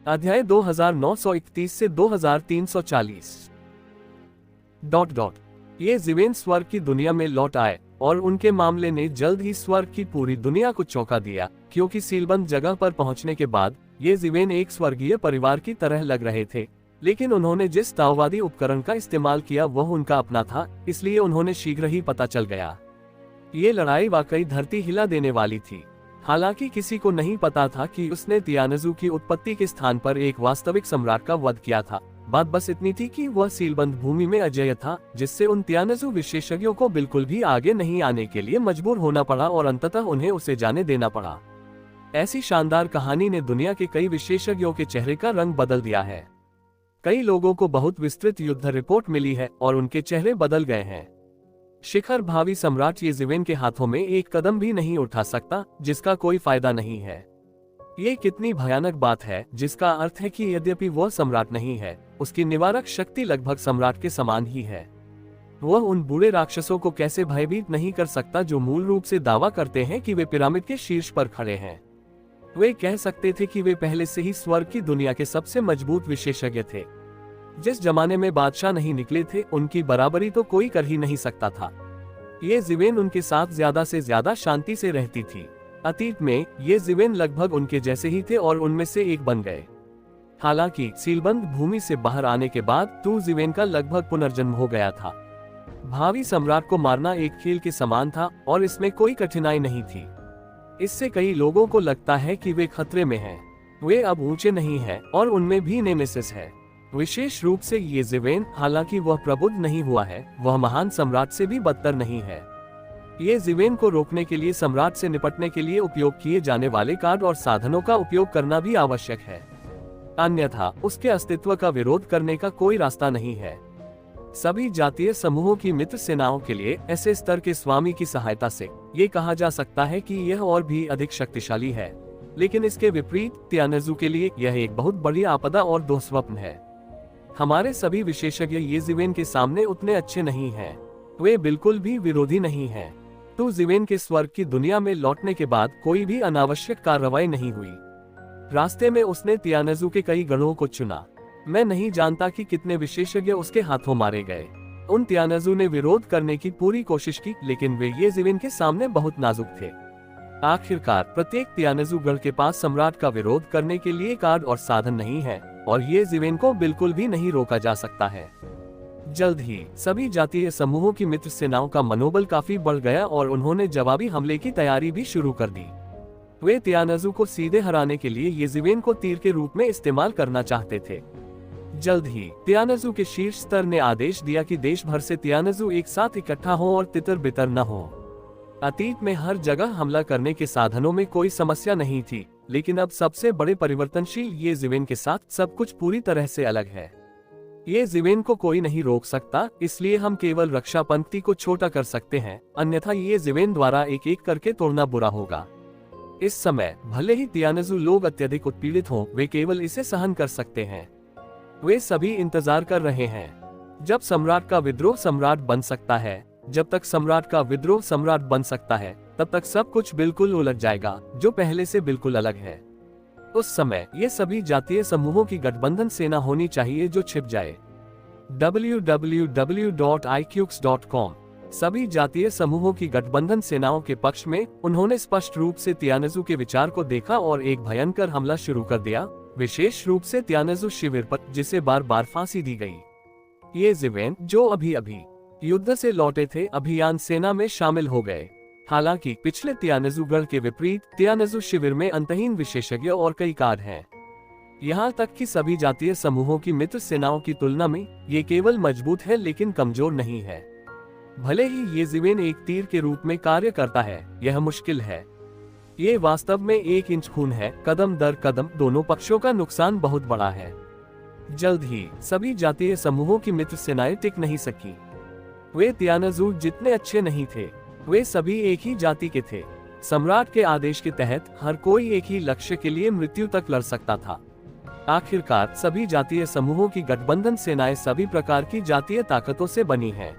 अध्याय 2931 से 2340। ये जीवेन स्वर्ग की दुनिया में लौट आए और उनके मामले ने जल्द ही स्वर्ग की पूरी दुनिया को चौंका दिया, क्योंकि सीलबंद जगह पर पहुंचने के बाद ये जीवेन एक स्वर्गीय परिवार की तरह लग रहे थे। लेकिन उन्होंने जिस ताववादी उपकरण का इस्तेमाल किया वह उनका अपना था, इसलिए उन्होंने शीघ्र ही पता चल गया। ये लड़ाई वाकई धरती हिला देने वाली थी। हालांकि किसी को नहीं पता था कि उसने तियानजू की उत्पत्ति के स्थान पर एक वास्तविक सम्राट का वध किया था। बात बस इतनी थी कि वह सीलबंद भूमि में अजेय था, जिससे उन तियानजू विशेषज्ञों को बिल्कुल भी आगे नहीं आने के लिए मजबूर होना पड़ा और अंततः उन्हें उसे जाने देना पड़ा। ऐसी शानदार कहानी ने दुनिया के कई विशेषज्ञों के चेहरे का रंग बदल दिया है। कई लोगों को बहुत विस्तृत युद्ध रिपोर्ट मिली है और उनके चेहरे बदल गए हैं। शिखर भावी सम्राट ये जीवेन के हाथों में एक कदम भी नहीं उठा सकता, जिसका कोई फायदा नहीं है। ये कितनी भयानक बात है, जिसका अर्थ है कि यद्यपि वह सम्राट नहीं है, उसकी निवारक शक्ति लगभग सम्राट के समान ही है। वह उन बूढ़े राक्षसों को कैसे भयभीत नहीं कर सकता जो मूल रूप से दावा करते हैं कि वे पिरामिड के शीर्ष पर खड़े हैं। वे कह सकते थे कि वे पहले से ही स्वर्ग की दुनिया के सबसे मजबूत विशेषज्ञ थे। जिस जमाने में बादशाह नहीं निकले थे, उनकी बराबरी तो कोई कर ही नहीं सकता था। ये जीवेन उनके साथ ज्यादा से ज्यादा शांति से रहती थी। अतीत में ये जीवेन लगभग उनके जैसे ही थे और उनमें से एक बन गए। हालांकि सीलबंद भूमि से बाहर आने के बाद टू जीवेन का लगभग पुनर्जन्म हो गया था। भावी सम्राट को मारना एक खेल के समान था और इसमें कोई कठिनाई नहीं थी। इससे कई लोगों को लगता है कि वे खतरे में हैं। वे अब ऊंचे नहीं हैं और उनमें भी नेमेसिस है। विशेष रूप से ये जीवेन, हालांकि वह प्रबुद्ध नहीं हुआ है, वह महान सम्राट से भी बदतर नहीं है। ये जीवेन को रोकने के लिए सम्राट से निपटने के लिए उपयोग किए जाने वाले कार्ड और साधनों का उपयोग करना भी आवश्यक है, अन्यथा उसके अस्तित्व का विरोध करने का कोई रास्ता नहीं है। सभी जातीय समूहों की मित्र सेनाओं के लिए ऐसे स्तर के स्वामी की सहायता से ये कहा जा सकता है कि यह और भी अधिक शक्तिशाली है, लेकिन इसके विपरीत तियानजू के लिए यह एक बहुत बड़ी आपदा और दुःस्वप्न है। हमारे सभी विशेषज्ञ ये जीवेन के सामने उतने अच्छे नहीं हैं। वे बिल्कुल भी विरोधी नहीं हैं। तो जीवेन के स्वर्ग की दुनिया में लौटने के बाद कोई भी अनावश्यक कार्रवाई नहीं हुई। रास्ते में उसने तियानजू के कई गणों को चुना। मैं नहीं जानता कि कितने विशेषज्ञ उसके हाथों मारे गए। उन तियानजू ने विरोध करने की पूरी कोशिश की, लेकिन वे ये जीवेन के सामने बहुत नाजुक थे। आखिरकार प्रत्येक तियानजू गढ़ के पास सम्राट का विरोध करने के लिए कार्ड और साधन नहीं है और ये जीवेन को बिल्कुल भी नहीं रोका जा सकता है। जल्द ही सभी जातीय समूहों की मित्र सेनाओं का मनोबल काफी बढ़ गया और उन्होंने जवाबी हमले की तैयारी भी शुरू कर दी। वे तियानजू को सीधे हराने के लिए ये जीवेन को तीर के रूप में इस्तेमाल करना चाहते थे। जल्द ही तियानजू के शीर्ष स्तर ने आदेश दिया कि देश भर से तियानजू एक साथ इकट्ठा हो और तितर बितर न हो। अतीत में हर जगह हमला करने के साधनों में कोई समस्या नहीं थी, लेकिन अब सबसे बड़े परिवर्तनशील ये जीवेन के साथ सब कुछ पूरी तरह से अलग है। ये जीवेन को कोई नहीं रोक सकता, इसलिए हम केवल रक्षा पंक्ति को छोटा कर सकते हैं, अन्यथा ये जीवेन द्वारा एक एक करके तोड़ना बुरा होगा। इस समय भले ही तियानजू लोग अत्यधिक उत्पीड़ित हों, वे केवल इसे सहन कर सकते हैं। वे सभी इंतजार कर रहे हैं जब सम्राट का विद्रोह सम्राट बन सकता है। जब तक सम्राट का विद्रोह सम्राट बन सकता है, तब तक सब कुछ बिल्कुल उलट जाएगा, जो पहले से बिल्कुल अलग है। उस समय ये सभी जातीय समूहों की गठबंधन सेना होनी चाहिए जो छिप जाए। www.iqx.com सभी जातीय समूहों की गठबंधन सेनाओं के पक्ष में। उन्होंने स्पष्ट रूप से तियानजू के विचार को देखा और एक भयंकर हमला शुरू कर दिया, विशेष रूप से तियानजू शिविर पर, जिसे बार बार फांसी दी गई। ये जीवेन जो अभी अभी युद्ध से लौटे थे, अभियान सेना में शामिल हो गए। हालांकि पिछले तियानजू गढ़ के विपरीत तियानजू शिविर में अंतहीन विशेषज्ञ और कई कार्ड हैं। यहाँ तक कि सभी जातीय समूहों की मित्र सेनाओं की तुलना में ये केवल मजबूत है लेकिन कमजोर नहीं है। भले ही ये जीवेन एक तीर के रूप में कार्य करता है, यह मुश्किल है। ये वास्तव में 1 इंच खून है। कदम दर कदम दोनों पक्षों का नुकसान बहुत बड़ा है। जल्द ही सभी जातीय समूहों की मित्र सेनाएं टिक नहीं सकी। वे तियानजू जितने अच्छे नहीं थे, वे सभी एक ही जाति के थे। सम्राट के आदेश के तहत हर कोई एक ही लक्ष्य के लिए मृत्यु तक लड़ सकता था। आखिरकार सभी जातीय समूहों की गठबंधन सेनाएं सभी प्रकार की जातीय ताकतों से बनी हैं।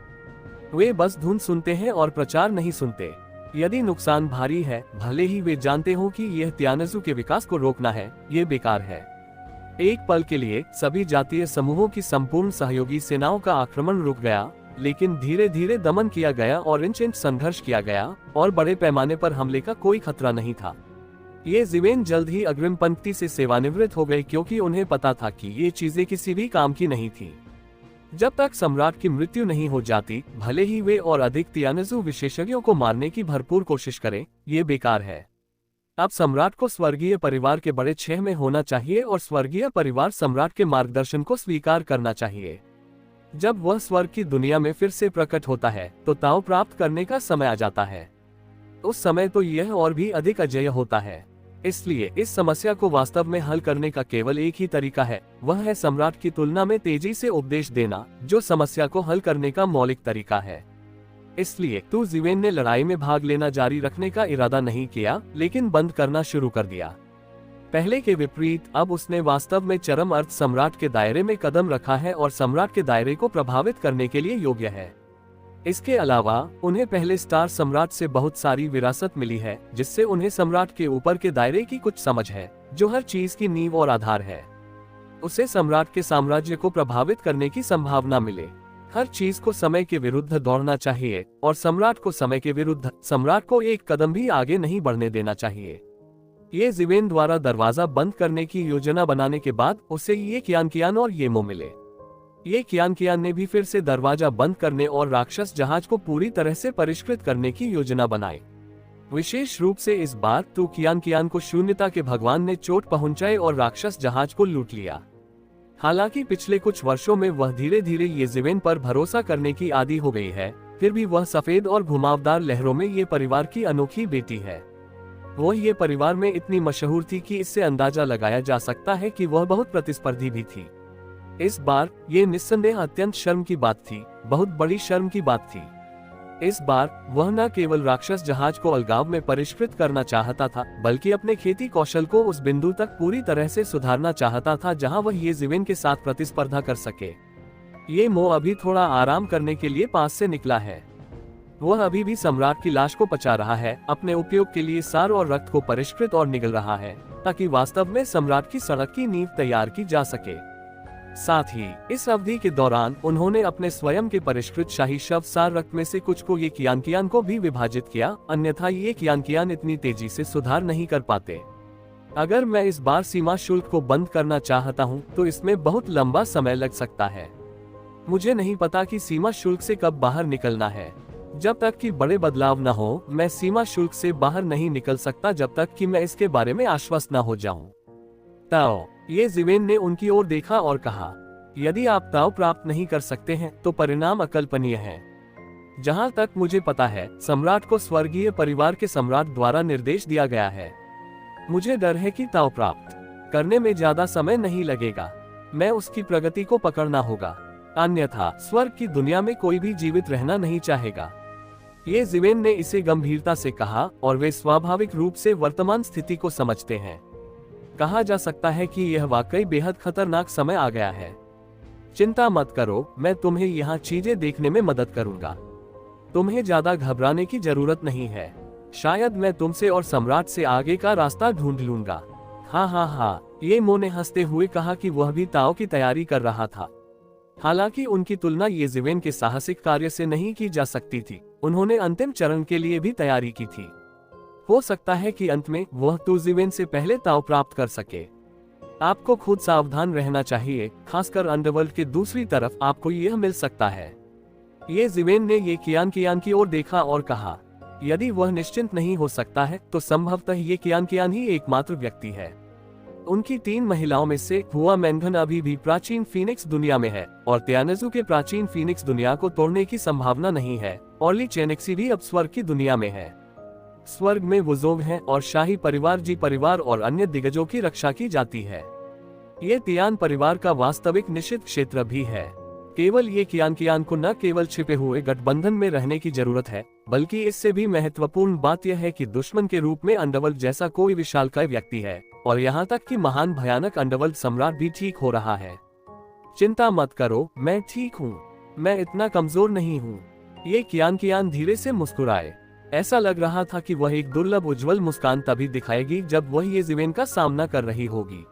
वे बस धुन सुनते हैं और प्रचार नहीं सुनते। यदि नुकसान भारी है, भले ही वे जानते हो कि यह तियानजू के विकास को रोकना है, ये बेकार है। एक पल के लिए सभी जातीय समूहों की संपूर्ण सहयोगी सेनाओं का आक्रमण रुक गया, लेकिन धीरे धीरे दमन किया गया और इंच इंच संघर्ष किया गया और बड़े पैमाने पर हमले का कोई खतरा नहीं था। ये ज़िवेन जल्द ही अग्रिम पंक्ति से सेवानिवृत्त हो गए, क्योंकि उन्हें पता था कि ये चीजें किसी भी काम की नहीं थी। जब तक सम्राट की मृत्यु नहीं हो जाती, भले ही वे और अधिक तियानजू विशेषज्ञों को मारने की भरपूर कोशिश करें, ये बेकार है। अब सम्राट को स्वर्गीय परिवार के बड़े छह में होना चाहिए और स्वर्गीय परिवार सम्राट के मार्गदर्शन को स्वीकार करना चाहिए। जब वह स्वर्ग की दुनिया में फिर से प्रकट होता है तो ताओ प्राप्त करने का समय आ जाता है। उस समय तो यह और भी अधिक अजेय होता है। इसलिए इस समस्या को वास्तव में हल करने का केवल एक ही तरीका है, वह है सम्राट की तुलना में तेजी से उपदेश देना, जो समस्या को हल करने का मौलिक तरीका है। इसलिए तू ज़िवेन ने लड़ाई में भाग लेना जारी रखने का इरादा नहीं किया, लेकिन बंद करना शुरू कर दिया। पहले के विपरीत अब उसने वास्तव में चरम अर्थ सम्राट के दायरे में कदम रखा है और सम्राट के दायरे को प्रभावित करने के लिए योग्य है। इसके अलावा उन्हें पहले स्टार सम्राट से बहुत सारी विरासत मिली है, जिससे उन्हें सम्राट के ऊपर के दायरे की कुछ समझ है, जो हर चीज की नींव और आधार है। उसे सम्राट के साम्राज्य को प्रभावित करने की संभावना मिले। हर चीज को समय के विरुद्ध दौड़ना चाहिए और सम्राट को समय के विरुद्ध सम्राट को एक कदम भी आगे नहीं बढ़ने देना चाहिए। ये ज़िवेन द्वारा दरवाजा बंद करने की योजना बनाने के बाद उसे ये कियान और येमो मिले। ये कियान ने भी फिर से दरवाजा बंद करने और राक्षस जहाज को पूरी तरह से परिष्कृत करने की योजना बनाई। विशेष रूप से इस बार तो कियान को शून्यता के भगवान ने चोट पहुंचाई और राक्षस जहाज को लूट लिया। हालांकि पिछले कुछ वर्षों में वह धीरे धीरे ये ज़िवेन पर भरोसा करने की आदी हो गई है, फिर भी वह सफेद और घुमावदार लहरों में ये परिवार की अनोखी बेटी है। वह ये परिवार में इतनी मशहूर थी कि इससे अंदाजा लगाया जा सकता है कि वह बहुत प्रतिस्पर्धी भी थी। इस बार ये निस्संदेह अत्यंत शर्म की बात थी, बहुत बड़ी शर्म की बात थी। इस बार वह न केवल राक्षस जहाज को अलगाव में परिष्कृत करना चाहता था, बल्कि अपने खेती कौशल को उस बिंदु तक पूरी तरह से सुधारना चाहता था जहां वह ये ज़िवेन के साथ प्रतिस्पर्धा कर सके। ये मो अभी थोड़ा आराम करने के लिए पास से निकला है। वह अभी भी सम्राट की लाश को पचा रहा है, अपने उपयोग के लिए सार और रक्त को परिष्कृत और निगल रहा है, ताकि वास्तव में सम्राट की सड़क की नींव तैयार की जा सके। साथ ही इस अवधि के दौरान उन्होंने अपने स्वयं के परिष्कृत शाही शव सार रक्त में से कुछ को ये कियान को भी विभाजित किया, अन्यथा ये कियान इतनी तेजी से सुधार नहीं कर पाते। अगर मैं इस बार सीमा शुल्क को बंद करना चाहता हूँ तो इसमें बहुत लंबा समय लग सकता है। मुझे नहीं पता कि सीमा शुल्क से कब बाहर निकलना है। जब तक कि बड़े बदलाव न हो, मैं सीमा शुल्क से बाहर नहीं निकल सकता जब तक कि मैं इसके बारे में आश्वस्त न हो जाऊं। ताओ, ये ज़िवेन ने उनकी ओर देखा और कहा, यदि आप ताओ प्राप्त नहीं कर सकते हैं तो परिणाम अकल्पनीय है। जहां तक मुझे पता है, सम्राट को स्वर्गीय परिवार के सम्राट द्वारा निर्देश दिया गया है। मुझे डर है कि ताओ प्राप्त करने में ज्यादा समय नहीं लगेगा। मैं उसकी प्रगति को पकड़ना होगा, अन्यथा स्वर्ग की दुनिया में कोई भी जीवित रहना नहीं चाहेगा। ये ज़िवेन ने इसे गंभीरता से कहा और वे स्वाभाविक रूप से वर्तमान स्थिति को समझते हैं। कहा जा सकता है कि यह वाकई बेहद खतरनाक समय आ गया है। चिंता मत करो, मैं तुम्हें यहाँ चीजें देखने में मदद करूंगा। तुम्हें ज्यादा घबराने की जरूरत नहीं है। शायद मैं तुमसे और सम्राट से आगे का रास्ता ढूंढ लूंगा। हाँ, ये मो ने हंसते हुए कहा कि वह भी ताओ की तैयारी कर रहा था। हालांकि उनकी तुलना ये ज़िवेन के साहसिक कार्य से नहीं की जा सकती थी। उन्होंने अंतिम चरण के लिए भी तैयारी की थी। हो सकता है कि अंत में वह तो ज़िवेन से पहले ताओ प्राप्त कर सके। आपको खुद सावधान रहना चाहिए, खासकर अंडरवर्ल्ड के दूसरी तरफ आपको यह मिल सकता है। ये ज़िवेन ने ये कियान की ओर देखा और कहा, यदि वह निश्चिंत नहीं हो सकता है तो संभवतः ये कियान ही एकमात्र व्यक्ति है। उनकी 3 महिलाओं में से हुआ मैंगन अभी भी प्राचीन फीनिक्स दुनिया में है और त्यानजू के प्राचीन फीनिक्स दुनिया को तोड़ने की संभावना नहीं है। और ली चेनेक्सी भी अब स्वर्ग की दुनिया में है। स्वर्ग में वुजोंग है और शाही परिवार जी परिवार और अन्य दिग्गजों की रक्षा की जाती है। ये तियान परिवार का वास्तविक निषिद्ध क्षेत्र भी है। केवल ये कियान को न केवल छिपे हुए गठबंधन में रहने की जरूरत है, बल्कि इससे भी महत्वपूर्ण बात यह है कि दुश्मन के रूप में अंडरवर्ल्ड जैसा कोई विशालकाय व्यक्ति है और यहाँ तक कि महान भयानक अंडरवर्ल्ड सम्राट भी ठीक हो रहा है। चिंता मत करो, मैं ठीक हूँ। मैं इतना कमजोर नहीं हूँ। ये कियान धीरे से मुस्कुराए। ऐसा लग रहा था कि वह एक दुर्लभ उज्जवल मुस्कान तभी दिखाएगी जब वह ये ज़िवेन का सामना कर रही होगी।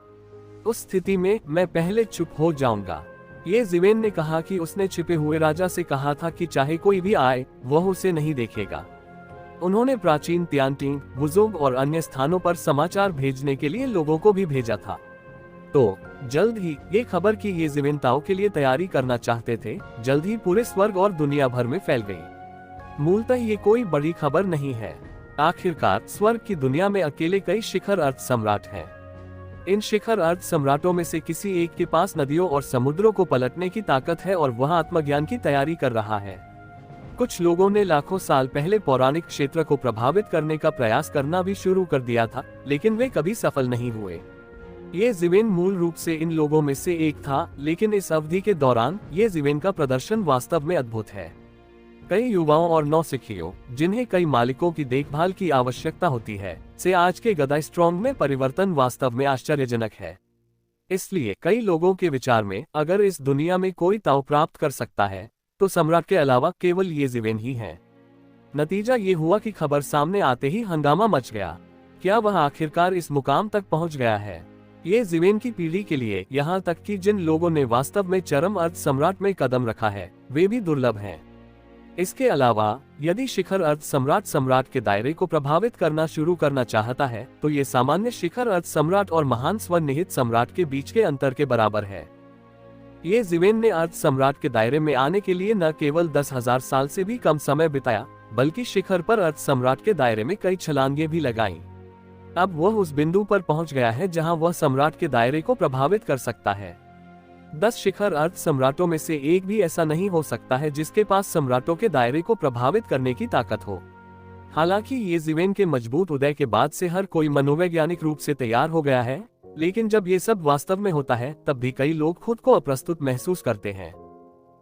उस स्थिति में मैं पहले चुप हो जाऊंगा। ये जिवेन ने कहा कि उसने छिपे हुए राजा से कहा था कि चाहे कोई भी आए वह उसे नहीं देखेगा। उन्होंने प्राचीन तियानटिंग, वुजोग और अन्य स्थानों पर समाचार भेजने के लिए लोगों को भी भेजा था। तो जल्द ही ये खबर कि ये जिवेन ताओ के लिए तैयारी करना चाहते थे, जल्द ही पूरे स्वर्ग और दुनिया भर में फैल गई। मूलतः ये कोई बड़ी खबर नहीं है। आखिरकार स्वर्ग की दुनिया में अकेले कई शिखर अर्थ सम्राट हैं। इन शिखर अर्थ सम्राटों में से किसी एक के पास नदियों और समुद्रों को पलटने की ताकत है और वह आत्मज्ञान की तैयारी कर रहा है। कुछ लोगों ने लाखों साल पहले पौराणिक क्षेत्र को प्रभावित करने का प्रयास करना भी शुरू कर दिया था, लेकिन वे कभी सफल नहीं हुए। ये जिवेन मूल रूप से इन लोगों में से एक था, लेकिन इस अवधि के दौरान ये जिवेन का प्रदर्शन वास्तव में अद्भुत है। कई युवाओं और नौसिखियों, जिन्हें कई मालिकों की देखभाल की आवश्यकता होती है, से आज के गदा स्ट्रॉन्ग में परिवर्तन वास्तव में आश्चर्यजनक है। इसलिए कई लोगों के विचार में अगर इस दुनिया में कोई ताओ प्राप्त कर सकता है तो सम्राट के अलावा केवल ये जिवेन ही है। नतीजा ये हुआ कि खबर सामने आते ही हंगामा मच गया। क्या वह आखिरकार इस मुकाम तक पहुंच गया है? ये जिवेन की पीढ़ी के लिए, यहाँ तक कि जिन लोगों ने वास्तव में चरम अर्थ सम्राट में कदम रखा है, वे भी दुर्लभ हैं। इसके अलावा यदि शिखर अर्थ सम्राट के दायरे को प्रभावित करना शुरू करना चाहता है तो ये सामान्य शिखर अर्थ सम्राट और महान स्वनिहित सम्राट के बीच के अंतर के बराबर है। ये जिवेन ने अर्थ सम्राट के दायरे में आने के लिए न केवल 10,000 साल से भी कम समय बिताया, बल्कि शिखर पर अर्थ सम्राट के दायरे में कई छलांगे भी लगाईं। अब वह उस बिंदु पर पहुंच गया है जहां वह सम्राट के दायरे को प्रभावित कर सकता है। 10 शिखर अर्थ सम्राटों में से एक भी ऐसा नहीं हो सकता है जिसके पास सम्राटों के दायरे को प्रभावित करने की ताकत हो। हालांकि ये जिवेन के मजबूत उदय के बाद से हर कोई मनोवैज्ञानिक रूप से तैयार हो गया है, लेकिन जब ये सब वास्तव में होता है तब भी कई लोग खुद को अप्रस्तुत महसूस करते हैं।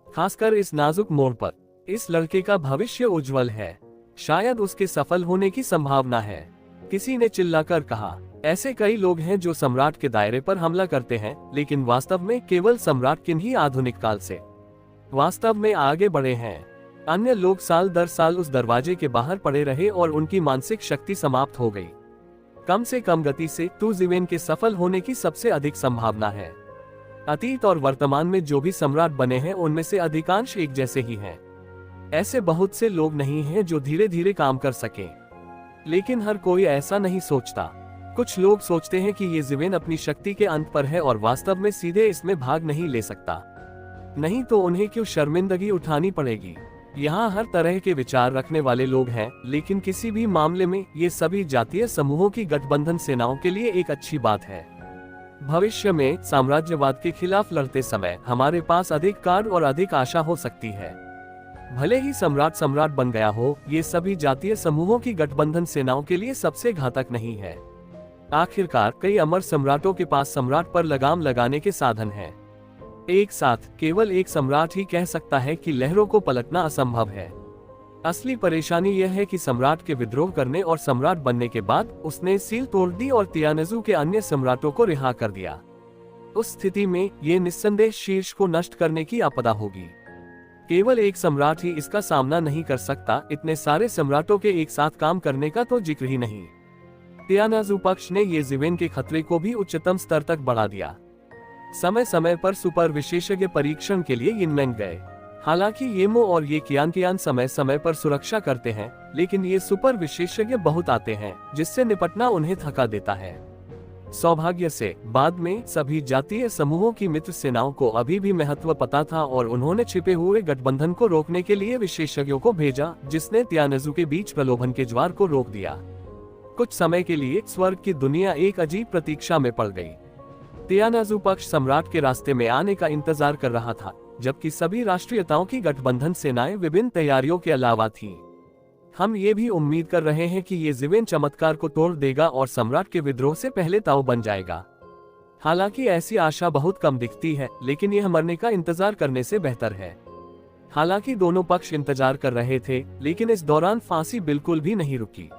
खासकर इस नाजुक मोड़ पर। इस लड़के का भविष्य उज्जवल है, शायद उसके सफल होने की संभावना है, किसी ने चिल्लाकर कहा। ऐसे कई लोग हैं जो सम्राट के दायरे पर हमला करते हैं, लेकिन वास्तव में केवल सम्राट किन्हीं आधुनिक काल से वास्तव में आगे बढ़े हैं। अन्य लोग साल दर साल उस दरवाजे के बाहर पड़े रहे और उनकी मानसिक शक्ति समाप्त हो गई। कम से कम गति से तो जिवेन के सफल होने की सबसे अधिक संभावना है। अतीत और वर्तमान में जो भी सम्राट बने हैं उनमें से अधिकांश एक जैसे ही हैं। ऐसे बहुत से लोग नहीं हैं जो धीरे धीरे काम कर सकें, लेकिन हर कोई ऐसा नहीं सोचता। कुछ लोग सोचते हैं कि ये जिवेन अपनी शक्ति के अंत पर है और वास्तव में सीधे इसमें भाग नहीं ले सकता। नहीं तो उन्हें क्यों शर्मिंदगी उठानी पड़ेगी। यहाँ हर तरह के विचार रखने वाले लोग हैं, लेकिन किसी भी मामले में ये सभी जातीय समूहों की गठबंधन सेनाओं के लिए एक अच्छी बात है। भविष्य में साम्राज्यवाद के खिलाफ लड़ते समय हमारे पास अधिक कार्ड और अधिक आशा हो सकती है। भले ही सम्राट बन गया हो, ये सभी जातीय समूहों की गठबंधन सेनाओं के लिए सबसे घातक नहीं है। आखिरकार कई अमर सम्राटों के पास सम्राट पर लगाम लगाने के साधन हैं। एक साथ केवल एक सम्राट ही कह सकता है कि लहरों को पलटना असंभव है। असली परेशानी यह है कि सम्राट के विद्रोह करने और सम्राट बनने के बाद उसने सील तोड़ दी और तियानजू के अन्य सम्राटों को रिहा कर दिया। उस स्थिति में ये निस्संदेह शीर्ष को नष्ट करने की आपदा होगी। केवल एक सम्राट ही इसका सामना नहीं कर सकता, इतने सारे सम्राटों के एक साथ काम करने का तो जिक्र ही नहीं। तियानजू पक्ष ने ये जिवेन के खतरे को भी उच्चतम स्तर तक बढ़ा दिया। समय समय पर सुपर विशेषज्ञ परीक्षण के लिए यिनमेंग गए। हालांकि येमो और ये कियान समय समय पर सुरक्षा करते हैं, लेकिन ये सुपर विशेषज्ञ बहुत आते हैं जिससे निपटना उन्हें थका देता है। सौभाग्य से बाद में सभी जातीय समूहों की मित्र सेनाओं को अभी भी महत्व पता था और उन्होंने छिपे हुए गठबंधन को रोकने के लिए विशेषज्ञों को भेजा, जिसने तियानजू के बीच प्रलोभन के ज्वार को रोक दिया। कुछ समय के लिए स्वर्ग की दुनिया एक अजीब प्रतीक्षा में पड़ गई। तियानजू पक्ष सम्राट के रास्ते में आने का इंतजार कर रहा था, जबकि सभी राष्ट्रीयताओं की गठबंधन सेनाएं विभिन्न तैयारियों के अलावा थीं। हम ये भी उम्मीद कर रहे हैं कि ये जिवेन चमत्कार को तोड़ देगा और सम्राट के विद्रोह से पहले ताऊ बन जाएगा। हालांकि ऐसी आशा बहुत कम दिखती है, लेकिन यह मरने का इंतजार करने से बेहतर है। हालांकि दोनों पक्ष इंतजार कर रहे थे, लेकिन इस दौरान फांसी बिल्कुल भी नहीं रुकी।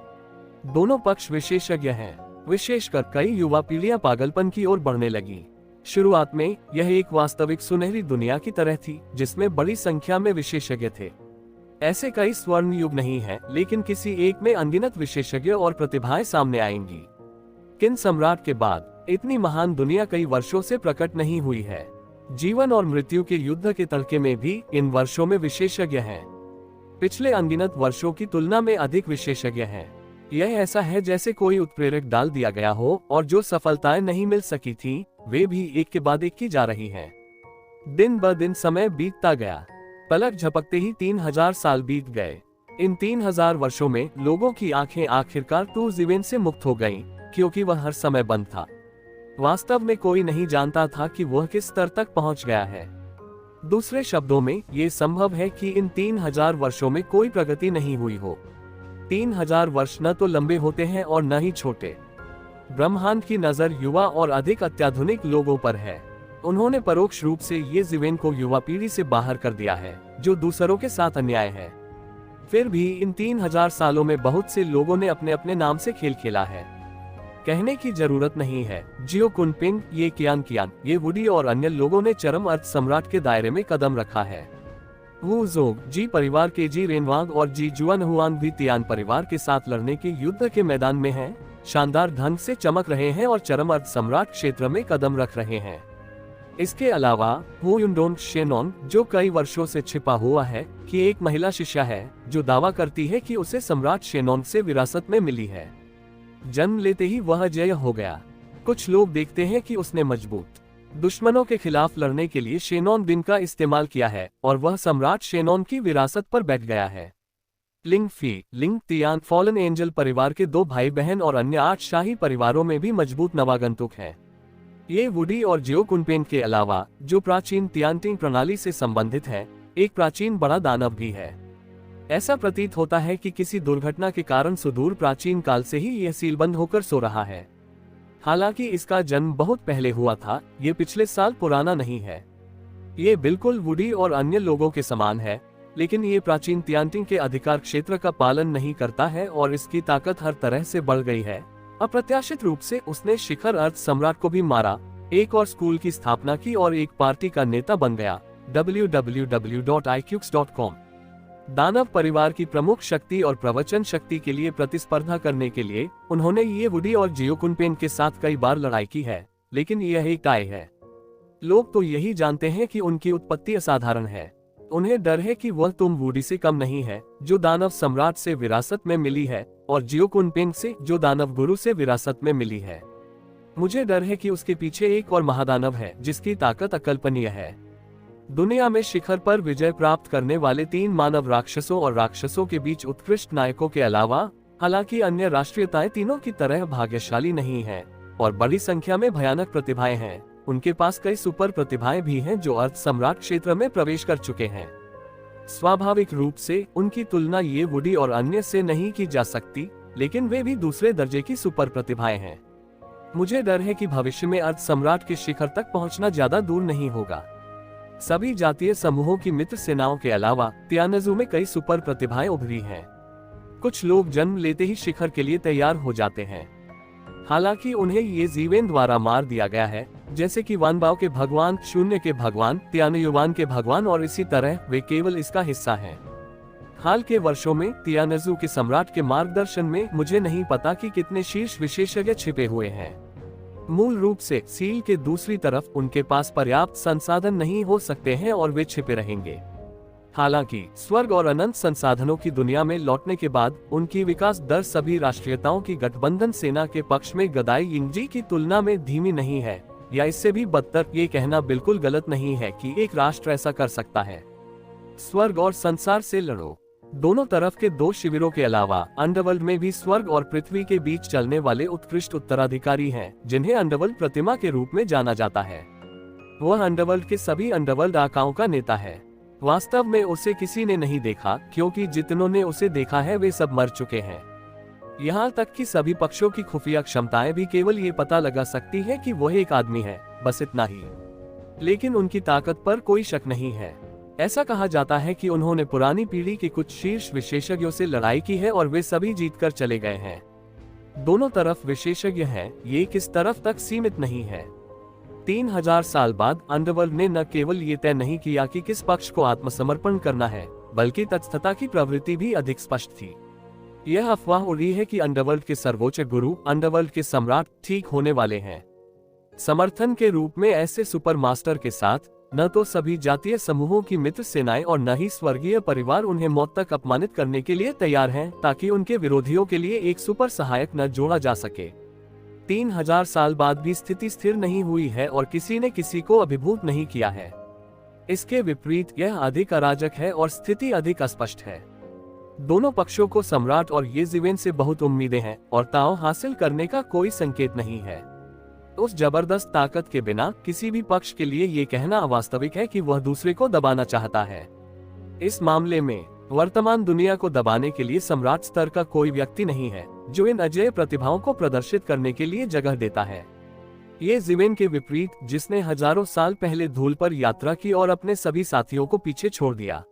दोनों पक्ष विशेषज्ञ हैं, विशेषकर कई युवा पीढ़ियां पागलपन की ओर बढ़ने लगी। शुरुआत में यह एक वास्तविक सुनहरी दुनिया की तरह थी, जिसमें बड़ी संख्या में विशेषज्ञ थे। ऐसे कई स्वर्ण युग नहीं हैं, लेकिन किसी एक में अनगिनत विशेषज्ञ और प्रतिभाएं सामने आएंगी। किन सम्राट के बाद इतनी महान दुनिया कई वर्षों से प्रकट नहीं हुई है। जीवन और मृत्यु के युद्ध के तड़के में भी इन वर्षों में विशेषज्ञ हैं। पिछले अनगिनत वर्षों की तुलना में अधिक विशेषज्ञ हैं। यह ऐसा है जैसे कोई उत्प्रेरक डाल दिया गया हो और जो सफलताएं नहीं मिल सकी थी वे भी एक के बाद एक की जा रही हैं। दिन ब दिन समय बीतता गया। पलक झपकते ही 3000 साल बीत गए। इन 3000 वर्षों में लोगों की आंखें आखिरकार टू जीवन से मुक्त हो गईं, क्योंकि वह हर समय बंद था। वास्तव में कोई नहीं जानता था कि वह किस स्तर तक पहुंच गया है। दूसरे शब्दों में ये संभव है कि इन 3000 वर्षों में कोई प्रगति नहीं हुई हो। 3000 वर्ष न तो लंबे होते हैं और न ही छोटे। ब्रह्मांड की नजर युवा और अधिक अत्याधुनिक लोगों पर है। उन्होंने परोक्ष रूप से ये जीवन को युवा पीढ़ी से बाहर कर दिया है, जो दूसरों के साथ अन्याय है। फिर भी इन 3000 सालों में बहुत से लोगों ने अपने अपने नाम से खेल खेला है। कहने की जरूरत नहीं है, जियो कुनपिंग, ये कियान कियान, ये वुडी और अन्य लोगों ने चरम अर्थ सम्राट के दायरे में कदम रखा है। वू जोग, जी परिवार के जी रेनवांग और जी जुआन हुआंग भी तियान परिवार के साथ लड़ने के युद्ध के मैदान में हैं, शानदार ढंग से चमक रहे हैं और चरम अर्थ सम्राट क्षेत्र में कदम रख रहे हैं। इसके अलावा हु युनडोंग शेनोन, जो कई वर्षों से छिपा हुआ है कि एक महिला शिष्या है जो दावा करती है कि उसे सम्राट शेनोन से विरासत में मिली है। जन्म लेते ही वह जय हो गया। कुछ लोग देखते हैं कि उसने मजबूत दुश्मनों के खिलाफ लड़ने के लिए शेनोन बिन का इस्तेमाल किया है और वह सम्राट शेनोन की विरासत पर बैठ गया है। लिंग फी, लिंग तियान फॉलन एंजल परिवार के 2 भाई बहन और अन्य 8 शाही परिवारों में भी मजबूत नवागंतुक हैं। ये वुडी और जियो कुनपेन के अलावा, जो प्राचीन तियानटिंग प्रणाली से संबंधित है, एक प्राचीन बड़ा दानव भी है। ऐसा प्रतीत होता है कि किसी दुर्घटना के कारण सुदूर प्राचीन काल से ही यह सीलबंद होकर सो रहा है। हालांकि इसका जन्म बहुत पहले हुआ था, ये पिछले साल पुराना नहीं है। ये बिल्कुल वुडी और अन्य लोगों के समान है, लेकिन ये प्राचीन तियानटिंग के अधिकार क्षेत्र का पालन नहीं करता है और इसकी ताकत हर तरह से बढ़ गई है। अप्रत्याशित रूप से उसने शिखर अर्थ सम्राट को भी मारा, एक और स्कूल की स्थापना की और एक पार्टी का नेता बन गया। www.iqx.com। दानव परिवार की प्रमुख शक्ति और प्रवचन शक्ति के लिए प्रतिस्पर्धा करने के लिए उन्होंने ये वुडी और जियो कुनपेन के साथ कई बार लड़ाई की है, लेकिन यह एक टाई है। लोग तो यही जानते हैं कि उनकी उत्पत्ति असाधारण है। उन्हें डर है कि वह तुम वुडी से कम नहीं है, जो दानव सम्राट से विरासत में मिली है, और जियो कुनपेन से, जो दानव गुरु से विरासत में मिली है। मुझे डर है कि उसके पीछे एक और महादानव है जिसकी ताकत अकल्पनीय है। दुनिया में शिखर पर विजय प्राप्त करने वाले 3 मानव राक्षसों और राक्षसों के बीच उत्कृष्ट नायकों के अलावा हालांकि अन्य राष्ट्रीयताएं तीनों की तरह भाग्यशाली नहीं हैं और बड़ी संख्या में भयानक प्रतिभाएं हैं। उनके पास कई सुपर प्रतिभाएं भी हैं जो अर्थ सम्राट क्षेत्र में प्रवेश कर चुके हैं। स्वाभाविक रूप से उनकी तुलना ये वुडी और अन्य से नहीं की जा सकती, लेकिन वे भी दूसरे दर्जे की सुपर प्रतिभाएं हैं। मुझे डर है कि भविष्य में अर्थ सम्राट के शिखर तक पहुंचना ज्यादा दूर नहीं होगा। सभी जातीय समूहों की मित्र सेनाओं के अलावा तियानजू में कई सुपर प्रतिभाएं उभरी हैं। कुछ लोग जन्म लेते ही शिखर के लिए तैयार हो जाते हैं, हालांकि उन्हें ये जीवेन द्वारा मार दिया गया है, जैसे कि वानबाओ के भगवान, शून्य के भगवान, तियानयुवान के भगवान और इसी तरह वे केवल इसका हिस्सा हैं। हाल के वर्षों में तियानजू के सम्राट के मार्गदर्शन में मुझे नहीं पता कि कितने शीर्ष विशेषज्ञ छिपे हुए हैं। मूल रूप से सील के दूसरी तरफ उनके पास पर्याप्त संसाधन नहीं हो सकते हैं और वे छिपे रहेंगे। हालांकि स्वर्ग और अनंत संसाधनों की दुनिया में लौटने के बाद उनकी विकास दर सभी राष्ट्रीयताओं की गठबंधन सेना के पक्ष में गदाई यिंगजी की तुलना में धीमी नहीं है, या इससे भी बदतर। ये कहना बिल्कुल गलत नहीं है कि एक राष्ट्र ऐसा कर सकता है। स्वर्ग और संसार से लड़ो। दोनों तरफ के 2 शिविरों के अलावा अंडरवर्ल्ड में भी स्वर्ग और पृथ्वी के बीच चलने वाले उत्कृष्ट उत्तराधिकारी हैं, जिन्हें अंडरवर्ल्ड प्रतिमा के रूप में जाना जाता है। वह अंडरवर्ल्ड के सभी अंडरवर्ल्ड आकाओं का नेता है। वास्तव में उसे किसी ने नहीं देखा, क्योंकि जितनों ने उसे देखा है वे सब मर चुके हैं। यहाँ तक कि सभी पक्षों की खुफिया क्षमताएं भी केवल ये पता लगा सकती है कि वह एक आदमी है, बस इतना ही। लेकिन उनकी ताकत पर कोई शक नहीं है। ऐसा कहा जाता है कि उन्होंने पुरानी पीढ़ी के कुछ शीर्ष विशेषज्ञों से लड़ाई की है और वे सभी जीतकर चले गए हैं। दोनों तरफ विशेषज्ञ हैं, ये किस तरफ तक सीमित नहीं है। 3000 साल बाद अंडरवर्ल्ड ने न केवल ये तय नहीं किया कि किस पक्ष को आत्मसमर्पण करना है, बल्कि तटस्थता की प्रवृत्ति भी अधिक स्पष्ट थी। यह अफवाह उड़ी है कि अंडरवर्ल्ड के सर्वोच्च गुरु, अंडरवर्ल्ड के सम्राट ठीक होने वाले हैं। समर्थन के रूप में ऐसे सुपर मास्टर के साथ न तो सभी जातीय समूहों की मित्र सेनाएं और न ही स्वर्गीय परिवार उन्हें मौत तक अपमानित करने के लिए तैयार हैं, ताकि उनके विरोधियों के लिए एक सुपर सहायक न जोड़ा जा सके। 3000 साल बाद भी स्थिति स्थिर नहीं हुई है और किसी ने किसी को अभिभूत नहीं किया है। इसके विपरीत यह अधिक अराजक है और स्थिति अधिक अस्पष्ट है। दोनों पक्षों को सम्राट और येज़िवेन से बहुत उम्मीदें हैं और ताव हासिल करने का कोई संकेत नहीं है। उस जबरदस्त ताकत के बिना किसी भी पक्ष के लिए ये कहना अवास्तविक है कि वह दूसरे को दबाना चाहता है। इस मामले में वर्तमान दुनिया को दबाने के लिए सम्राट स्तर का कोई व्यक्ति नहीं है जो इन अजेय प्रतिभाओं को प्रदर्शित करने के लिए जगह देता है। येज़िवेन के विपरीत, जिसने हजारों साल पहले धूल पर यात्रा की और अपने सभी साथियों को पीछे छोड़ दिया,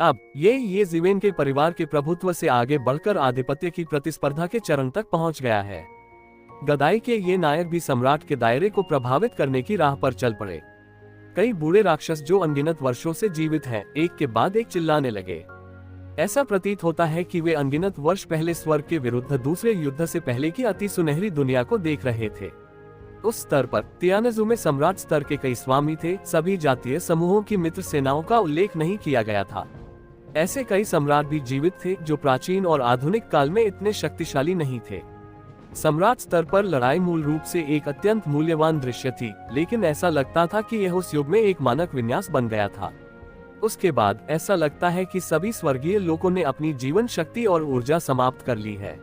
अब ये येज़िवेन के परिवार के प्रभुत्व से आगे बढ़कर आधिपत्य की प्रतिस्पर्धा के चरण तक पहुंच गया है। गदाई के ये नायक भी सम्राट के दायरे को प्रभावित करने की राह पर चल पड़े। कई बूढ़े राक्षस जो अनगिनत वर्षों से जीवित हैं, एक के बाद एक चिल्लाने लगे। ऐसा प्रतीत होता है कि वे अनगिनत वर्ष पहले स्वर्ग के विरुद्ध दूसरे युद्ध से पहले की अति सुनहरी दुनिया को देख रहे थे। उस स्तर पर तियानजू में सम्राट स्तर के कई स्वामी थे। सभी जातीय समूहों की मित्र सेनाओं का उल्लेख नहीं किया गया था। ऐसे कई सम्राट भी जीवित थे जो प्राचीन और आधुनिक काल में इतने शक्तिशाली नहीं थे। सम्राट स्तर पर लड़ाई मूल रूप से एक अत्यंत मूल्यवान दृश्य थी, लेकिन ऐसा लगता था कि यह उस युग में एक मानक विन्यास बन गया था। उसके बाद ऐसा लगता है कि सभी स्वर्गीय लोगों ने अपनी जीवन शक्ति और ऊर्जा समाप्त कर ली है।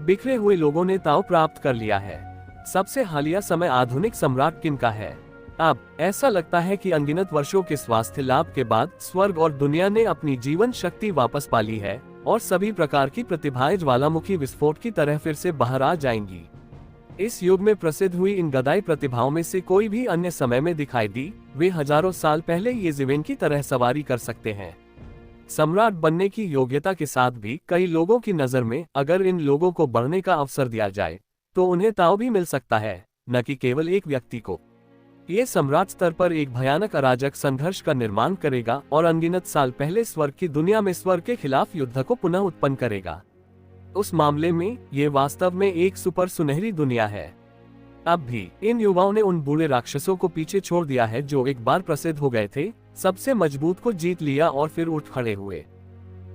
बिखरे हुए लोगों ने ताव प्राप्त कर लिया है। सबसे हालिया समय आधुनिक सम्राट किनका है? अब ऐसा लगता है कि अनगिनत वर्षों के स्वास्थ्य लाभ के बाद स्वर्ग और दुनिया ने अपनी जीवन शक्ति वापस पा ली है और सभी प्रकार की प्रतिभाएं ज्वालामुखी विस्फोट की तरह फिर से बाहर आ जाएंगी। इस युग में प्रसिद्ध हुई इन गदाई प्रतिभाओं में से कोई भी अन्य समय में दिखाई दी, वे हजारों साल पहले येज़िवेन की तरह सवारी कर सकते हैं। सम्राट बनने की योग्यता के साथ भी कई लोगों की नजर में अगर इन लोगों को बढ़ने का अवसर दिया जाए तो उन्हें ताव भी मिल सकता है, न कि केवल एक व्यक्ति को। ये सम्राट स्तर पर एक भयानक अराजक संघर्ष का निर्माण करेगा और अनगिनत साल पहले स्वर्ग की दुनिया में स्वर्ग के खिलाफ युद्ध को पुनः उत्पन्न करेगा। उस मामले में ये वास्तव में एक सुपर सुनहरी दुनिया है। अब भी इन युवाओं ने उन बूढ़े राक्षसों को पीछे छोड़ दिया है जो एक बार प्रसिद्ध हो गए थे, सबसे मजबूत को जीत लिया और फिर उठ खड़े हुए।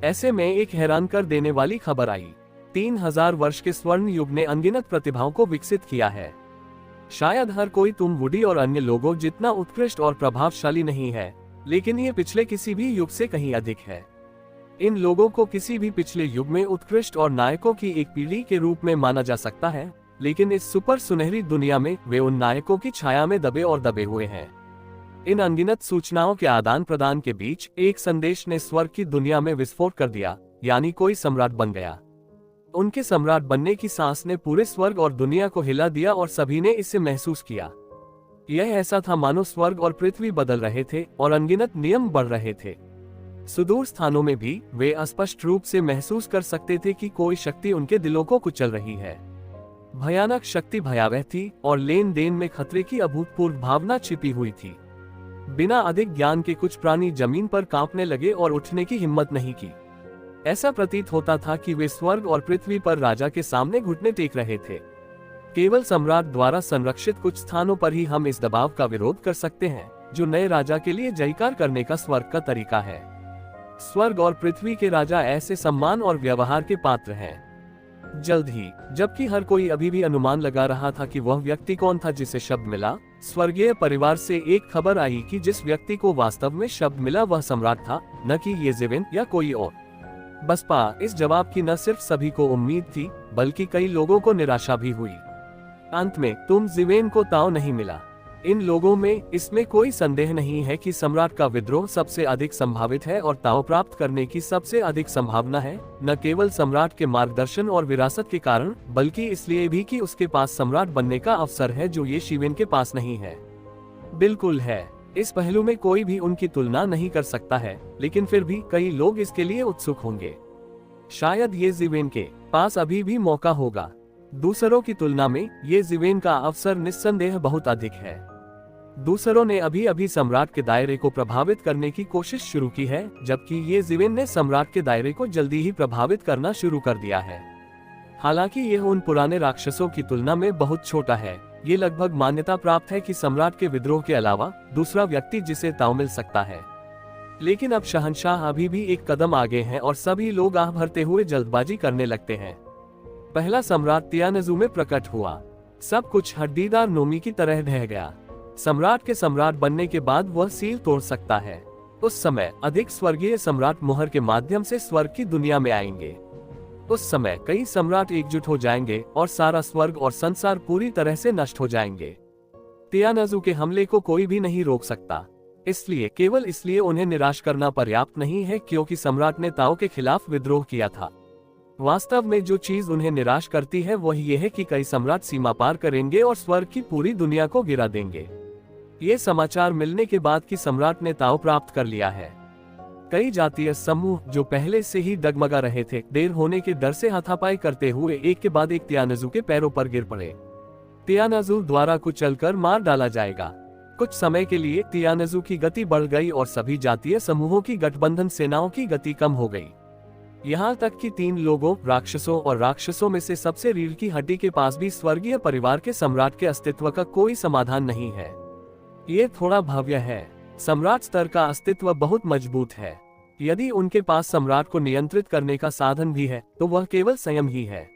ऐसे में एक हैरान कर देने वाली खबर आई। 3000 वर्ष के स्वर्ण युग ने अनगिनत प्रतिभाओं को विकसित किया है। शायद हर कोई तुम वुडी और अन्य लोगों जितना उत्कृष्ट और प्रभावशाली नहीं है, लेकिन ये पिछले किसी भी युग से कहीं अधिक है। इन लोगों को किसी भी पिछले युग में उत्कृष्ट और नायकों की एक पीढ़ी के रूप में माना जा सकता है, लेकिन इस सुपर सुनहरी दुनिया में वे उन नायकों की छाया में दबे और दबे हुए हैं। इन अनगिनत सूचनाओं के आदान प्रदान के बीच एक संदेश ने स्वर्ग की दुनिया में विस्फोट कर दिया, यानी कोई सम्राट बन गया। उनके सम्राट बनने की सांस ने पूरे स्वर्ग और दुनिया को हिला दिया और सभी ने इसे महसूस किया। यह ऐसा था मानो स्वर्ग और पृथ्वी बदल रहे थे और अनगिनत नियम बढ़ रहे थे। सुदूर स्थानों में भी वे स्पष्ट रूप से महसूस कर सकते थे कि कोई शक्ति उनके दिलों को कुचल रही है। भयानक शक्ति भयावह थी और लेन देन में खतरे की अभूतपूर्व भावना छिपी हुई थी। बिना अधिक ज्ञान के कुछ प्राणी जमीन पर कांपने लगे और उठने की हिम्मत नहीं की। ऐसा प्रतीत होता था कि वे स्वर्ग और पृथ्वी पर राजा के सामने घुटने टेक रहे थे। केवल सम्राट द्वारा संरक्षित कुछ स्थानों पर ही हम इस दबाव का विरोध कर सकते हैं जो नए राजा के लिए जयकार करने का स्वर्ग का तरीका है। स्वर्ग और पृथ्वी के राजा ऐसे सम्मान और व्यवहार के पात्र हैं। जल्द ही, जबकि हर कोई अभी भी अनुमान लगा रहा था कि वह व्यक्ति कौन था जिसे शब्द मिला, स्वर्गीय परिवार से एक खबर आई कि जिस व्यक्ति को वास्तव में शब्द मिला वह सम्राट था, न कि येज़िवेन या कोई और। बसपा इस जवाब की न सिर्फ सभी को उम्मीद थी, बल्कि कई लोगों को निराशा भी हुई। अंत में तुम ज़िवेन को ताव नहीं मिला। इन लोगों में इसमें कोई संदेह नहीं है कि सम्राट का विद्रोह सबसे अधिक संभावित है और ताव प्राप्त करने की सबसे अधिक संभावना है, न केवल सम्राट के मार्गदर्शन और विरासत के कारण, बल्कि इसलिए भी कि उसके पास सम्राट बनने का अवसर है जो येज़िवेन के पास नहीं है। बिल्कुल है, इस पहलू में कोई भी उनकी तुलना नहीं कर सकता है, लेकिन फिर भी कई लोग इसके लिए उत्सुक होंगे। शायद येज़िवेन के पास अभी भी मौका होगा। दूसरों की तुलना में येज़िवेन का अवसर निस्संदेह बहुत अधिक है। दूसरों ने अभी अभी सम्राट के दायरे को प्रभावित करने की कोशिश शुरू की है, जबकि येज़िवेन ने सम्राट के दायरे को जल्दी ही प्रभावित करना शुरू कर दिया है। हालांकि यह उन पुराने राक्षसों की तुलना में बहुत छोटा है, ये लगभग मान्यता प्राप्त है कि सम्राट के विद्रोह के अलावा दूसरा व्यक्ति जिसे ताव मिल सकता है। लेकिन अब शहंशाह अभी भी एक कदम आगे हैं और सभी लोग आह भरते हुए जल्दबाजी करने लगते हैं। पहला सम्राट तियानजू में प्रकट हुआ। सब कुछ हड्डीदार नोमी की तरह ढह गया। सम्राट के सम्राट बनने के बाद वह सील तोड़ सकता है। उस समय अधिक स्वर्गीय सम्राट मोहर के माध्यम से स्वर्ग की दुनिया में आएंगे। उस समय कई सम्राट एकजुट हो जाएंगे और सारा स्वर्ग और संसार पूरी तरह से नष्ट हो जाएंगे। तियानजू के हमले को कोई भी नहीं रोक सकता, इसलिए केवल इसलिए उन्हें निराश करना पर्याप्त नहीं है क्योंकि सम्राट ने ताओ के खिलाफ विद्रोह किया था। वास्तव में जो चीज उन्हें निराश करती है वह यह है कि कई सम्राट सीमा पार करेंगे और स्वर्ग की पूरी दुनिया को गिरा देंगे। ये समाचार मिलने के बाद कि सम्राट ने ताव प्राप्त कर लिया है, कई जातीय समूह जो पहले से ही डगमगा रहे थे, देर होने के डर से हाथापाई करते हुए एक के बाद एक तियानजू के पैरों पर गिर पड़े। तियानजू द्वारा कुचलकर मार डाला जाएगा। कुछ समय के लिए तियानजू की गति बढ़ गई और सभी जातीय समूहों की गठबंधन सेनाओं की गति कम हो गई। यहाँ तक कि 3 लोगों, राक्षसों और राक्षसों में से सबसे रीढ़ की हड्डी के पास भी स्वर्गीय परिवार के सम्राट के अस्तित्व का कोई समाधान नहीं है। ये थोड़ा भव्य है। सम्राट स्तर का अस्तित्व बहुत मजबूत है। यदि उनके पास सम्राट को नियंत्रित करने का साधन भी है तो वह केवल संयम ही है।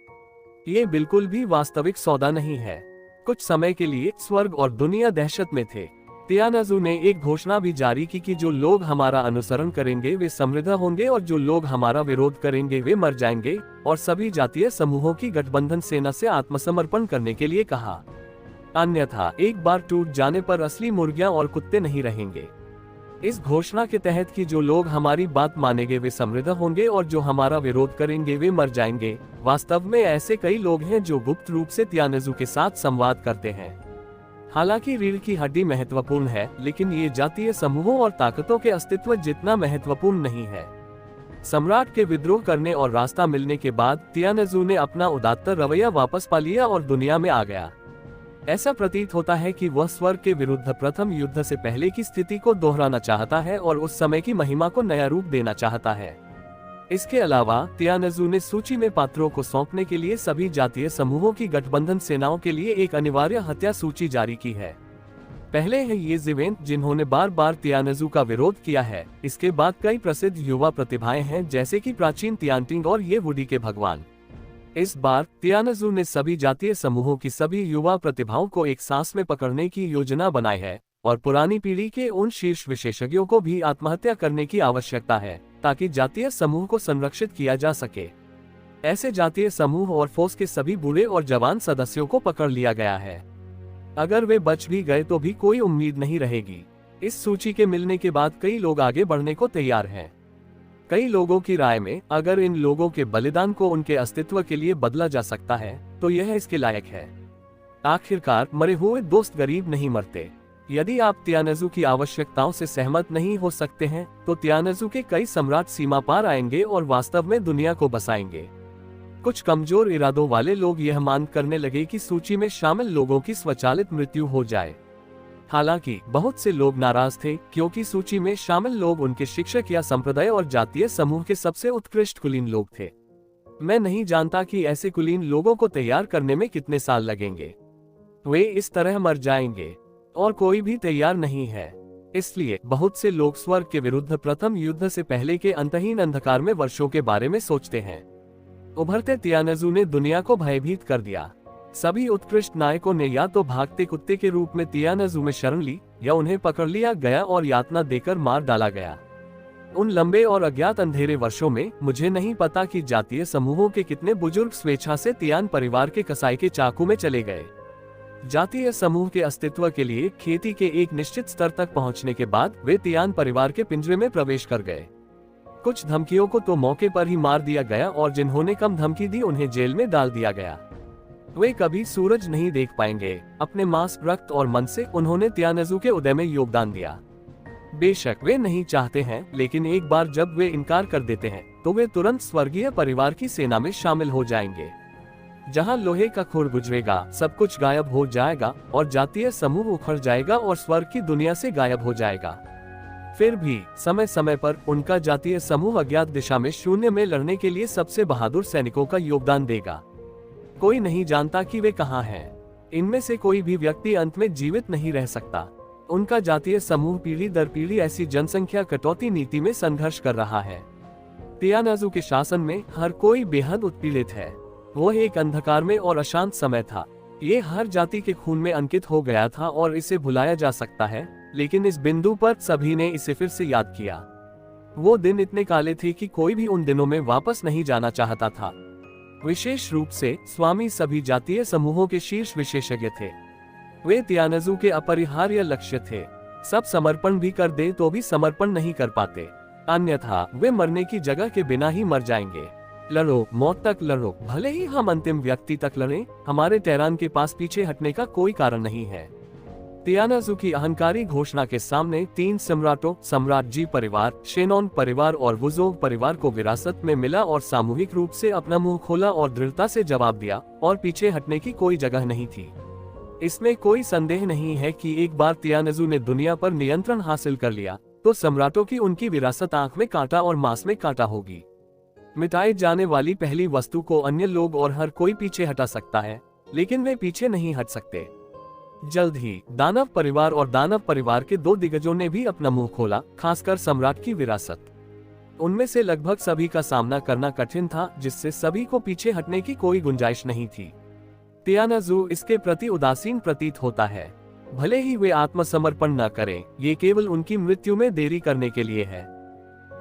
ये बिल्कुल भी वास्तविक सौदा नहीं है। कुछ समय के लिए स्वर्ग और दुनिया दहशत में थे। तियानजू ने एक घोषणा भी जारी की कि जो लोग हमारा अनुसरण करेंगे वे समृद्ध होंगे और जो लोग हमारा विरोध करेंगे वे मर जाएंगे, और सभी जातीय समूहों की गठबंधन सेना से आत्मसमर्पण करने के लिए कहा। अन्यथा एक बार टूट जाने पर असली मुर्गियां और कुत्ते नहीं रहेंगे। इस घोषणा के तहत कि जो लोग हमारी बात मानेंगे वे समृद्ध होंगे और जो हमारा विरोध करेंगे वे मर जाएंगे। वास्तव में ऐसे कई लोग हैं जो गुप्त रूप से तियानजू के साथ संवाद करते हैं। हालांकि रीढ़ की हड्डी महत्वपूर्ण है, लेकिन ये जातीय समूहों और ताकतों के अस्तित्व जितना महत्वपूर्ण नहीं है। सम्राट के विद्रोह करने और रास्ता मिलने के बाद तियानजू ने अपना उदात्त रवैया वापस पा लिया और दुनिया में आ गया। ऐसा प्रतीत होता है कि वह स्वर्ग के विरुद्ध प्रथम युद्ध से पहले की स्थिति को दोहराना चाहता है और उस समय की महिमा को नया रूप देना चाहता है। इसके अलावा तियानजू ने सूची में पात्रों को सौंपने के लिए सभी जातीय समूहों की गठबंधन सेनाओं के लिए एक अनिवार्य हत्या सूची जारी की है। पहले है ये जिवेन, जिन्होंने बार बार तियानजू का विरोध किया है। इसके बाद कई प्रसिद्ध युवा प्रतिभाएं हैं जैसे कि प्राचीन तियानटिंग और ये वुडी के भगवान। इस बार तियानजू ने सभी जातीय समूहों की सभी युवा प्रतिभाओं को एक सांस में पकड़ने की योजना बनाई है और पुरानी पीढ़ी के उन शीर्ष विशेषज्ञों को भी आत्महत्या करने की आवश्यकता है ताकि जातीय समूह को संरक्षित किया जा सके। ऐसे जातीय समूह और फोर्स के सभी बूढ़े और जवान सदस्यों को पकड़ लिया गया है। अगर वे बच भी गए तो भी कोई उम्मीद नहीं रहेगी। इस सूची के मिलने के बाद कई लोग आगे बढ़ने को तैयार हैं। कई लोगों की राय में अगर इन लोगों के बलिदान को उनके अस्तित्व के लिए बदला जा सकता है तो यह इसके लायक है। आखिरकार मरे हुए दोस्त गरीब नहीं मरते। यदि आप तियानजू की आवश्यकताओं से सहमत नहीं हो सकते हैं तो तियानजू के कई सम्राट सीमा पार आएंगे और वास्तव में दुनिया को बसाएंगे। कुछ कमजोर इरादों वाले लोग यह मान करने लगे कि सूची में शामिल लोगों की स्वचालित मृत्यु हो जाए। हालांकि बहुत से लोग नाराज थे क्योंकि सूची में शामिल लोग उनके शिक्षक या संप्रदाय और जातीय समूह के सबसे उत्कृष्ट कुलीन लोग थे। मैं नहीं जानता कि ऐसे कुलीन लोगों को तैयार करने में कितने साल लगेंगे। वे इस तरह मर जाएंगे और कोई भी तैयार नहीं है। इसलिए बहुत से लोग स्वर्ग के विरुद्ध प्रथम युद्ध से पहले के अंतहीन अंधकार में वर्षों के बारे में सोचते हैं। उभरते तियानजू ने दुनिया को भयभीत कर दिया। सभी उत्कृष्ट नायकों ने या तो भागते कुत्ते के रूप में तियानजू में शरण ली या उन्हें पकड़ लिया गया और यातना देकर मार डाला गया। उन लंबे और अज्ञात अंधेरे वर्षों में मुझे नहीं पता कि जातीय समूहों के कितने बुजुर्ग स्वेच्छा से तियान परिवार के कसाई के चाकू में चले गए। जातीय समूह के अस्तित्व के लिए खेती के एक निश्चित स्तर तक पहुंचने के बाद वे तियान परिवार के पिंजरे में प्रवेश कर गए। कुछ धमकियों को तो मौके पर ही मार दिया गया और जिन्होंने कम धमकी दी उन्हें जेल में डाल दिया गया। वे कभी सूरज नहीं देख पाएंगे। अपने मांस, रक्त और मन से उन्होंने तियानजू के उदय में योगदान दिया। बेशक वे नहीं चाहते हैं, लेकिन एक बार जब वे इनकार कर देते हैं तो वे तुरंत स्वर्गीय परिवार की सेना में शामिल हो जाएंगे। जहां लोहे का खुर गुजरेगा सब कुछ गायब हो जाएगा और जातीय समूह उखड़ जाएगा और स्वर्ग की दुनिया से गायब हो जाएगा। फिर भी समय समय पर उनका जातीय समूह अज्ञात दिशा में शून्य में लड़ने के लिए सबसे बहादुर सैनिकों का योगदान देगा। कोई नहीं जानता कि वे कहां हैं। इनमें से कोई भी व्यक्ति अंत में जीवित नहीं रह सकता। उनका जातीय समूह पीढ़ी दर पीढ़ी ऐसी जनसंख्या कटौती नीति में संघर्ष कर रहा है। तियानाजू के शासन में हर कोई बेहद उत्पीड़ित है। वह एक अंधकार में और अशांत समय था। ये हर जाति के खून में अंकित हो गया था और इसे भुलाया जा सकता है, लेकिन इस बिंदु पर सभी ने इसे फिर से याद किया। वो दिन इतने काले थे कि कोई भी उन दिनों में वापस नहीं जाना चाहता था। विशेष रूप से स्वामी सभी जातीय समूहों के शीर्ष विशेषज्ञ थे। वे तियानाजू के अपरिहार्य लक्ष्य थे। सब समर्पण भी कर दे तो भी समर्पण नहीं कर पाते, अन्यथा वे मरने की जगह के बिना ही मर जाएंगे। लड़ो, मौत तक लड़ो, भले ही हम अंतिम व्यक्ति तक लड़ें, हमारे तेहरान के पास पीछे हटने का कोई कारण नहीं है। तियानाजू की अहंकारी घोषणा के सामने 3 सम्राटों, सम्राट जी परिवार, शेनॉन परिवार और वुजोग परिवार को विरासत में मिला और सामूहिक रूप से अपना मुंह खोला और दृढ़ता से जवाब दिया, और पीछे हटने की कोई जगह नहीं थी। इसमें कोई संदेह नहीं है कि एक बार तियानाजू ने दुनिया पर नियंत्रण हासिल कर लिया तो सम्राटों की उनकी विरासत आंख में कांटा और मांस में कांटा होगी। मिटाई जाने वाली पहली वस्तु को अन्य लोग और हर कोई पीछे हटा सकता है, लेकिन वे पीछे नहीं हट सकते। जल्द ही दानव परिवार और दानव परिवार के 2 दिग्गजों ने भी अपना मुंह खोला, खासकर सम्राट की विरासत। उनमें से लगभग सभी का सामना करना कठिन था, जिससे सभी को पीछे हटने की कोई गुंजाइश नहीं थी। तियानाजू इसके प्रति उदासीन प्रतीत होता है। भले ही वे आत्मसमर्पण न करें, ये केवल उनकी मृत्यु में देरी करने के लिए है।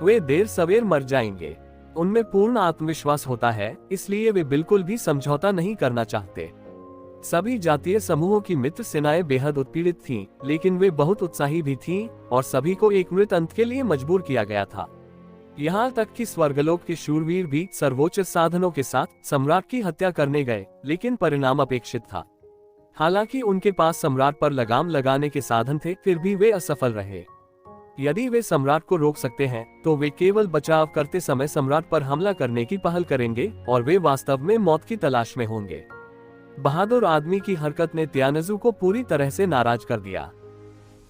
वे देर सवेर मर जाएंगे। उनमें पूर्ण आत्मविश्वास होता है, इसलिए वे बिल्कुल भी समझौता नहीं करना चाहते। सभी जातीय समूहों की मित्र सेनाएं बेहद उत्पीड़ित थीं, लेकिन वे बहुत उत्साही भी थीं और सभी को एक मृत अंत के लिए मजबूर किया गया था। यहाँ तक कि स्वर्गलोक के शूरवीर भी सर्वोच्च साधनों के साथ सम्राट की हत्या करने गए, लेकिन परिणाम अपेक्षित था। हालांकि उनके पास सम्राट पर लगाम लगाने के साधन थे, फिर भी वे असफल रहे। यदि वे सम्राट को रोक सकते हैं तो वे केवल बचाव करते समय सम्राट पर हमला करने की पहल करेंगे और वे वास्तव में मौत की तलाश में होंगे। बहादुर आदमी की हरकत ने तियानाजू को पूरी तरह से नाराज कर दिया।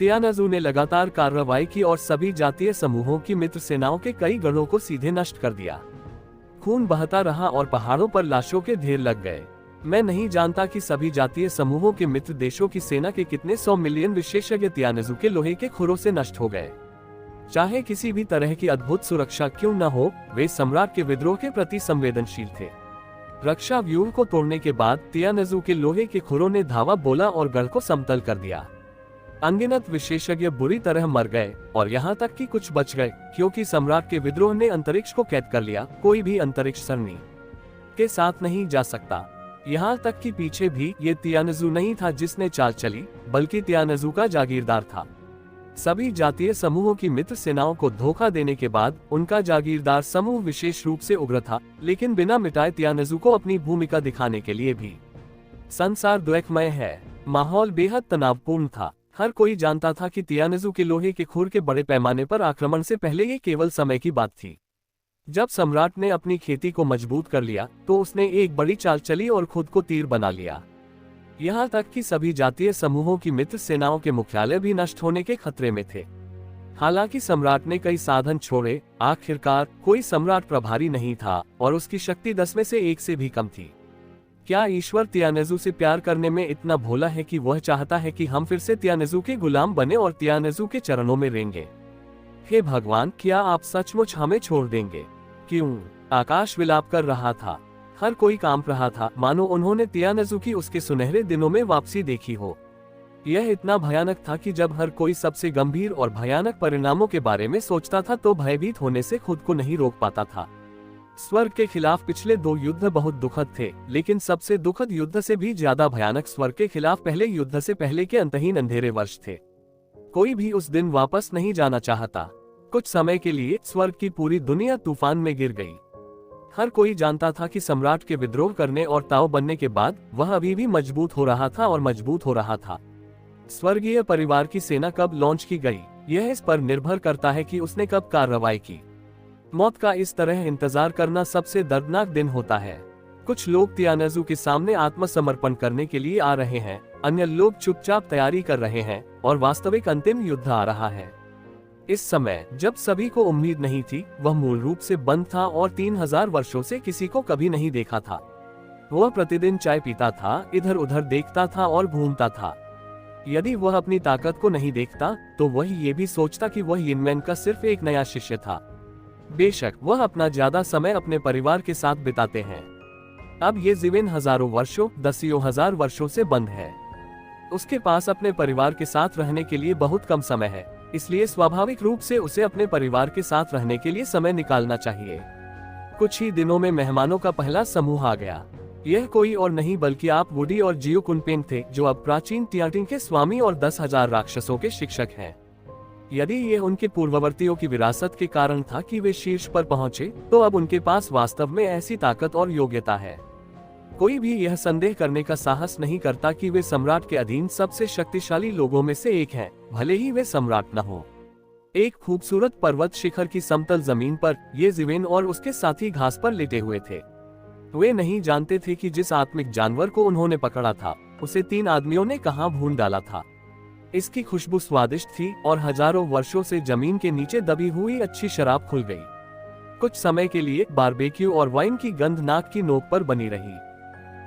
तियानाजू ने लगातार कार्रवाई की और सभी जातीय समूहों की मित्र सेनाओं के कई गढ़ों को सीधे नष्ट कर दिया। खून बहता रहा और पहाड़ों पर लाशों के ढेर लग गए। मैं नहीं जानता कि सभी जातीय समूहों के मित्र देशों की सेना के कितने 100 मिलियन विशेषज्ञ तियानाजू के लोहे के खुरों से नष्ट हो गए। चाहे किसी भी तरह की अद्भुत सुरक्षा क्यों न हो, वे सम्राट के विद्रोह के प्रति संवेदनशील थे। रक्षा व्यूह को तोड़ने के बाद तियानाजू के लोहे के खुरों ने धावा बोला और गढ़ को समतल कर दिया। अनगिनत विशेषज्ञ बुरी तरह मर गए और यहाँ तक कि कुछ बच गए, क्योंकि सम्राट के विद्रोह ने अंतरिक्ष को कैद कर लिया। कोई भी अंतरिक्ष सरणी के साथ नहीं जा सकता। यहाँ तक कि पीछे भी ये तियानाजू नहीं था जिसने चाल चली, बल्कि तियानाजू का जागीरदार था। सभी जातीय समूहों की मित्र सेनाओं को धोखा देने के बाद उनका जागीरदार समूह विशेष रूप से उग्र था, लेकिन बिना मिटाए तियानाजू को अपनी भूमिका दिखाने के लिए भी। संसार द्वैतमय है। माहौल बेहद तनावपूर्ण था। हर कोई जानता था कि तियानाजू के लोहे के खुर के बड़े पैमाने पर आक्रमण से पहले ये केवल समय की बात थी। जब सम्राट ने अपनी खेती को मजबूत कर लिया तो उसने एक बड़ी चाल चली और खुद को तीर बना लिया। यहाँ तक कि सभी जातीय समूहों की मित्र सेनाओं के मुख्यालय भी नष्ट होने के खतरे में थे। हालांकि सम्राट ने कई साधन छोड़े, आखिरकार कोई सम्राट प्रभारी नहीं था और उसकी शक्ति 10 में से 1 से भी कम थी। क्या ईश्वर तियानाजू से प्यार करने में इतना भोला है कि वह चाहता है कि हम फिर से तियानाजू के गुलाम बने और तियानाजू के चरणों में रेंगे? हे भगवान, क्या आप सचमुच हमें छोड़ देंगे? क्यों? आकाश विलाप कर रहा था। हर कोई कांप रहा था, मानो उन्होंने तियानाजू की उसके सुनहरे दिनों में वापसी देखी हो। यह इतना भयानक था कि जब हर कोई सबसे गंभीर और भयानक परिणामों के बारे में सोचता था तो भयभीत होने से खुद को नहीं रोक पाता था। स्वर्ग के खिलाफ पिछले 2 युद्ध बहुत दुखद थे, लेकिन सबसे दुखद युद्ध से भी ज्यादा भयानक स्वर्ग के खिलाफ पहले युद्ध से पहले के अंतहीन अंधेरे वर्ष थे। कोई भी उस दिन वापस नहीं जाना चाहता। कुछ समय के लिए स्वर्ग की पूरी दुनिया तूफान में गिर गई। हर कोई जानता था कि सम्राट के विद्रोह करने और ताऊ बनने के बाद वह अभी भी मजबूत हो रहा था और मजबूत हो रहा था। स्वर्गीय परिवार की सेना कब लॉन्च की गई, यह इस पर निर्भर करता है कि उसने कब कार्रवाई की। मौत का इस तरह इंतजार करना सबसे दर्दनाक दिन होता है। कुछ लोग तियानाजू के सामने आत्मसमर्पण करने के लिए आ रहे हैं, अन्य लोग चुपचाप तैयारी कर रहे हैं और वास्तविक अंतिम युद्ध आ रहा है। इस समय जब सभी को उम्मीद नहीं थी, वह मूल रूप से बंद था और 3000 वर्षों से किसी को कभी नहीं देखा था। वह प्रतिदिन चाय पीता था, इधर उधर देखता था और घूमता था। यदि वह अपनी ताकत को नहीं देखता तो वह ये भी सोचता कि वह यिनमैन का सिर्फ एक नया शिष्य था। बेशक वह अपना ज्यादा समय अपने परिवार के साथ बिताते हैं। अब ये जीवेन हजारों वर्षों, दसियों हजार वर्षों से बंद है। उसके पास अपने परिवार के साथ रहने के लिए बहुत कम समय है, इसलिए स्वाभाविक रूप से उसे अपने परिवार के साथ रहने के लिए समय निकालना चाहिए। कुछ ही दिनों में मेहमानों का पहला समूह आ गया। यह कोई और नहीं बल्कि आप वुडी और जियो कुनपेंग थे, जो अब प्राचीन टियाटिंग के स्वामी और 10,000 राक्षसों के शिक्षक हैं। यदि ये उनके पूर्ववर्तियों की विरासत के कारण था कि वे शीर्ष पर पहुंचे, तो अब उनके पास वास्तव में ऐसी ताकत और योग्यता है। कोई भी यह संदेह करने का साहस नहीं करता कि वे सम्राट के अधीन सबसे शक्तिशाली लोगों में से एक हैं, भले ही वे सम्राट न हो। एक खूबसूरत पर्वत शिखर की समतल जमीन पर ये जीवेन और उसके साथी घास पर लेटे हुए थे। वे नहीं जानते थे कि जिस आत्मिक जानवर को उन्होंने पकड़ा था, उसे 3 आदमियों ने कहां भून डाला था। इसकी खुशबू स्वादिष्ट थी और हजारों वर्षों से जमीन के नीचे दबी हुई अच्छी शराब खुल गई। कुछ समय के लिए बारबेक्यू और वाइन की गंध नाक की नोक पर बनी रही।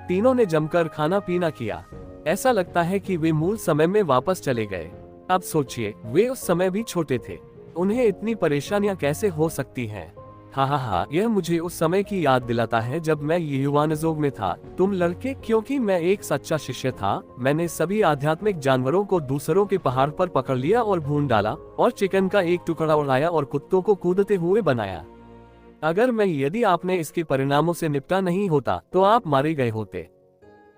तीनों ने जमकर खाना पीना किया। ऐसा लगता है कि वे मूल समय में वापस चले गए। अब सोचिए, वे उस समय भी छोटे थे। उन्हें इतनी परेशानियां कैसे हो सकती हैं? हा, यह मुझे उस समय की याद दिलाता है जब मैं युवानजोग में था। तुम लड़के, क्योंकि मैं एक सच्चा शिष्य था, मैंने सभी आध्यात्मिक जानवरों को दूसरों के पहाड़ पर पकड़ लिया और भून डाला और चिकन का एक टुकड़ा उड़ाया और कुत्तों को कूदते हुए बनाया। यदि आपने इसके परिणामों से निपटा नहीं होता तो आप मारे गए होते।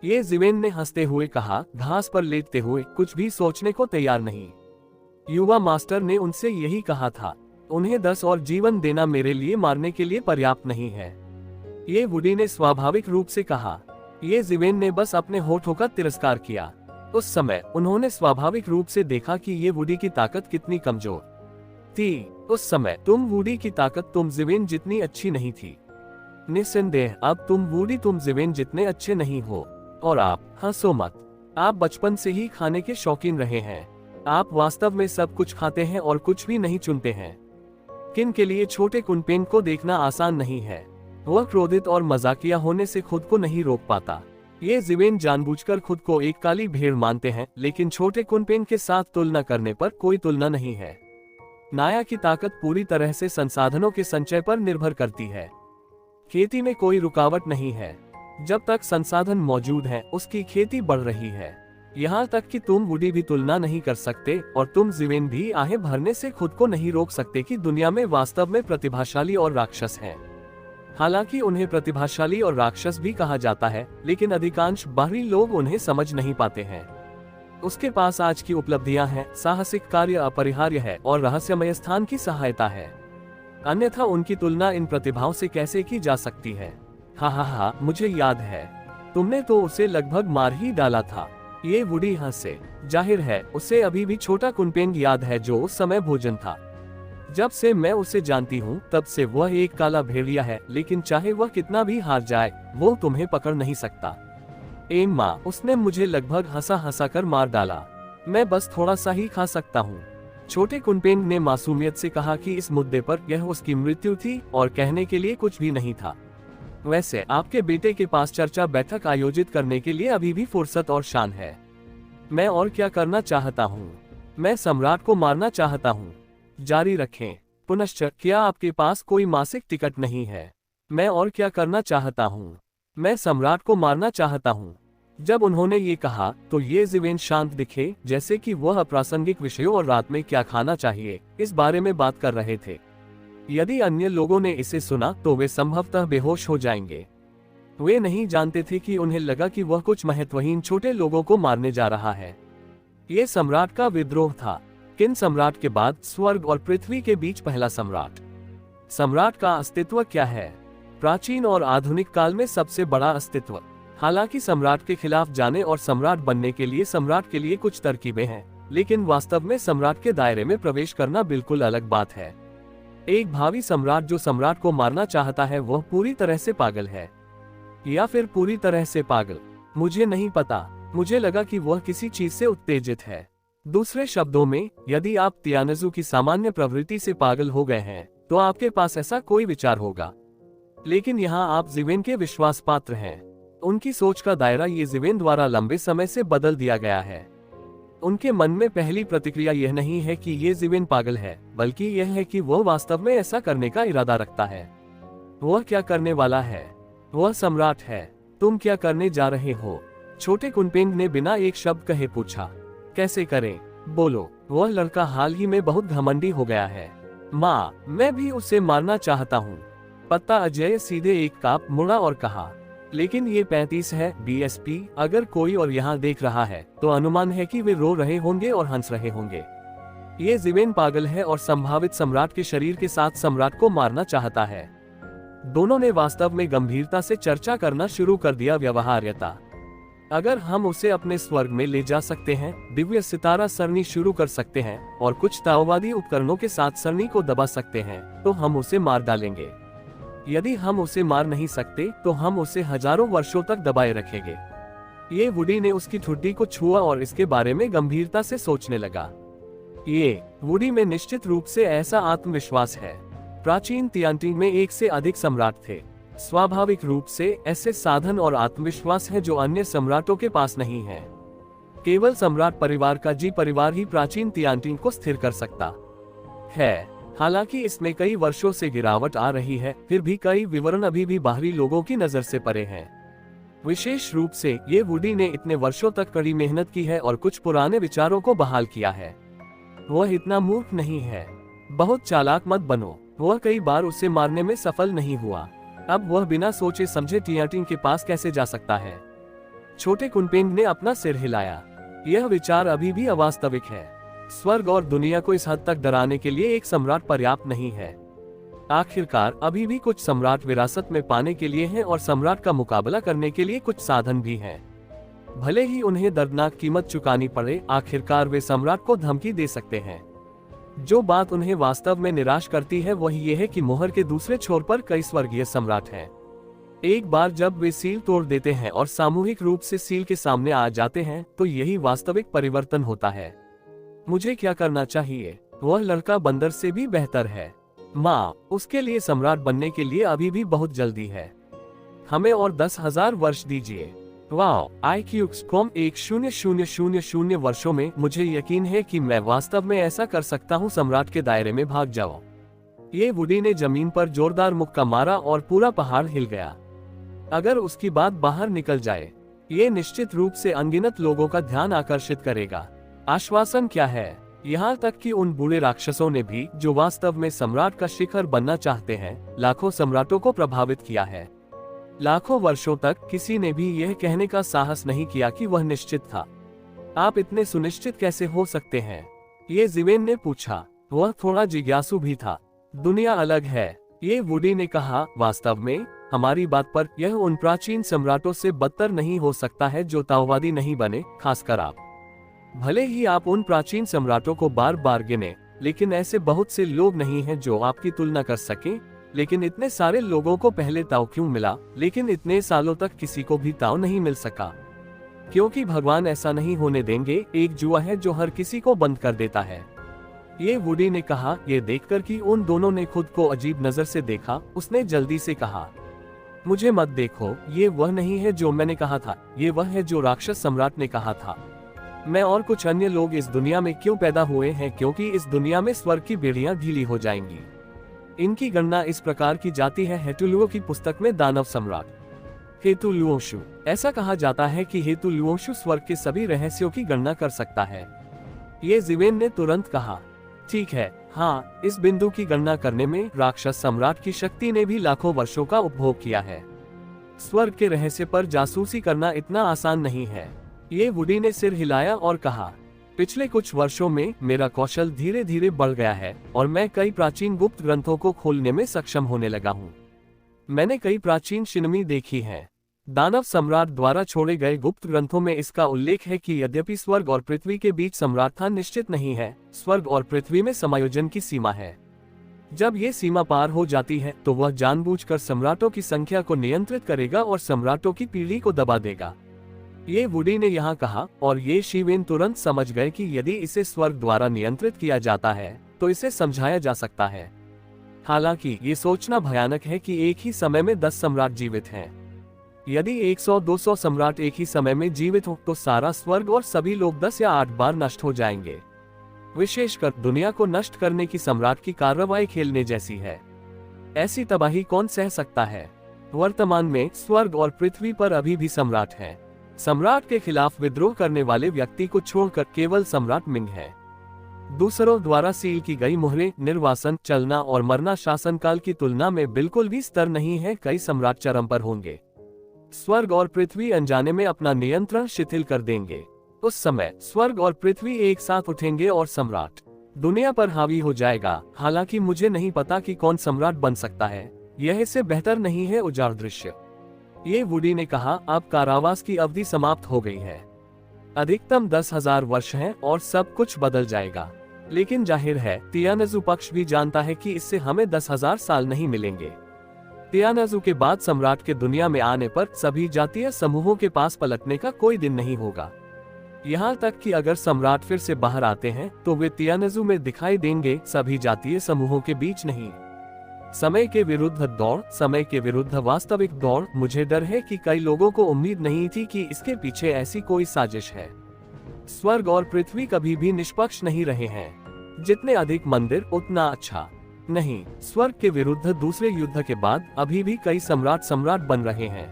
ये जीवेन ने हंसते हुए कहा, घास पर लेटते हुए, कुछ भी सोचने को तैयार नहीं। युवा मास्टर ने उनसे यही कहा था। उन्हें 10 और जीवन देना मेरे लिए मारने के लिए पर्याप्त नहीं है, ये वुडी ने स्वाभाविक रूप से कहा। ये जीवेन ने बस अपने होठों का तिरस्कार किया। उस समय उन्होंने स्वाभाविक रूप से देखा कि ये वुडी की ताकत कितनी कमजोर थी। उस समय तुम वुडी की ताकत तुम जीवेन जितनी अच्छी नहीं थी। निस्संदेह अब तुम जीवेन जितने अच्छे नहीं हो। और आप हंसो मत, आप बचपन से ही खाने के शौकीन रहे हैं। आप वास्तव में सब कुछ खाते हैं और कुछ भी नहीं चुनते हैं। किन के लिए छोटे कुनपेंग को देखना आसान नहीं है। वह क्रोधित और मजाकिया होने से खुद को नहीं रोक पाता। ये जीवेन जानबूझकर खुद को एक काली भेड़ मानते हैं, लेकिन छोटे कुनपेंग के साथ तुलना करने पर कोई तुलना नहीं है। नाया की ताकत पूरी तरह से संसाधनों के संचय पर निर्भर करती है। खेती में कोई रुकावट नहीं है। जब तक संसाधन मौजूद हैं, उसकी खेती बढ़ रही है। यहाँ तक कि तुम वुडी भी तुलना नहीं कर सकते और तुम जीवेन भी आहें भरने से खुद को नहीं रोक सकते कि दुनिया में वास्तव में प्रतिभाशाली और राक्षस हैं। हालांकि उन्हें प्रतिभाशाली और राक्षस भी कहा जाता है, लेकिन अधिकांश बाहरी लोग उन्हें समझ नहीं पाते हैं। उसके पास आज की उपलब्धियां हैं, साहसिक कार्य अपरिहार्य है और रहस्यमय स्थान की सहायता है। अन्यथा उनकी तुलना इन प्रतिभाओं से कैसे की जा सकती है? हा, मुझे याद है, तुमने तो उसे लगभग मार ही डाला था। ये वुडी हंसे। जाहिर है उसे अभी भी छोटा कुनपेंग याद है जो उस समय भोजन था। जब से मैं उसे जानती हूँ तब से वह एक काला भेड़िया है, लेकिन चाहे वह कितना भी हार जाए, वो तुम्हें पकड़ नहीं सकता। माँ, उसने मुझे लगभग हंसा कर मार डाला। मैं बस थोड़ा सा ही खा सकता हूँ। छोटे कुनपेंग ने मासूमियत से कहा कि इस मुद्दे पर यह उसकी मृत्यु थी और कहने के लिए कुछ भी नहीं था। वैसे आपके बेटे के पास चर्चा बैठक आयोजित करने के लिए अभी भी फुर्सत और शान है। मैं और क्या करना चाहता हूँ? मैं सम्राट को मारना चाहता हूँ। जारी रखें। पुनश्च, क्या आपके पास कोई मासिक टिकट नहीं है? मैं और क्या करना चाहता हूँ? मैं सम्राट को मारना चाहता हूँ। जब उन्होंने ये कहा तो ये जीवेन शांत दिखे, जैसे कि वह अप्रासंगिक विषयों और रात में क्या खाना चाहिए इस बारे में बात कर रहे थे। यदि अन्य लोगों ने इसे सुना तो वे संभवतः बेहोश हो जाएंगे। वे नहीं जानते थे कि उन्हें लगा कि वह कुछ महत्वहीन छोटे लोगों को मारने जा रहा है। ये सम्राट का विद्रोह था। किन सम्राट के बाद स्वर्ग और पृथ्वी के बीच पहला सम्राट। सम्राट का अस्तित्व क्या है? प्राचीन और आधुनिक काल में सबसे बड़ा अस्तित्व। हालांकि सम्राट के खिलाफ जाने और सम्राट बनने के लिए सम्राट के लिए कुछ तरकीबें हैं, लेकिन वास्तव में सम्राट के दायरे में प्रवेश करना बिल्कुल अलग बात है। एक भावी सम्राट जो सम्राट को मारना चाहता है, वह पूरी तरह से पागल है, या फिर पूरी तरह से पागल, मुझे नहीं पता। मुझे लगा कि वह किसी चीज से उत्तेजित है। दूसरे शब्दों में, यदि आप तियानजू की सामान्य प्रवृत्ति से पागल हो गए हैं, तो आपके पास ऐसा कोई विचार होगा। लेकिन यहाँ आप जीवेन के विश्वास पात्र हैं। उनकी सोच का दायरा ये ज़िवेन द्वारा लंबे समय से बदल दिया गया है। उनके मन में पहली प्रतिक्रिया यह नहीं है कि ये ज़िवेन पागल है, बल्कि यह है कि वह वास्तव में ऐसा करने का इरादा रखता है। वह क्या करने वाला है? वह सम्राट है। तुम क्या करने जा रहे हो? छोटे कुनपेंग ने बिना एक शब्द कहे पूछा। कैसे करें? बोलो। वह लड़का हाल ही में बहुत घमंडी हो गया है। माँ, मैं भी उसे मारना चाहता हूँ। पत्ता अजय सीधे एक काप मुड़ा और कहा, लेकिन ये 35 है बीएसपी। अगर कोई और यहाँ देख रहा है तो अनुमान है कि वे रो रहे होंगे और हंस रहे होंगे। ये ज़िवेन पागल है और संभावित सम्राट के शरीर के साथ सम्राट को मारना चाहता है। दोनों ने वास्तव में गंभीरता से चर्चा करना शुरू कर दिया। व्यवहार्यता। अगर हम उसे अपने स्वर्ग में ले जा सकते हैं, दिव्य सितारा सरनी शुरू कर सकते हैं और कुछ ताओवादी उपकरणों के साथ सरनी को दबा सकते हैं, तो हम उसे मार डालेंगे। यदि हम उसे मार नहीं सकते तो हम उसे हजारों वर्षों तक दबाए रखेंगे। ये वुडी ने उसकी ठुड्डी को छुआ और इसके बारे में गंभीरता से सोचने लगा। ये वुडी में निश्चित रूप से ऐसा आत्मविश्वास है। प्राचीन तियानटिंग में एक से अधिक सम्राट थे। स्वाभाविक रूप से ऐसे साधन और आत्मविश्वास है जो अन्य सम्राटों के पास नहीं है। केवल सम्राट परिवार का जी परिवार ही प्राचीन तियानटिंग को स्थिर कर सकता है। हालांकि इसमें कई वर्षों से गिरावट आ रही है, फिर भी कई विवरण अभी भी बाहरी लोगों की नजर से परे हैं। विशेष रूप से ये वुडी ने इतने वर्षों तक कड़ी मेहनत की है और कुछ पुराने विचारों को बहाल किया है। वह इतना मूर्ख नहीं है। बहुत चालाक मत बनो। वह कई बार उसे मारने में सफल नहीं हुआ। अब वह बिना सोचे समझे टियाटिंग के पास कैसे जा सकता है? छोटे कुनपेंग ने अपना सिर हिलाया। यह विचार अभी भी अवास्तविक है। स्वर्ग और दुनिया को इस हद तक डराने के लिए एक सम्राट पर्याप्त नहीं है। आखिरकार अभी भी कुछ सम्राट विरासत में पाने के लिए हैं और सम्राट का मुकाबला करने के लिए कुछ साधन भी हैं। भले ही उन्हें दर्दनाक कीमत चुकानी पड़े, आखिरकार वे सम्राट को धमकी दे सकते हैं। जो बात उन्हें वास्तव में निराश करती है वह ये है कि मोहर के दूसरे छोर पर कई स्वर्गीय सम्राट हैं। एक बार जब वे सील तोड़ देते हैं और सामूहिक रूप से सील के सामने आ जाते हैं, तो यही वास्तविक परिवर्तन होता है। मुझे क्या करना चाहिए? वह लड़का बंदर से भी बेहतर है। माँ, उसके लिए सम्राट बनने के लिए अभी भी बहुत जल्दी है। हमें और 10,000 वर्ष दीजिए। वाह, IQ-XCOM 10,000 वर्षों में मुझे यकीन है कि मैं वास्तव में ऐसा कर सकता हूँ। सम्राट के दायरे में भाग जाओ। ये वुडी ने जमीन पर जोरदार मुक्का मारा और पूरा पहाड़ हिल गया। अगर उसकी बात बाहर निकल जाए, ये निश्चित रूप से अनगिनत लोगों का ध्यान आकर्षित करेगा। आश्वासन क्या है? यहाँ तक कि उन बूढ़े राक्षसों ने भी, जो वास्तव में सम्राट का शिखर बनना चाहते हैं, लाखों सम्राटों को प्रभावित किया है। लाखों वर्षों तक किसी ने भी यह कहने का साहस नहीं किया कि वह निश्चित था। आप इतने सुनिश्चित कैसे हो सकते हैं? ये ज़िवेन ने पूछा। वह थोड़ा जिज्ञासु भी था। दुनिया अलग है, ये वुडी ने कहा। वास्तव में हमारी बात पर यह उन प्राचीन सम्राटों से बदतर नहीं हो सकता है जो ताओवादी नहीं बने, खासकर आप। भले ही आप उन प्राचीन सम्राटों को बार बार गिने, लेकिन ऐसे बहुत से लोग नहीं हैं जो आपकी तुलना कर सकें। लेकिन इतने सारे लोगों को पहले ताव क्यों मिला? लेकिन इतने सालों तक किसी को भी ताव नहीं मिल सका, क्योंकि भगवान ऐसा नहीं होने देंगे। एक जुआ है जो हर किसी को बंद कर देता है। ये वुडी ने कहा। ये देखकर कि उन दोनों ने खुद को अजीब नजर से देखा, उसने जल्दी से कहा, मुझे मत देखो। ये वह नहीं है जो मैंने कहा था, ये वह है जो राक्षस सम्राट ने कहा था। मैं और कुछ अन्य लोग इस दुनिया में क्यों पैदा हुए हैं? क्योंकि इस दुनिया में स्वर्ग की बेड़ियां ढीली हो जाएंगी। इनकी गणना इस प्रकार की जाती है। हेतुलुओ की पुस्तक में दानव सम्राट हेतुलुओशु, ऐसा कहा जाता है कि हेतुलुओशु स्वर्ग के सभी रहस्यों की गणना कर सकता है। ये ज़िवेन ने तुरंत कहा, ठीक है, हाँ, इस बिंदु की गणना करने में राक्षस सम्राट की शक्ति ने भी लाखों वर्षों का उपभोग किया है। स्वर्ग के रहस्य पर जासूसी करना इतना आसान नहीं है। ये वुडी ने सिर हिलाया और कहा, पिछले कुछ वर्षों में मेरा कौशल धीरे धीरे बढ़ गया है और मैं कई प्राचीन गुप्त ग्रंथों को खोलने में सक्षम होने लगा हूँ। मैंने कई प्राचीन शिनमी देखी हैं। दानव सम्राट द्वारा छोड़े गए गुप्त ग्रंथों में इसका उल्लेख है कि यद्यपि स्वर्ग और पृथ्वी के बीच सम्राटता निश्चित नहीं है, स्वर्ग और पृथ्वी में समायोजन की सीमा है। जब ये सीमा पार हो जाती है तो वह जानबूझकर सम्राटों की संख्या को नियंत्रित करेगा और सम्राटों की पीढ़ी को दबा देगा। ये वुडी ने यहाँ कहा, और ये ज़िवेन तुरंत समझ गए कि यदि इसे स्वर्ग द्वारा नियंत्रित किया जाता है तो इसे समझाया जा सकता है। हालांकि ये सोचना भयानक है कि एक ही समय में 10 सम्राट जीवित हैं। यदि 100-200 सम्राट एक ही समय में जीवित हो तो सारा स्वर्ग और सभी लोग 10 या 8 बार नष्ट हो जाएंगे। विशेषकर दुनिया को नष्ट करने की सम्राट की कार्रवाई खेलने जैसी है। ऐसी तबाही कौन सह सकता है? वर्तमान में स्वर्ग और पृथ्वी पर अभी भी सम्राट हैं। सम्राट के खिलाफ विद्रोह करने वाले व्यक्ति को छोड़कर केवल सम्राट मिंग है। दूसरों द्वारा सील की गई मुहरें, निर्वासन, चलना और मरना शासनकाल की तुलना में बिल्कुल भी स्तर नहीं है। कई सम्राट चरम पर होंगे। स्वर्ग और पृथ्वी अनजाने में अपना नियंत्रण शिथिल कर देंगे। उस समय स्वर्ग और पृथ्वी एक साथ उठेंगे और सम्राट दुनिया पर हावी हो जाएगा। हालांकि मुझे नहीं पता कि कौन सम्राट बन सकता है। यह इससे बेहतर नहीं है उजाड़ दृश्य। ये वुडी ने कहा। अब कारावास की अवधि समाप्त हो गई है। अधिकतम 10,000 वर्ष हैं और सब कुछ बदल जाएगा। लेकिन जाहिर है तियानजू पक्ष भी जानता है कि इससे हमें 10,000 साल नहीं मिलेंगे। तियानजू के बाद सम्राट के दुनिया में आने पर सभी जातीय समूहों के पास पलटने का कोई दिन नहीं होगा। यहाँ तक कि अगर सम्राट फिर से बाहर आते हैं तो वे तियानजू में दिखाई देंगे, सभी जातीय समूहों के बीच नहीं। समय के विरुद्ध दौड़, समय के विरुद्ध वास्तविक दौड़। मुझे डर है कि कई लोगों को उम्मीद नहीं थी कि इसके पीछे ऐसी कोई साजिश है। स्वर्ग और पृथ्वी कभी भी निष्पक्ष नहीं रहे हैं। जितने अधिक मंदिर उतना अच्छा। नहीं, स्वर्ग के विरुद्ध दूसरे युद्ध के बाद अभी भी कई सम्राट बन रहे हैं।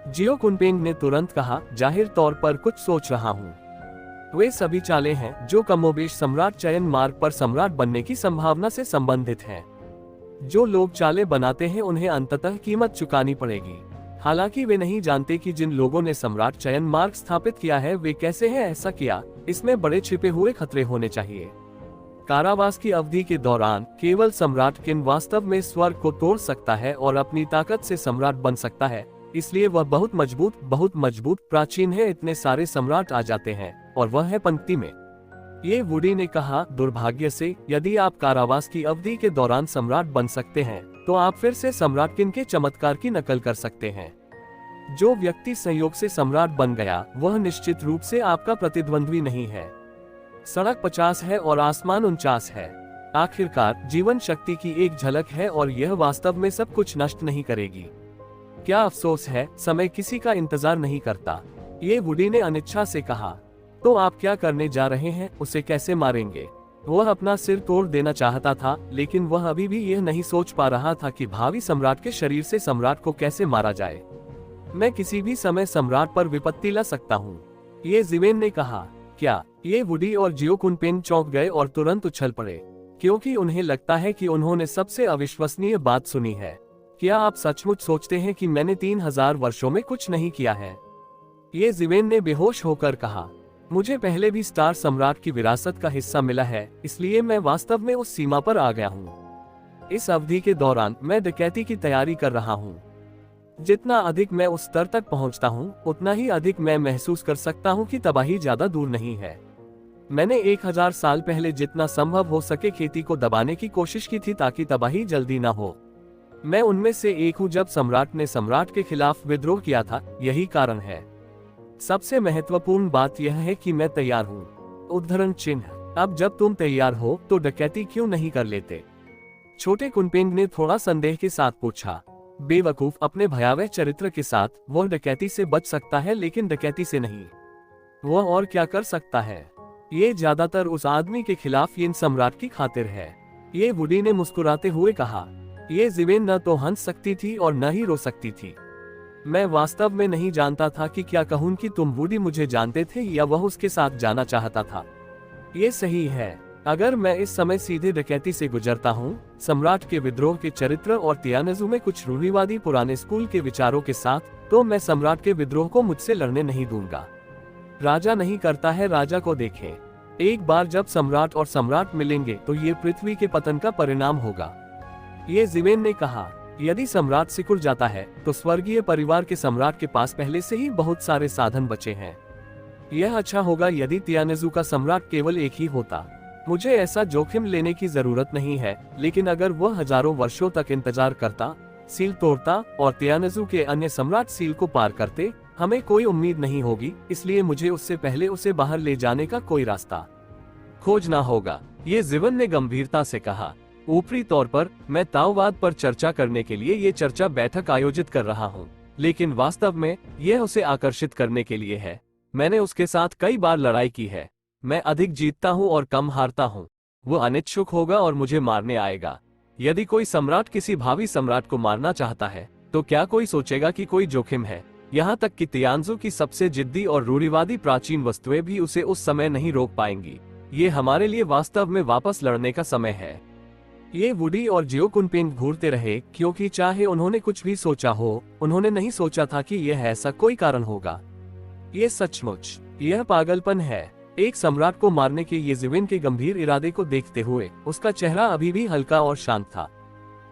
जियो कुनपेंग ने तुरंत कहा, जाहिर तौर पर कुछ सोच रहा हूँ। वे सभी चालें हैं जो कमोबेश सम्राट चयन मार्ग पर सम्राट बनने की संभावना से संबंधित हैं। जो लोग चालें बनाते हैं उन्हें अंततः कीमत चुकानी पड़ेगी। हालांकि वे नहीं जानते कि जिन लोगों ने सम्राट चयन मार्ग स्थापित किया है वे कैसे हैं ऐसा किया। इसमें बड़े छिपे हुए खतरे होने चाहिए। कारावास की अवधि के दौरान केवल सम्राट किन वास्तव में स्वर्ग को तोड़ सकता है और अपनी ताकत से सम्राट बन सकता है। इसलिए वह बहुत मजबूत प्राचीन है। इतने सारे सम्राट आ जाते हैं और वह है पंक्ति में। ये वुडी ने कहा, दुर्भाग्य से यदि आप कारावास की अवधि के दौरान सम्राट बन सकते हैं तो आप फिर से सम्राट किन के चमत्कार की नकल कर सकते हैं। जो व्यक्ति संयोग से सम्राट बन गया वह निश्चित रूप से आपका प्रतिद्वंद्वी नहीं है। सड़क 50 है और आसमान 49 है। आखिरकार जीवन शक्ति की एक झलक है और यह वास्तव में सब कुछ नष्ट नहीं करेगी। क्या अफसोस है, समय किसी का इंतजार नहीं करता। ये वुडी ने अनिच्छा से कहा। तो आप क्या करने जा रहे हैं? उसे कैसे मारेंगे? वह अपना सिर तोड़ देना चाहता था, लेकिन वह अभी भी यह नहीं सोच पा रहा था कि भावी सम्राट के शरीर से सम्राट को कैसे मारा जाए। मैं किसी भी समय सम्राट पर विपत्ति ला सकता हूँ, ये जिवेन ने कहा। क्या? ये वुडी और जियो कुनपेंग चौंक गए और तुरंत उछल पड़े, क्योंकि उन्हें लगता है कि उन्होंने सबसे अविश्वसनीय बात सुनी है। क्या आप सचमुच सोचते हैं कि मैंने 3000 वर्षों में कुछ नहीं किया है? ये जिवेन ने बेहोश होकर कहा। मुझे पहले भी स्टार सम्राट की विरासत का हिस्सा मिला है, इसलिए मैं वास्तव में उस सीमा पर आ गया हूँ। इस अवधि के दौरान मैं डकैती की तैयारी कर रहा हूँ। जितना अधिक मैं उस स्तर तक पहुँचता हूँ उतना ही अधिक मैं महसूस कर सकता हूँ कि तबाही ज्यादा दूर नहीं है। मैंने 1000 साल पहले जितना संभव हो सके खेती को दबाने की कोशिश की थी ताकि तबाही जल्दी न हो। मैं उनमें से एक हूँ। जब सम्राट ने सम्राट के खिलाफ विद्रोह किया था, यही कारण है। सबसे महत्वपूर्ण बात यह है कि मैं तैयार हूँ। उद्धरण चिन्ह। अब जब तुम तैयार हो तो डकैती क्यों नहीं कर लेते? छोटे कुनपेंग ने थोड़ा संदेह के साथ पूछा। बेवकूफ, अपने भयावह चरित्र के साथ वह डकैती से बच सकता है लेकिन डकैती से नहीं। वह और क्या कर सकता है? ये ज्यादातर उस आदमी के खिलाफ इन सम्राट की खातिर है। ये वुडी ने मुस्कुराते हुए कहा। ये जिवेन न तो हंस सकती थी और न ही रो सकती थी। मैं वास्तव में नहीं जानता था कि क्या कहूं कि तुम वुडी मुझे जानते थे या वह उसके साथ जाना चाहता था। ये सही है। अगर मैं इस समय सीधे डकैती से गुजरता हूँ, सम्राट के विद्रोह के चरित्र और तियानजू में कुछ रूढ़िवादी पुराने स्कूल के विचारों के साथ, तो मैं सम्राट के विद्रोह को मुझसे लड़ने नहीं दूंगा। राजा नहीं करता है, राजा को देखें। एक बार जब सम्राट और सम्राट मिलेंगे तो ये पृथ्वी के पतन का परिणाम होगा। ये जिवेन ने कहा। यदि सम्राट सिकुड़ जाता है तो स्वर्गीय परिवार के सम्राट के पास पहले से ही बहुत सारे साधन बचे हैं। यह अच्छा होगा यदि तियानजू का सम्राट केवल एक ही होता। मुझे ऐसा जोखिम लेने की जरूरत नहीं है, लेकिन अगर वह हजारों वर्षों तक इंतजार करता, सील तोड़ता और तियानजू के अन्य सम्राट सील को पार करते, हमें कोई उम्मीद नहीं होगी। इसलिए मुझे उससे पहले उसे बाहर ले जाने का कोई रास्ता खोजना होगा, ये जिवेन ने गंभीरता से कहा। ऊपरी तौर पर मैं ताओवाद पर चर्चा करने के लिए ये चर्चा बैठक आयोजित कर रहा हूँ। लेकिन वास्तव में यह उसे आकर्षित करने के लिए है। मैंने उसके साथ कई बार लड़ाई की है। मैं अधिक जीतता हूँ और कम हारता हूँ। वो अनिच्छुक होगा और मुझे मारने आएगा। यदि कोई सम्राट किसी भावी सम्राट को मारना चाहता है तो क्या कोई सोचेगा कि कोई जोखिम है? यहाँ तक कि तियानजू की सबसे जिद्दी और रूढ़िवादी प्राचीन वस्तुएं भी उसे उस समय नहीं रोक पाएंगी। ये हमारे लिए वास्तव में वापस लड़ने का समय है। ये वुडी और जियो कुनपेंग घूरते रहे, क्योंकि चाहे उन्होंने कुछ भी सोचा हो, उन्होंने नहीं सोचा था कि यह ऐसा कोई कारण होगा। ये सचमुच यह पागलपन है। एक सम्राट को मारने के ये जिवेन के गंभीर इरादे को देखते हुए उसका चेहरा अभी भी हल्का और शांत था।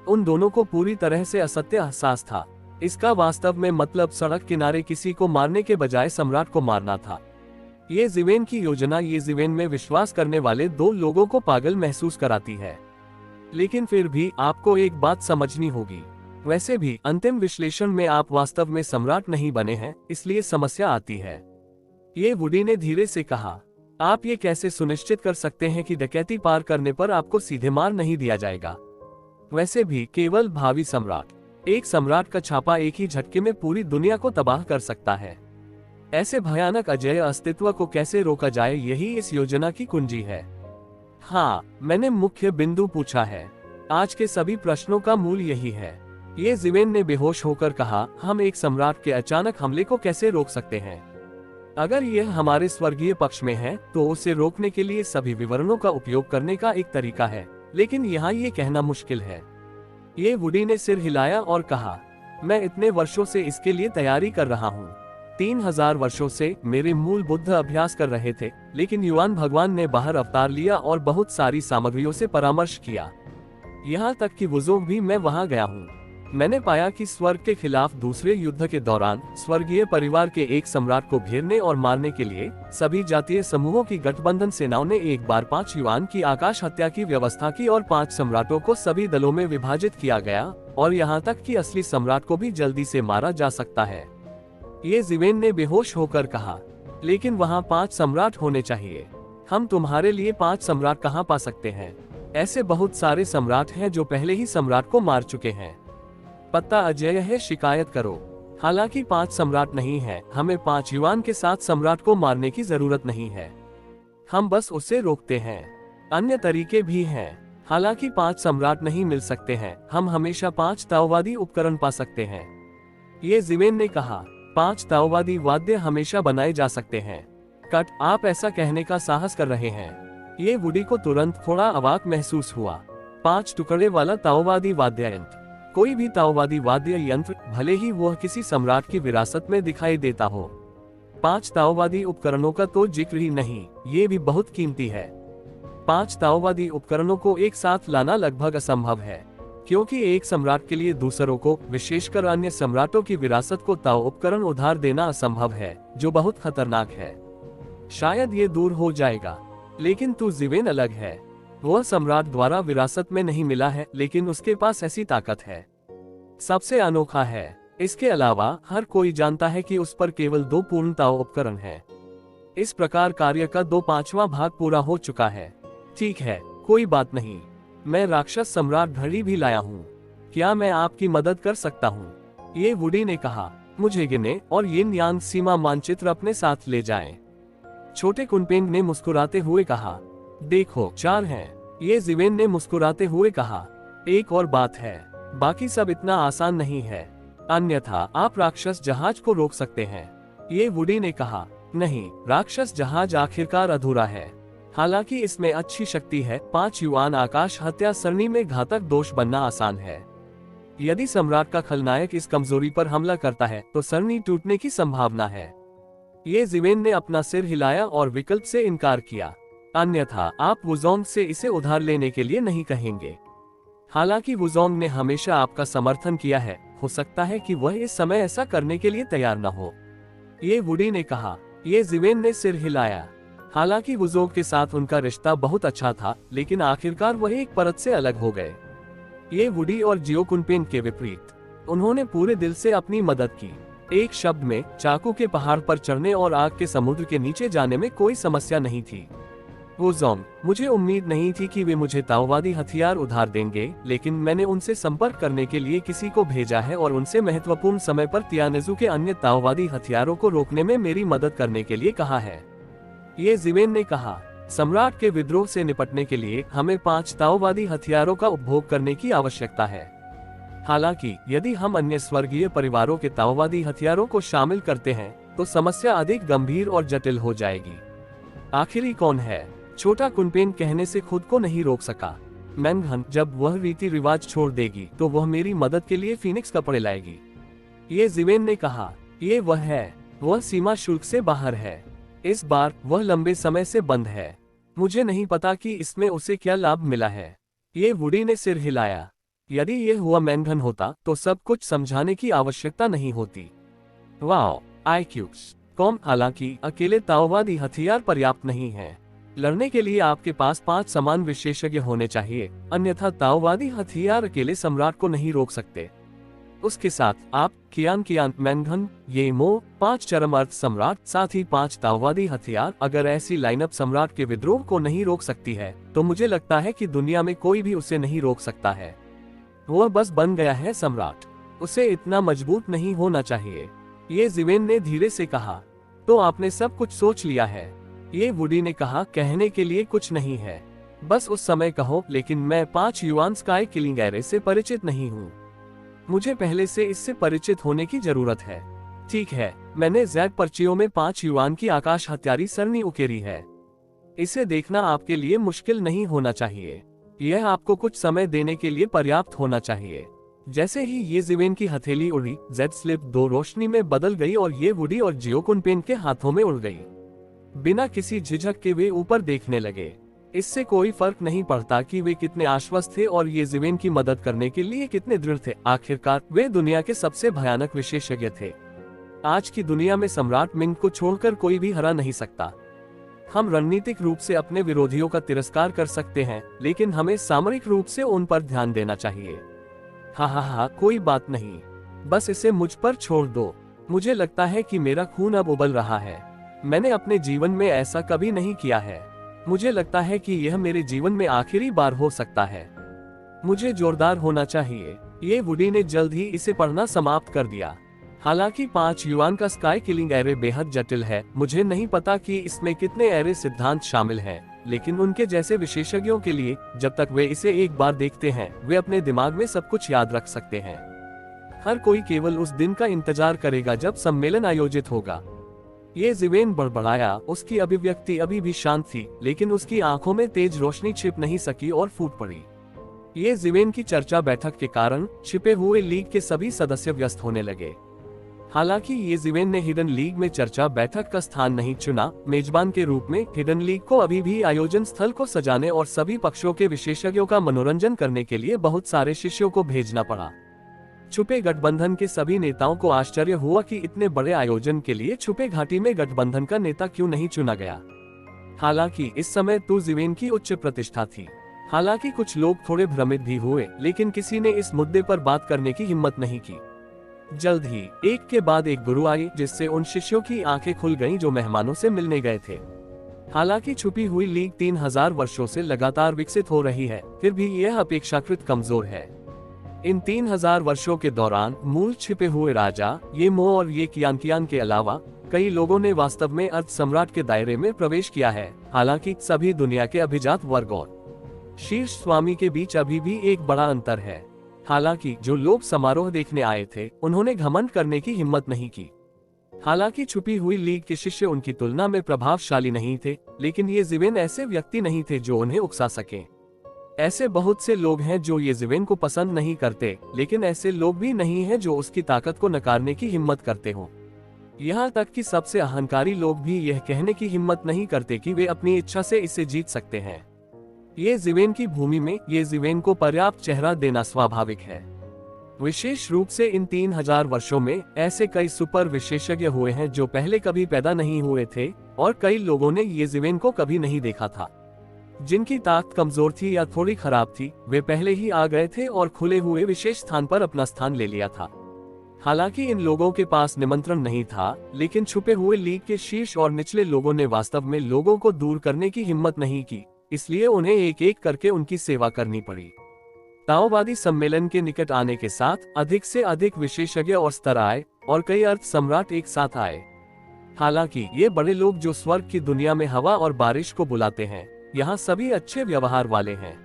उन दोनों को पूरी तरह से असत्य एहसास था। इसका वास्तव में मतलब सड़क किनारे किसी को मारने के बजाय सम्राट को मारना था। ये जिवेन की योजना ये जिवेन में विश्वास करने वाले दो लोगों को पागल महसूस कराती है। लेकिन फिर भी आपको एक बात समझनी होगी। वैसे भी अंतिम विश्लेषण में आप वास्तव में सम्राट नहीं बने हैं, इसलिए समस्या आती है। ये वुडी ने धीरे से कहा, आप ये कैसे सुनिश्चित कर सकते हैं कि डकैती पार करने पर आपको सीधे मार नहीं दिया जाएगा? वैसे भी केवल भावी सम्राट, एक सम्राट का छापा एक ही झटके में पूरी दुनिया को तबाह कर सकता है। ऐसे भयानक अजेय अस्तित्व को कैसे रोका जाए, यही इस योजना की कुंजी है। हाँ, मैंने मुख्य बिंदु पूछा है। आज के सभी प्रश्नों का मूल यही है। ये जिवेन ने बेहोश होकर कहा, हम एक सम्राट के अचानक हमले को कैसे रोक सकते हैं? अगर यह हमारे स्वर्गीय पक्ष में है तो उसे रोकने के लिए सभी विवरणों का उपयोग करने का एक तरीका है, लेकिन यहाँ ये कहना मुश्किल है। ये वुडी ने सिर हिलाया और कहा, मैं इतने वर्षों से इसके लिए तैयारी कर रहा हूँ। 3000 वर्षों से मेरे मूल बुद्ध अभ्यास कर रहे थे, लेकिन युआन भगवान ने बाहर अवतार लिया और बहुत सारी सामग्रियों से परामर्श किया। यहाँ तक कि वुजोंग भी मैं वहाँ गया हूँ। मैंने पाया कि स्वर्ग के खिलाफ दूसरे युद्ध के दौरान स्वर्गीय परिवार के एक सम्राट को घेरने और मारने के लिए सभी जातीय समूहों की गठबंधन सेनाओं ने एक बार 5 युआन की आकाश हत्या की व्यवस्था की और 5 सम्राटों को सभी दलों में विभाजित किया गया, और यहाँ तक कि असली सम्राट को भी जल्दी से मारा जा सकता है। ये जिवेन ने बेहोश होकर कहा, लेकिन वहाँ 5 सम्राट होने चाहिए। हम तुम्हारे लिए 5 सम्राट कहाँ पा सकते हैं? ऐसे बहुत सारे सम्राट हैं जो पहले ही सम्राट को मार चुके हैं। पत्ता अजेय है, शिकायत करो। हालांकि 5 सम्राट नहीं है, हमें 5 युआन के साथ सम्राट को मारने की जरूरत नहीं है। हम बस उसे रोकते हैं। अन्य तरीके भी हैं। हालांकि 5 सम्राट नहीं मिल सकते हैं, हम हमेशा 5 ताओवादी उपकरण पा सकते हैं। ये जिवेन ने कहा, 5 ताओवादी वाद्य हमेशा बनाए जा सकते हैं। कट, आप ऐसा कहने का साहस कर रहे हैं? ये वुडी को तुरंत थोड़ा अवाक महसूस हुआ। 5 टुकड़े वाला ताओवादी वाद्य यंत्र, कोई भी ताओवादी वाद्य यंत्र, भले ही वह किसी सम्राट की विरासत में दिखाई देता हो। 5 ताओवादी उपकरणों का तो जिक्र ही नहीं, ये भी बहुत कीमती है। 5 ताओवादी उपकरणों को एक साथ लाना लगभग असंभव है, क्योंकि एक सम्राट के लिए दूसरों को, विशेषकर अन्य सम्राटों की विरासत को ताओ उपकरण उधार देना असंभव है, जो बहुत खतरनाक है। शायद ये दूर हो जाएगा, लेकिन तू जिवेन अलग है। वह सम्राट द्वारा विरासत में नहीं मिला है, लेकिन उसके पास ऐसी ताकत है, सबसे अनोखा है। इसके अलावा हर कोई जानता है कि उस पर केवल 2 पूर्ण ताओ उपकरण हैं। इस प्रकार कार्य का 2/5वां भाग पूरा हो चुका है। ठीक है, कोई बात नहीं। मैं राक्षस सम्राट घड़ी भी लाया हूँ। क्या मैं आपकी मदद कर सकता हूँ? ये वुडी ने कहा, मुझे गिने और यिन यांग सीमा मानचित्र अपने साथ ले जाएं। छोटे कुनपेंग ने मुस्कुराते हुए कहा, देखो 4 हैं। ये जिवेन ने मुस्कुराते हुए कहा, एक और बात है, बाकी सब इतना आसान नहीं है, अन्यथा आप राक्षस जहाज को रोक सकते हैं। ये वुडी ने कहा, नहीं, राक्षस जहाज आखिरकार अधूरा है। हालांकि इसमें अच्छी शक्ति है। 5 युआन आकाश हत्या सरणी में घातक दोष बनना आसान है। यदि सम्राट का खलनायक इस कमजोरी पर हमला करता है तो सरणी टूटने की संभावना है। ये जिवेन ने अपना सिर हिलाया और विकल्प से इनकार किया, अन्यथा आप वुजोंग से इसे उधार लेने के लिए नहीं कहेंगे। हालांकि वुजोंग ने हमेशा आपका समर्थन किया है, हो सकता है कि वह इस समय ऐसा करने के लिए तैयार न हो। ये वुडी ने कहा। ये जिवेन ने सिर हिलाया। हालांकि वुजोंग के साथ उनका रिश्ता बहुत अच्छा था, लेकिन आखिरकार वह एक परत से अलग हो गए। ये वुडी और जियो कुनपेंग के विपरीत, उन्होंने पूरे दिल से अपनी मदद की। एक शब्द में, चाकू के पहाड़ पर चढ़ने और आग के समुद्र के नीचे जाने में कोई समस्या नहीं थी। वो जोंग, मुझे उम्मीद नहीं थी कि वे मुझे ताओवादी हथियार उधार देंगे, लेकिन मैंने उनसे संपर्क करने के लिए किसी को भेजा है और उनसे महत्वपूर्ण समय पर तियानजू के अन्य ताओवादी हथियारों को रोकने में मेरी मदद करने के लिए कहा है। ये जिवेन ने कहा, सम्राट के विद्रोह से निपटने के लिए हमें 5 ताओवादी हथियारों का उपभोग करने की आवश्यकता है। हालांकि यदि हम अन्य स्वर्गीय परिवारों के ताओवादी हथियारों को शामिल करते हैं तो समस्या अधिक गंभीर और जटिल हो जाएगी। आखिरी कौन है? छोटा कुनपेन कहने से खुद को नहीं रोक सका। मैनघन, जब वह रीति रिवाज छोड़ देगी तो वह मेरी मदद के लिए फीनिक्स कपड़े लाएगी। ये जिवेन ने कहा, ये वह है। वह सीमा शुल्क से बाहर है। इस बार वह लंबे समय से बंद है। मुझे नहीं पता कि इसमें उसे क्या लाभ मिला है। ये वुडी ने सिर हिलाया। यदि यह हुआ मैनघन होता तो सब कुछ समझाने की आवश्यकता नहीं होती। वाओ, आईक्यूज कॉम। हालांकि अकेले ताओवादी हथियार पर्याप्त नहीं है। लड़ने के लिए आपके पास 5 समान विशेषज्ञ होने चाहिए, अन्यथा ताओवादी हथियार अकेले सम्राट को नहीं रोक सकते। उसके साथ आप कियान मैनघन, येमो, 5 चरम अर्थ सम्राट, साथ ही 5 ताओवादी हथियार। अगर ऐसी लाइनअप सम्राट के विद्रोह को नहीं रोक सकती है तो मुझे लगता है कि दुनिया में कोई भी उसे नहीं रोक सकता है। वह बस बन गया है सम्राट। उसे इतना मजबूत नहीं होना चाहिए। ये जिवेन ने धीरे से कहा, तो आपने सब कुछ सोच लिया है? ये वुडी ने कहा, कहने के लिए कुछ नहीं है, बस उस समय कहो। लेकिन मैं 5 युआन स्काई किलिंग एरे से परिचित नहीं हूँ। मुझे पहले से इससे परिचित होने की जरूरत है। ठीक है, मैंने जैक पर्चियों में 5 युआन की आकाश हत्यारी सरनी उकेरी है। इसे देखना आपके लिए मुश्किल नहीं होना चाहिए। यह आपको कुछ समय देने के लिए पर्याप्त होना चाहिए। जैसे ही ये जिवेन की हथेली उड़ी, जेड स्लिप 2 रोशनी में बदल गई और ये वुडी और जियो कुनपेन के हाथों में उड़ गई। बिना किसी झिझक के वे ऊपर देखने लगे। इससे कोई फर्क नहीं पड़ता कि वे कितने आश्वस्त थे और ये जिवेन की मदद करने के लिए कितने दृढ़ थे। आखिरकार वे दुनिया के सबसे भयानक विशेषज्ञ थे। आज की दुनिया में सम्राट मिंग को छोड़कर कोई भी हरा नहीं सकता। हम रणनीतिक रूप से अपने विरोधियों का तिरस्कार कर सकते हैं, लेकिन हमें सामरिक रूप से उन पर ध्यान देना चाहिए। हाँ, कोई बात नहीं, बस इसे मुझ पर छोड़ दो। मुझे लगता है कि मेरा खून अब उबल रहा है। मैंने अपने जीवन में ऐसा कभी नहीं किया है। मुझे लगता है कि यह मेरे जीवन में आखिरी बार हो सकता है। मुझे जोरदार होना चाहिए। ये वुडी ने जल्द ही इसे पढ़ना समाप्त कर दिया। हालांकि 5 युआन का स्काई किलिंग एरे बेहद जटिल है। मुझे नहीं पता कि इसमें कितने एरे सिद्धांत शामिल हैं, लेकिन उनके जैसे विशेषज्ञों के लिए जब तक वे इसे एक बार देखते हैं वे अपने दिमाग में सब कुछ याद रख सकते हैं। हर कोई केवल उस दिन का इंतजार करेगा जब सम्मेलन आयोजित होगा। ये जिवेन बड़बड़ाया। उसकी अभिव्यक्ति अभी भी शांत थी, लेकिन उसकी आंखों में तेज रोशनी छिप नहीं सकी और फूट पड़ी। ये जिवेन की चर्चा बैठक के कारण छिपे हुए लीग के सभी सदस्य व्यस्त होने लगे। हालांकि ये जिवेन ने हिडन लीग में चर्चा बैठक का स्थान नहीं चुना। मेजबान के रूप में हिडन लीग को अभी भी आयोजन स्थल को सजाने और सभी पक्षों के विशेषज्ञों का मनोरंजन करने के लिए बहुत सारे शिष्यों को भेजना पड़ा। छुपे गठबंधन के सभी नेताओं को आश्चर्य हुआ कि इतने बड़े आयोजन के लिए छुपे घाटी में गठबंधन का नेता क्यों नहीं चुना गया। हालांकि इस समय तू जिवेन की उच्च प्रतिष्ठा थी। हालांकि कुछ लोग थोड़े भ्रमित भी हुए, लेकिन किसी ने इस मुद्दे पर बात करने की हिम्मत नहीं की। जल्द ही एक के बाद एक गुरु आए, जिससे उन शिष्यों की आंखें खुल गईं जो मेहमानों से मिलने गए थे। हालांकि छुपी हुई लीग 3000 वर्षों से लगातार विकसित हो रही है, फिर भी यह अपेक्षाकृत कमजोर है। इन 3000 वर्षों के दौरान मूल छिपे हुए राजा ये मो और ये कियान के अलावा कई लोगों ने वास्तव में अर्ध सम्राट के दायरे में प्रवेश किया है। हालांकि सभी दुनिया के अभिजात वर्ग और शीर्ष स्वामी के बीच अभी भी एक बड़ा अंतर है। हालांकि जो लोग समारोह देखने आए थे उन्होंने घमंड करने की हिम्मत नहीं की। हालांकि छुपी हुई लीग के शिष्य उनकी तुलना में प्रभावशाली नहीं थे, लेकिन ये जिवेन ऐसे व्यक्ति नहीं थे जो उन्हें उकसा सके। ऐसे बहुत से लोग हैं जो ये जिवेन को पसंद नहीं करते, लेकिन ऐसे लोग भी नहीं हैं जो उसकी ताकत को नकारने की हिम्मत करते हों। यहाँ तक कि सबसे अहंकारी लोग भी यह कहने की हिम्मत नहीं करते कि वे अपनी इच्छा से इसे जीत सकते हैं। ये जिवेन की भूमि में ये जिवेन को पर्याप्त चेहरा देना स्वाभाविक है। विशेष रूप से इन 3000 वर्षों में ऐसे कई सुपर विशेषज्ञ हुए हैं जो पहले कभी पैदा नहीं हुए थे, और कई लोगों ने ये जिवेन को कभी नहीं देखा था। जिनकी ताकत कमजोर थी या थोड़ी खराब थी, वे पहले ही आ गए थे और खुले हुए विशेष स्थान पर अपना स्थान ले लिया था। हालांकि इन लोगों के पास निमंत्रण नहीं था, लेकिन छुपे हुए लीग के शीर्ष और निचले लोगों ने वास्तव में लोगों को दूर करने की हिम्मत नहीं की, इसलिए उन्हें एक एक करके उनकी सेवा करनी पड़ी। ताओवादी सम्मेलन के निकट आने के साथ अधिक से अधिक विशेषज्ञ और स्तर आए और कई अर्थ सम्राट एक साथ आए। हालांकि ये बड़े लोग जो स्वर्ग की दुनिया में हवा और बारिश को बुलाते हैं, यहाँ सभी अच्छे व्यवहार वाले हैं।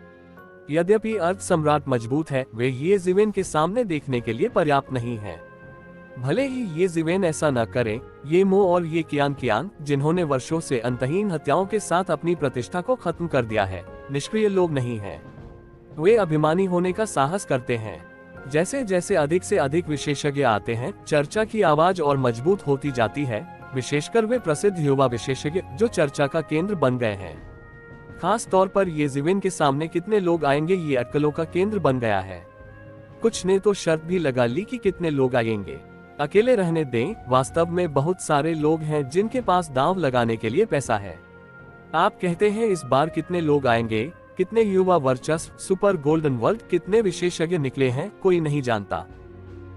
यद्यपि अर्थ सम्राट मजबूत है, वे ये जीवेन के सामने देखने के लिए पर्याप्त नहीं है। भले ही ये जीवेन ऐसा न करें, ये मो और ये कियान जिन्होंने वर्षों से अंतहीन हत्याओं के साथ अपनी प्रतिष्ठा को खत्म कर दिया है, निष्क्रिय लोग नहीं हैं। वे अभिमानी होने का साहस करते हैं। जैसे जैसे अधिक से अधिक विशेषज्ञ आते हैं, चर्चा की आवाज और मजबूत होती जाती है, विशेषकर वे प्रसिद्ध युवा विशेषज्ञ जो चर्चा का केंद्र बन गए हैं। खास तौर पर ये जीवेन के सामने कितने लोग आएंगे ये अटकलों का केंद्र बन गया है। कुछ ने तो शर्त भी लगा ली कि कितने लोग आएंगे। अकेले रहने दें, वास्तव में बहुत सारे लोग हैं जिनके पास दांव लगाने के लिए पैसा है। आप कहते हैं इस बार कितने लोग आएंगे, कितने युवा वर्चस्व, सुपर गोल्डन वर्ल्ड, कितने विशेषज्ञ निकले हैं, कोई नहीं जानता।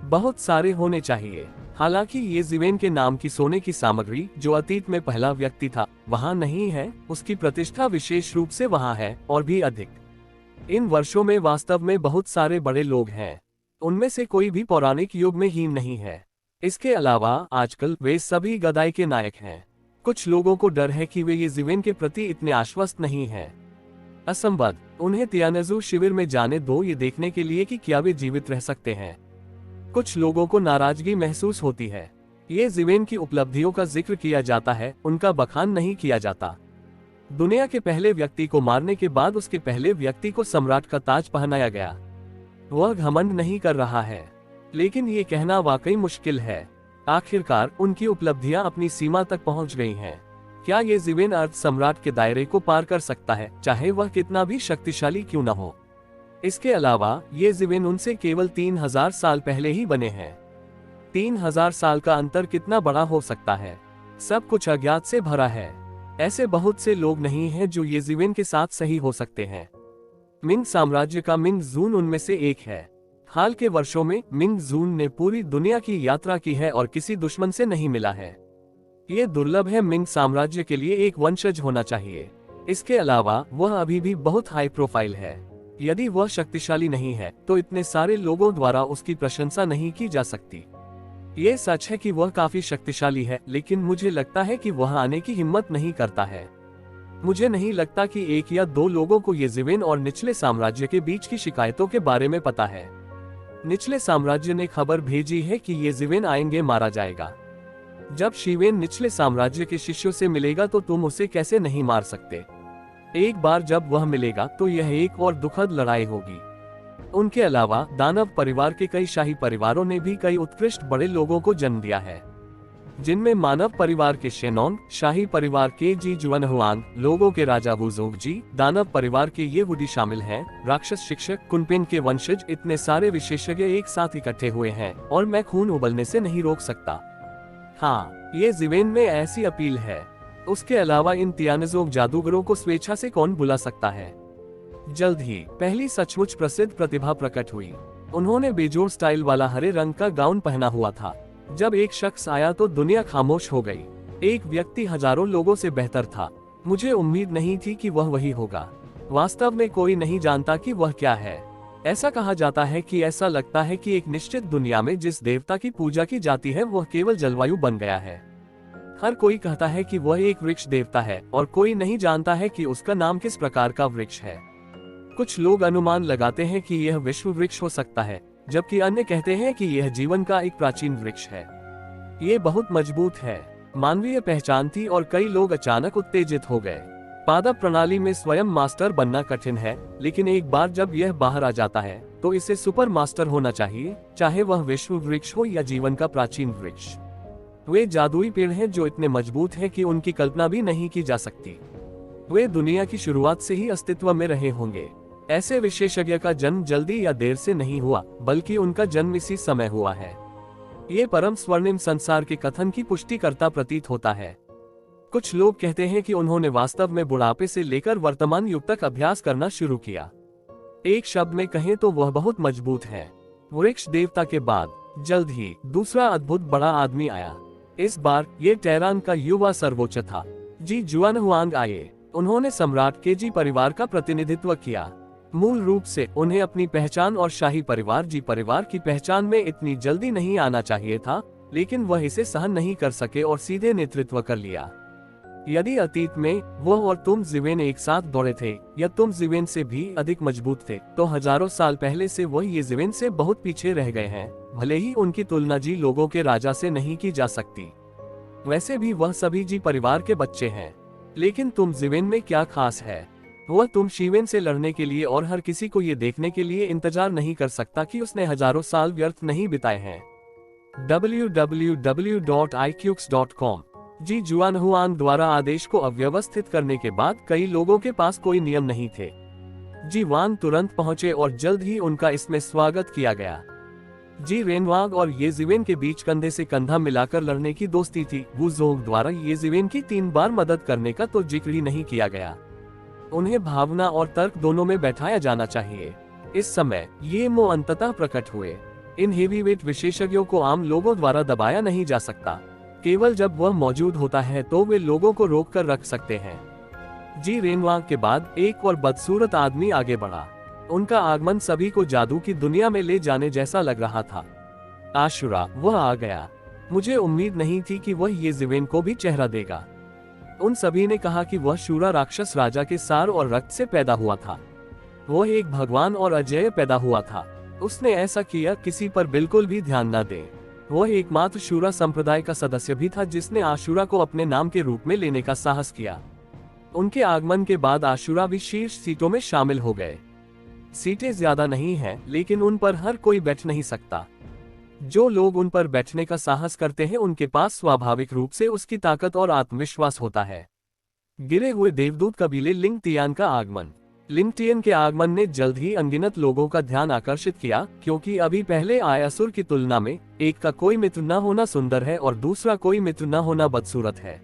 बहुत सारे होने चाहिए। हालांकि ये जीवेन के नाम की सोने की सामग्री जो अतीत में पहला व्यक्ति था वहां नहीं है, उसकी प्रतिष्ठा विशेष रूप से वहां है और भी अधिक। इन वर्षों में वास्तव में बहुत सारे बड़े लोग हैं, उनमें से कोई भी पौराणिक युग में हीन नहीं है। इसके अलावा आजकल वे सभी गदाई के नायक हैं। कुछ लोगों को डर है कि वे ये जीवेन के प्रति इतने आश्वस्त नहीं हैं। असंबद्ध, उन्हें तियानजू शिविर में जाने दो ये देखने के लिए कि क्या वे जीवित रह सकते हैं। कुछ लोगों को नाराजगी महसूस होती है। ये जीवेन की उपलब्धियों का जिक्र किया जाता है, उनका बखान नहीं किया जाता। दुनिया के पहले व्यक्ति को मारने के बाद उसके पहले व्यक्ति को सम्राट का ताज पहनाया गया। वह घमंड नहीं कर रहा है, लेकिन ये कहना वाकई मुश्किल है। आखिरकार उनकी उपलब्धियां अपनी सीमा तक पहुंच गई हैं। क्या ये जीवेन अर्थ सम्राट के दायरे को पार कर सकता है, चाहे वह कितना भी शक्तिशाली क्यों न हो? इसके अलावा ये जीवेन उनसे केवल 3000 साल पहले ही बने हैं। 3000 साल का अंतर कितना बड़ा हो सकता है? सब कुछ अज्ञात से भरा है। ऐसे बहुत से लोग नहीं हैं जो ये जीवेन के साथ सही हो सकते हैं। मिंग साम्राज्य का मिंग जून उनमें से एक है। हाल के वर्षों में मिंग जून ने पूरी दुनिया की यात्रा की है और किसी दुश्मन से नहीं मिला है। ये दुर्लभ है, मिंग साम्राज्य के लिए एक वंशज होना चाहिए। इसके अलावा वह अभी भी बहुत हाई प्रोफाइल है। यदि वह शक्तिशाली नहीं है तो इतने सारे लोगों द्वारा उसकी प्रशंसा नहीं की जा सकती। ये सच है कि वह काफी शक्तिशाली है, लेकिन मुझे लगता है कि वह आने की हिम्मत नहीं करता है। मुझे नहीं लगता कि एक या दो लोगों को ये जीवेन और निचले साम्राज्य के बीच की शिकायतों के बारे में पता है। निचले साम्राज्य ने खबर भेजी है कि ये जीवेन आएंगे, मारा जाएगा। जब शिवेन निचले साम्राज्य के शिष्यों से मिलेगा तो तुम उसे कैसे नहीं मार सकते? एक बार जब वह मिलेगा तो यह एक और दुखद लड़ाई होगी। उनके अलावा दानव परिवार के कई शाही परिवारों ने भी कई उत्कृष्ट बड़े लोगों को जन्म दिया है, जिनमें मानव परिवार के शेनोंग, शाही परिवार के जी जुआनहुआंग, लोगों के राजा वुजोंगजी, दानव परिवार के ये वुडी शामिल हैं, राक्षस शिक्षक कुनपेन के वंशज। इतने सारे विशेषज्ञ एक साथ इकट्ठे हुए हैं और मैं खून उबलने से नहीं रोक सकता। हाँ, ये जीवेन में ऐसी अपील है। उसके अलावा इन तियानजोग जादूगरों को स्वेच्छा से कौन बुला सकता है? जल्द ही पहली सचमुच प्रसिद्ध प्रतिभा प्रकट हुई। उन्होंने बेजोड़ स्टाइल वाला हरे रंग का गाउन पहना हुआ था। जब एक शख्स आया तो दुनिया खामोश हो गई। एक व्यक्ति हजारों लोगों से बेहतर था। मुझे उम्मीद नहीं थी कि वह वही होगा। वास्तव में कोई नहीं जानता कि वह क्या है। ऐसा कहा जाता है कि ऐसा लगता है कि एक निश्चित दुनिया में जिस देवता की पूजा की जाती है वह केवल जलवायु बन गया है। हर कोई कहता है कि वह एक वृक्ष देवता है और कोई नहीं जानता है कि उसका नाम किस प्रकार का वृक्ष है। कुछ लोग अनुमान लगाते हैं कि यह विश्व वृक्ष हो सकता है, जबकि अन्य कहते हैं कि यह जीवन का एक प्राचीन वृक्ष है। ये बहुत मजबूत है, मानवीय पहचान थी और कई लोग अचानक उत्तेजित हो गए। पादप प्रणाली में स्वयं मास्टर बनना कठिन है, लेकिन एक बार जब यह बाहर आ जाता है तो इसे सुपर मास्टर होना चाहिए, चाहे वह विश्व वृक्ष हो या जीवन का प्राचीन वृक्ष। वे जादुई पेड़ हैं जो इतने मजबूत हैं कि उनकी कल्पना भी नहीं की जा सकती। वे दुनिया की शुरुआत से ही अस्तित्व में रहे होंगे। ऐसे विशेषज्ञ का जन्म जल्दी या देर से नहीं हुआ, बल्कि उनका जन्म इसी समय हुआ है। ये परम स्वर्णिम संसार के कथन की पुष्टि करता प्रतीत होता है। कुछ लोग कहते हैं कि उन्होंने वास्तव में बुढ़ापे से लेकर वर्तमान युग तक अभ्यास करना शुरू किया। एक शब्द में कहें तो वह बहुत मजबूत है। वृक्ष देवता के बाद जल्द ही दूसरा अद्भुत बड़ा आदमी आया। इस बार ये टेहरान का युवा सर्वोच्च था। जी जुआनहुआंग आए। उन्होंने सम्राट केजी परिवार का प्रतिनिधित्व किया। मूल रूप से उन्हें अपनी पहचान और शाही परिवार जी परिवार की पहचान में इतनी जल्दी नहीं आना चाहिए था, लेकिन वह इसे सहन नहीं कर सके और सीधे नेतृत्व कर लिया। यदि अतीत में वह और तुम जिवेन एक साथ दौड़े थे या तुम जिवेन से भी अधिक मजबूत थे, तो हजारों साल पहले से वह ये जिवेन से बहुत पीछे रह गए हैं। भले ही उनकी तुलना जी लोगों के राजा से नहीं की जा सकती, वैसे भी वह सभी जी परिवार के बच्चे हैं। लेकिन तुम जिवेन में क्या खास है? वह तुम शिवेन से लड़ने के लिए और हर किसी को ये देखने के लिए इंतजार नहीं कर सकता कि उसने हजारों साल व्यर्थ नहीं बिताए हैं। www.iqx.com। जी जुआनहुआंग द्वारा आदेश को अव्यवस्थित करने के बाद कई लोगों के पास कोई नियम नहीं थे। जी वांग तुरंत पहुंचे और जल्द ही उनका इसमें स्वागत किया गया। जी रेनवांग और ये जिवेन के बीच कंधे से कंधा मिलाकर लड़ने की दोस्ती थी। वू जोंग द्वारा ये जिवेन की 3 बार मदद करने का तो जिक्र ही नहीं किया गया। उन्हें भावना और तर्क दोनों में बैठाया जाना चाहिए। इस समय ये मो अंततः प्रकट हुए। इन हेवीवेट विशेषज्ञों को आम लोगों द्वारा दबाया नहीं जा सकता। केवल जब वह मौजूद होता है तो वे लोगों को रोक कर रख सकते हैं। जी रेनवांग के बाद एक और बदसूरत आदमी आगे बढ़ा। उनका आगमन सभी को जादू की दुनिया में ले जाने जैसा लग रहा था। आशुरा, वह आ गया। मुझे उम्मीद नहीं थी कि वह ये जिवेन को भी चेहरा देगा। उन सभी ने कहा कि वह शूरा राक्षस राजा के सार और रक्त से पैदा हुआ था। वह एक भगवान और अजेय पैदा हुआ था। उसने ऐसा किया किसी पर बिल्कुल भी ध्यान न दे। वह एकमात्र शूरा संप्रदाय का सदस्य भी था जिसने आशुरा को अपने नाम के रूप में लेने का साहस किया। उनके आगमन के बाद आशुरा भी शीर्ष सीटों में शामिल हो गए। सीटें ज्यादा नहीं हैं, लेकिन उन पर हर कोई बैठ नहीं सकता। जो लोग उन पर बैठने का साहस करते हैं उनके पास स्वाभाविक रूप से उसकी ताकत और आत्मविश्वास होता है। गिरे हुए देवदूत कबीले लिंगटियान का आगमन। लिंगटियन के आगमन ने जल्द ही अनगिनत लोगों का ध्यान आकर्षित किया, क्योंकि अभी पहले आए असुर की तुलना में एक का कोई मित्र न होना सुंदर है और दूसरा कोई मित्र न होना बदसूरत है।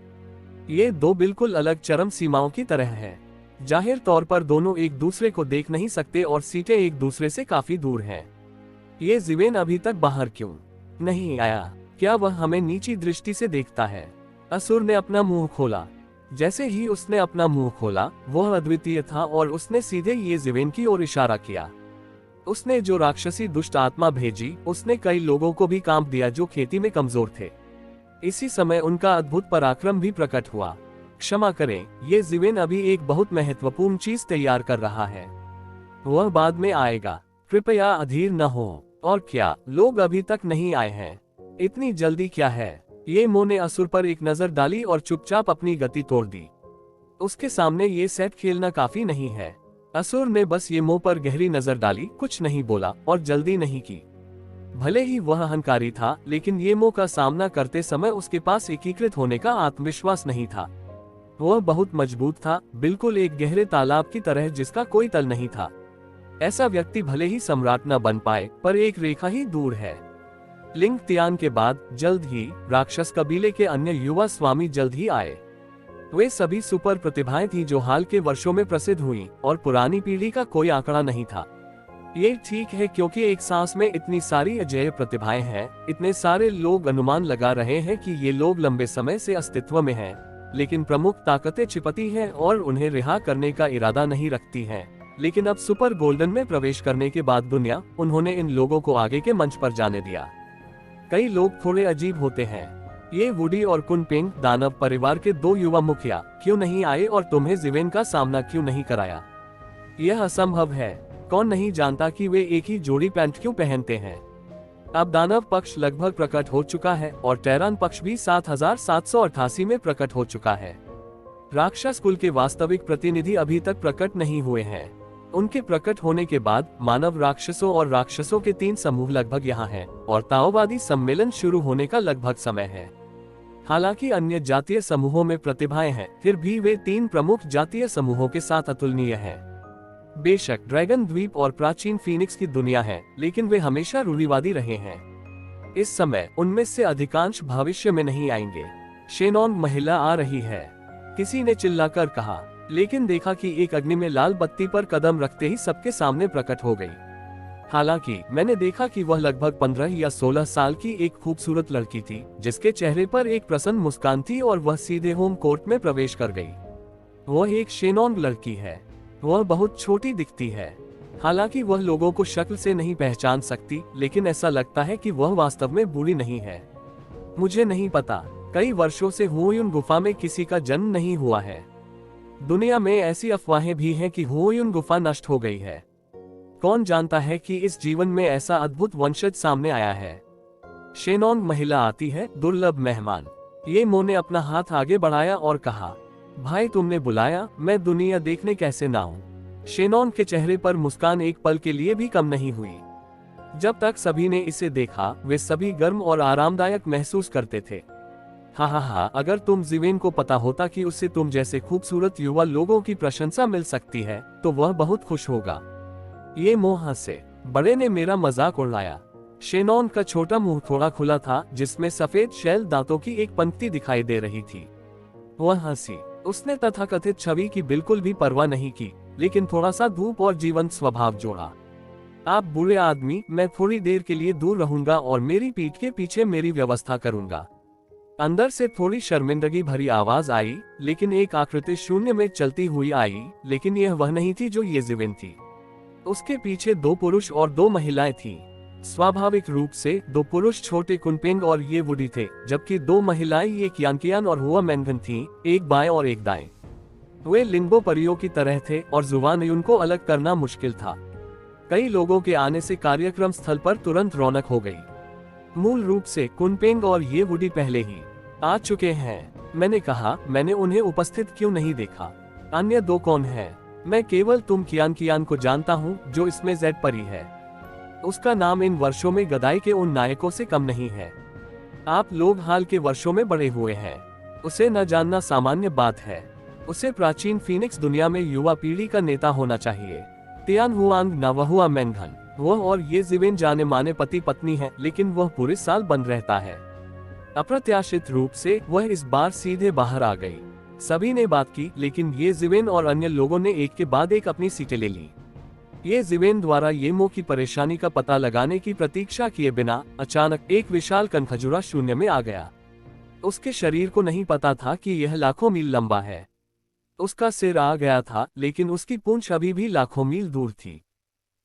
ये दो बिल्कुल अलग चरम सीमाओं की तरह है। जाहिर तौर पर दोनों एक दूसरे को देख नहीं सकते और सीटें एक दूसरे से काफी दूर हैं। ये जिवेन अभी तक बाहर क्यों नहीं आया? क्या वह हमें नीची दृष्टि से देखता है? असुर ने अपना मुंह खोला। जैसे ही उसने अपना मुंह खोला, वह अद्वितीय था और उसने सीधे ये जिवेन की ओर इशारा किया। उसने जो राक्षसी दुष्ट आत्मा भेजी, उसने कई लोगों को भी कांप दिया जो खेती में कमजोर थे। इसी समय उनका अद्भुत पराक्रम भी प्रकट हुआ। क्षमा करें, ये जिवेन अभी एक बहुत महत्वपूर्ण चीज तैयार कर रहा है। वह बाद में आएगा। कृपया अधीर न हो। और क्या लोग अभी तक नहीं आए हैं? इतनी जल्दी क्या है? ये मो ने असुर पर एक नजर डाली और चुपचाप अपनी गति तोड़ दी। उसके सामने ये सेट खेलना काफी नहीं है। असुर ने बस ये मो पर गहरी नजर डाली, कुछ नहीं बोला और जल्दी नहीं की। भले ही वह अहंकारी था, लेकिन ये मो का सामना करते समय उसके पास एकीकृत होने का आत्मविश्वास नहीं था। वह बहुत मजबूत था, बिल्कुल एक गहरे तालाब की तरह जिसका कोई तल नहीं था। ऐसा व्यक्ति भले ही सम्राट न बन पाए, पर एक रेखा ही दूर है। लिंगटियान के बाद जल्द ही राक्षस कबीले के अन्य युवा स्वामी जल्द ही आए। वे सभी सुपर प्रतिभाएं थी जो हाल के वर्षों में प्रसिद्ध हुई और पुरानी पीढ़ी का कोई आंकड़ा नहीं था। ये ठीक है, क्योंकि एक सांस में इतनी सारी अजेय प्रतिभाएं हैं। इतने सारे लोग अनुमान लगा रहे हैं कि ये लोग लंबे समय से अस्तित्व में हैं, लेकिन प्रमुख ताकतें छिपती हैं और उन्हें रिहा करने का इरादा नहीं रखती हैं। लेकिन अब सुपर गोल्डन में प्रवेश करने के बाद दुनिया उन्होंने इन लोगों को आगे के मंच पर जाने दिया। कई लोग थोड़े अजीब होते हैं। ये वुडी और कुनपेंग दानव परिवार के 2 युवा मुखिया क्यों नहीं आए और तुम्हें जिवेन का सामना क्यों नहीं कराया? यह असंभव है। कौन नहीं जानता कि वे एक ही जोड़ी पैंट क्यों पहनते हैं? अब दानव पक्ष लगभग प्रकट हो चुका है और टेहरान पक्ष भी 7788 में प्रकट हो चुका है। राक्षस कुल के वास्तविक प्रतिनिधि अभी तक प्रकट नहीं हुए हैं। उनके प्रकट होने के बाद मानव राक्षसों और राक्षसों के 3 समूह लगभग यहाँ हैं और ताओवादी सम्मेलन शुरू होने का लगभग समय है। हालांकि अन्य जातीय समूहों में प्रतिभाएं हैं, फिर भी वे 3 प्रमुख जातीय समूहों के साथ अतुलनीय हैं। बेशक ड्रैगन द्वीप और प्राचीन फीनिक्स की दुनिया है, लेकिन वे हमेशा रूढ़िवादी रहे हैं। इस समय उनमें से अधिकांश भविष्य में नहीं आएंगे। शेनोंग महिला आ रही है, किसी ने चिल्लाकर कहा, लेकिन देखा कि एक अग्नि में लाल बत्ती पर कदम रखते ही सबके सामने प्रकट हो गई। हालांकि मैंने देखा कि वह लगभग 15 या 16 साल की एक खूबसूरत लड़की थी, जिसके चेहरे पर एक प्रसन्न मुस्कान थी और वह सीधे होम कोर्ट में प्रवेश कर गई। वह एक शेनॉन्ग लड़की है। वह बहुत छोटी दिखती है। हालांकि वह लोगों को शक्ल से नहीं पहचान सकती, लेकिन ऐसा लगता है कि वह वास्तव में बुरी नहीं है। मुझे नहीं पता, कई वर्षों से हुआयुन गुफा में किसी का जन्म नहीं हुआ है। दुनिया में ऐसी अफवाहें भी हैं कि हुआयुन गुफा नष्ट हो गई है। कौन जानता है कि इस जीवन में ऐसा अद्भुत वंशज सामने आया है। शेनॉन्ग महिला आती है, दुर्लभ मेहमान। ये मो ने अपना हाथ आगे बढ़ाया और कहा, भाई तुमने बुलाया, मैं दुनिया देखने कैसे ना आऊं। शेनॉन्ग के चेहरे पर मुस्कान एक पल के लिए भी कम नहीं हुई। जब तक सभी ने इसे देखा, वे सभी गर्म और आरामदायक महसूस करते थे। हाँ, अगर तुम जिवेन को पता होता कि उसे तुम जैसे खूबसूरत युवा लोगों की प्रशंसा मिल सकती है, तो वह बहुत खुश होगा। ये मो हंसे। बड़े ने मेरा मजाक उड़ाया। शेनॉन्ग का छोटा मुंह थोड़ा खुला था, जिसमें सफेद शैल दांतों की एक पंक्ति दिखाई दे रही थी। वह हंसी। उसने तथाकथित छवि की बिल्कुल भी परवाह नहीं की, लेकिन थोड़ा सा धूप और जीवंत स्वभाव जोड़ा। आप बुरे आदमी, मैं थोड़ी देर के लिए दूर रहूंगा और मेरी पीठ के पीछे मेरी व्यवस्था करूंगा। अंदर से थोड़ी शर्मिंदगी भरी आवाज आई, लेकिन एक आकृति शून्य में चलती हुई आई, लेकिन यह वह नहीं थी जो ये जिवेन थी। उसके पीछे 2 पुरुष और 2 महिलाएं थीं। स्वाभाविक रूप से 2 पुरुष छोटे कुनपेंग और ये वुडी थे, जबकि 2 महिलाएं ये कियानकियान और हुआ मैनगन थीं, एक बाएं और एक दाएं। वे लिंगो परियों की तरह थे और जुबान उनको अलग करना मुश्किल था। कई लोगों के आने से कार्यक्रम स्थल पर तुरंत रौनक हो गई। मूल रूप से कुनपेंग और ये वुडी पहले ही आ चुके हैं। मैंने कहा, मैंने उन्हें उपस्थित क्यों नहीं देखा। अन्य 2 कौन हैं? मैं केवल तुम कियान को जानता हूँ, जो इसमें जेड परी है। उसका नाम इन वर्षों में गदाई के उन नायकों से कम नहीं है। आप लोग हाल के वर्षों में बड़े हुए हैं। उसे न जानना सामान्य बात है। उसे प्राचीन फीनिक्स दुनिया में युवा पीढ़ी का नेता होना चाहिए। तियान हुआंग नवहुआ मैनघन। वह और ये जिवेन जाने माने पति पत्नी है, लेकिन वह पूरे साल बंद रहता है। अप्रत्याशित रूप से वह इस बार सीधे बाहर आ गई। सभी ने बात की, लेकिन ये जिवेन और अन्य लोगों ने एक के बाद एक अपनी सीटें ले ली। ये जिवेन द्वारा ये मो की परेशानी का पता लगाने की प्रतीक्षा किए बिना अचानक एक विशाल कनखजुरा शून्य में आ गया। उसके शरीर को नहीं पता था कि यह लाखों मील लंबा है। उसका सिर आ गया था, लेकिन उसकी पूंछ अभी भी लाखों मील दूर थी।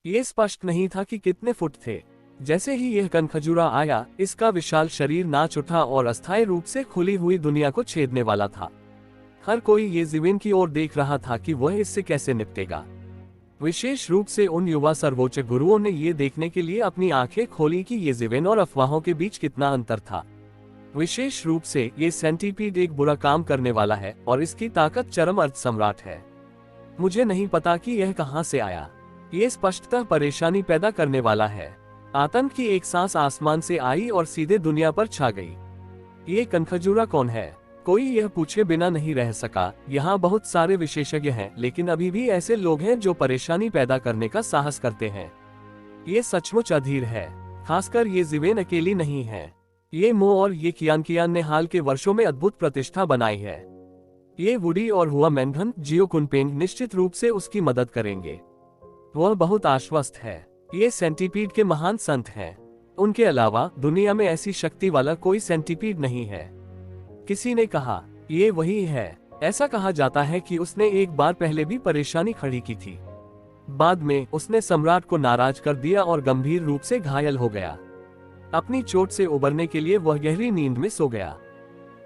ये स्पष्ट नहीं था कि कितने फुट थे। जैसे ही यह कनखजुरा आया, इसका विशाल शरीर नाच उठा और अस्थायी रूप से खुली हुई दुनिया को छेदने वाला था। हर कोई ये जिवेन की ओर देख रहा था कि वह इससे कैसे निपटेगा। विशेष रूप से उन युवा सर्वोच्च गुरुओं ने ये देखने के लिए अपनी आंखें खोली कि ये जिवेन और अफवाहों के बीच कितना अंतर था। विशेष रूप से ये सेंटीपीड एक बुरा काम करने वाला है और इसकी ताकत चरम अर्थ सम्राट है। मुझे नहीं पता कि यह कहां से आया। ये स्पष्टतः परेशानी पैदा करने वाला है। आतंक की एक सांस आसमान से आई और सीधे दुनिया पर छा गई। ये कनखजुरा कौन है? कोई यह पूछे बिना नहीं रह सका। यहाँ बहुत सारे विशेषज्ञ हैं, लेकिन अभी भी ऐसे लोग हैं जो परेशानी पैदा करने का साहस करते हैं। ये सचमुच अधीर है। खासकर ये जिवेन अकेली नहीं है। ये मो और ये कियान ने हाल के वर्षों में अद्भुत प्रतिष्ठा बनाई है। ये वुडी और हुआ मैनघन जियो कुनपेंग निश्चित रूप से उसकी मदद करेंगे। वह बहुत आश्वस्त है। ये सेंटीपीड के महान संत हैं। उनके अलावा दुनिया में ऐसी शक्ति वाला कोई सेंटीपीड नहीं है। किसी ने कहा, ये वही है। ऐसा कहा जाता है कि उसने एक बार पहले भी परेशानी खड़ी की थी। बाद में उसने सम्राट को नाराज कर दिया और गंभीर रूप से घायल हो गया। अपनी चोट से उबरने के लिए वह गहरी नींद में सो गया।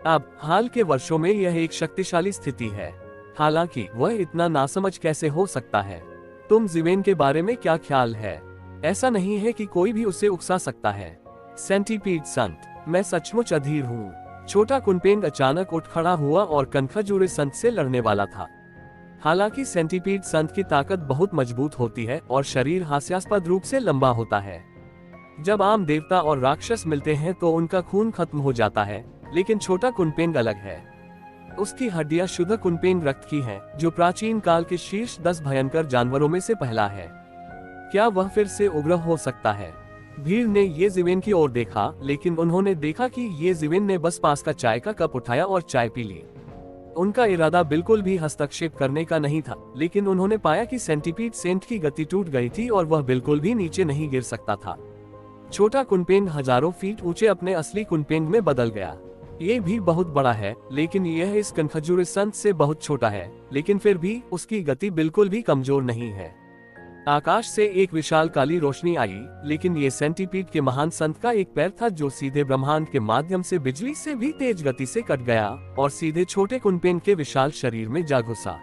अब हाल के वर्षों में यह एक शक्तिशाली स्थिति है। हालांकि वह इतना नासमझ कैसे हो सकता है? तुम जिवेन के बारे में क्या ख्याल है? ऐसा नहीं है कि कोई भी उसे उकसा सकता है। सेंटीपीड संत, मैं सचमुच अधीर हूँ। छोटा कुनपेंग अचानक उठ खड़ा हुआ और कनखजुरे संत से लड़ने वाला था। हालांकि सेंटीपीड संत की ताकत बहुत मजबूत होती है और शरीर हास्यास्पद रूप से लंबा होता है। जब आम देवता और राक्षस मिलते हैं तो उनका खून खत्म हो जाता है, लेकिन छोटा कुनपेंग अलग है। उसकी हड्डियां शुद्ध कुनपेंग रक्त की हैं, जो प्राचीन काल के शीर्ष 10 भयंकर जानवरों में से पहला है। क्या वह फिर से उग्र हो सकता है? भीड़ ने ये जिवेन की ओर देखा, लेकिन उन्होंने देखा कि ये जिवेन ने बस पास का चाय का कप उठाया और चाय पी ली। उनका इरादा बिल्कुल भी हस्तक्षेप करने का नहीं था, लेकिन उन्होंने पाया कि सेंटीपीड सेंट की गति टूट गई थी और वह बिल्कुल भी नीचे नहीं गिर सकता था। छोटा कुनपेंग हजारों फीट ऊंचे अपने असली कुनपेंग में बदल गया। ये भी बहुत बड़ा है, लेकिन यह इस कन्फ्यूजरेशन से बहुत छोटा है, लेकिन फिर भी उसकी गति बिल्कुल भी कमजोर नहीं है। आकाश से एक विशाल काली रोशनी आई, लेकिन ये सेंटीपीड के महान संत का एक पैर था जो सीधे ब्रह्मांड के माध्यम से बिजली से भी तेज गति से कट गया और सीधे छोटे कुनपेंग के विशाल शरीर में जा घुसा।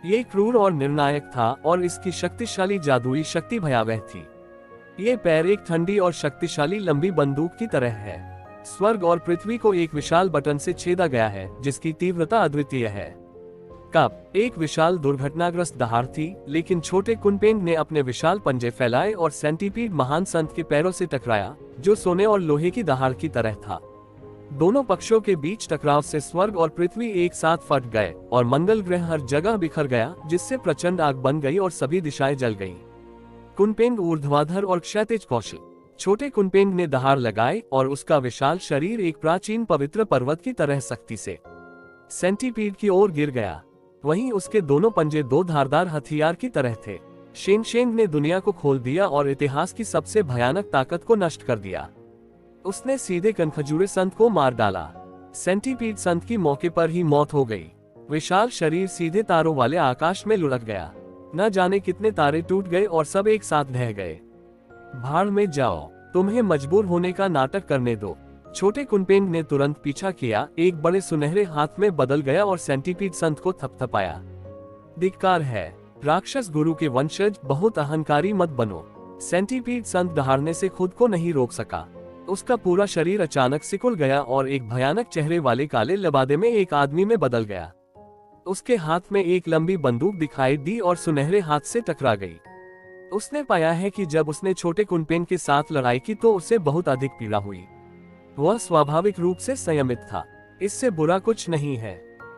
ये क्रूर और निर्णायक था और इसकी शक्तिशाली जादुई शक्ति भयावह थी। ये पैर एक ठंडी और शक्तिशाली लंबी बंदूक की तरह है। स्वर्ग और पृथ्वी को एक विशाल बटन से छेदा गया है जिसकी तीव्रता अद्वितीय है। कब एक विशाल दुर्घटनाग्रस्त दहाड़ थी, लेकिन छोटे कुनपेंग ने अपने विशाल पंजे फैलाए और सेंटीपीड महान संत के पैरों से टकराया, जो सोने और लोहे की दहाड़ की तरह था। दोनों पक्षों के बीच टकराव से स्वर्ग और पृथ्वी एक साथ फट गए और मंगल ग्रह हर जगह बिखर गया, जिससे प्रचंड आग बन गई और सभी दिशाएं जल गईं। कुनपेंग ऊर्ध्वाधर और क्षैतिज कौशल। छोटे कुनपेंग ने दहाड़ लगाई और उसका विशाल शरीर एक प्राचीन पवित्र पर्वत की तरह सख्ती से सेंटीपीड की ओर गिर गया। वहीं उसके दोनों पंजे दो धारदार हथियार की तरह थे। शेंग ने दुनिया को खोल दिया और इतिहास की सबसे भयानक ताकत को नष्ट कर दिया। उसने सीधे कन्फ्यूजरे संत को मार डाला। सेंटीपीड संत की मौके पर ही मौत हो गई। विशाल शरीर सीधे तारों वाले आकाश में लुढ़क गया। न जाने कितने तारे टूट गए और सब एक साथ ढह गए। भाड़ में जाओ, तुम्हें मजबूर होने का नाटक करने दो। छोटे कुनपेंग ने तुरंत पीछा किया, एक बड़े सुनहरे हाथ में बदल गया और सेंटीपीड संत को थपथपाया। धिक्कार है, राक्षस गुरु के वंशज, बहुत अहंकारी मत बनो। सेंटीपीड संत दहाड़ने से खुद को नहीं रोक सका। उसका पूरा शरीर अचानक सिकुड़ गया और एक भयानक चेहरे वाले काले लबादे में एक आदमी में बदल गया। उसके हाथ में एक लंबी बंदूक दिखाई दी और सुनहरे हाथ से टकरा गई। उसने पाया है कि जब उसने छोटे कुनपेंग के साथ लड़ाई की तो उसे बहुत अधिक पीड़ा हुई। वह स्वाभाविक रूप से संयमित था। इससे बुरा कुछ नहीं है।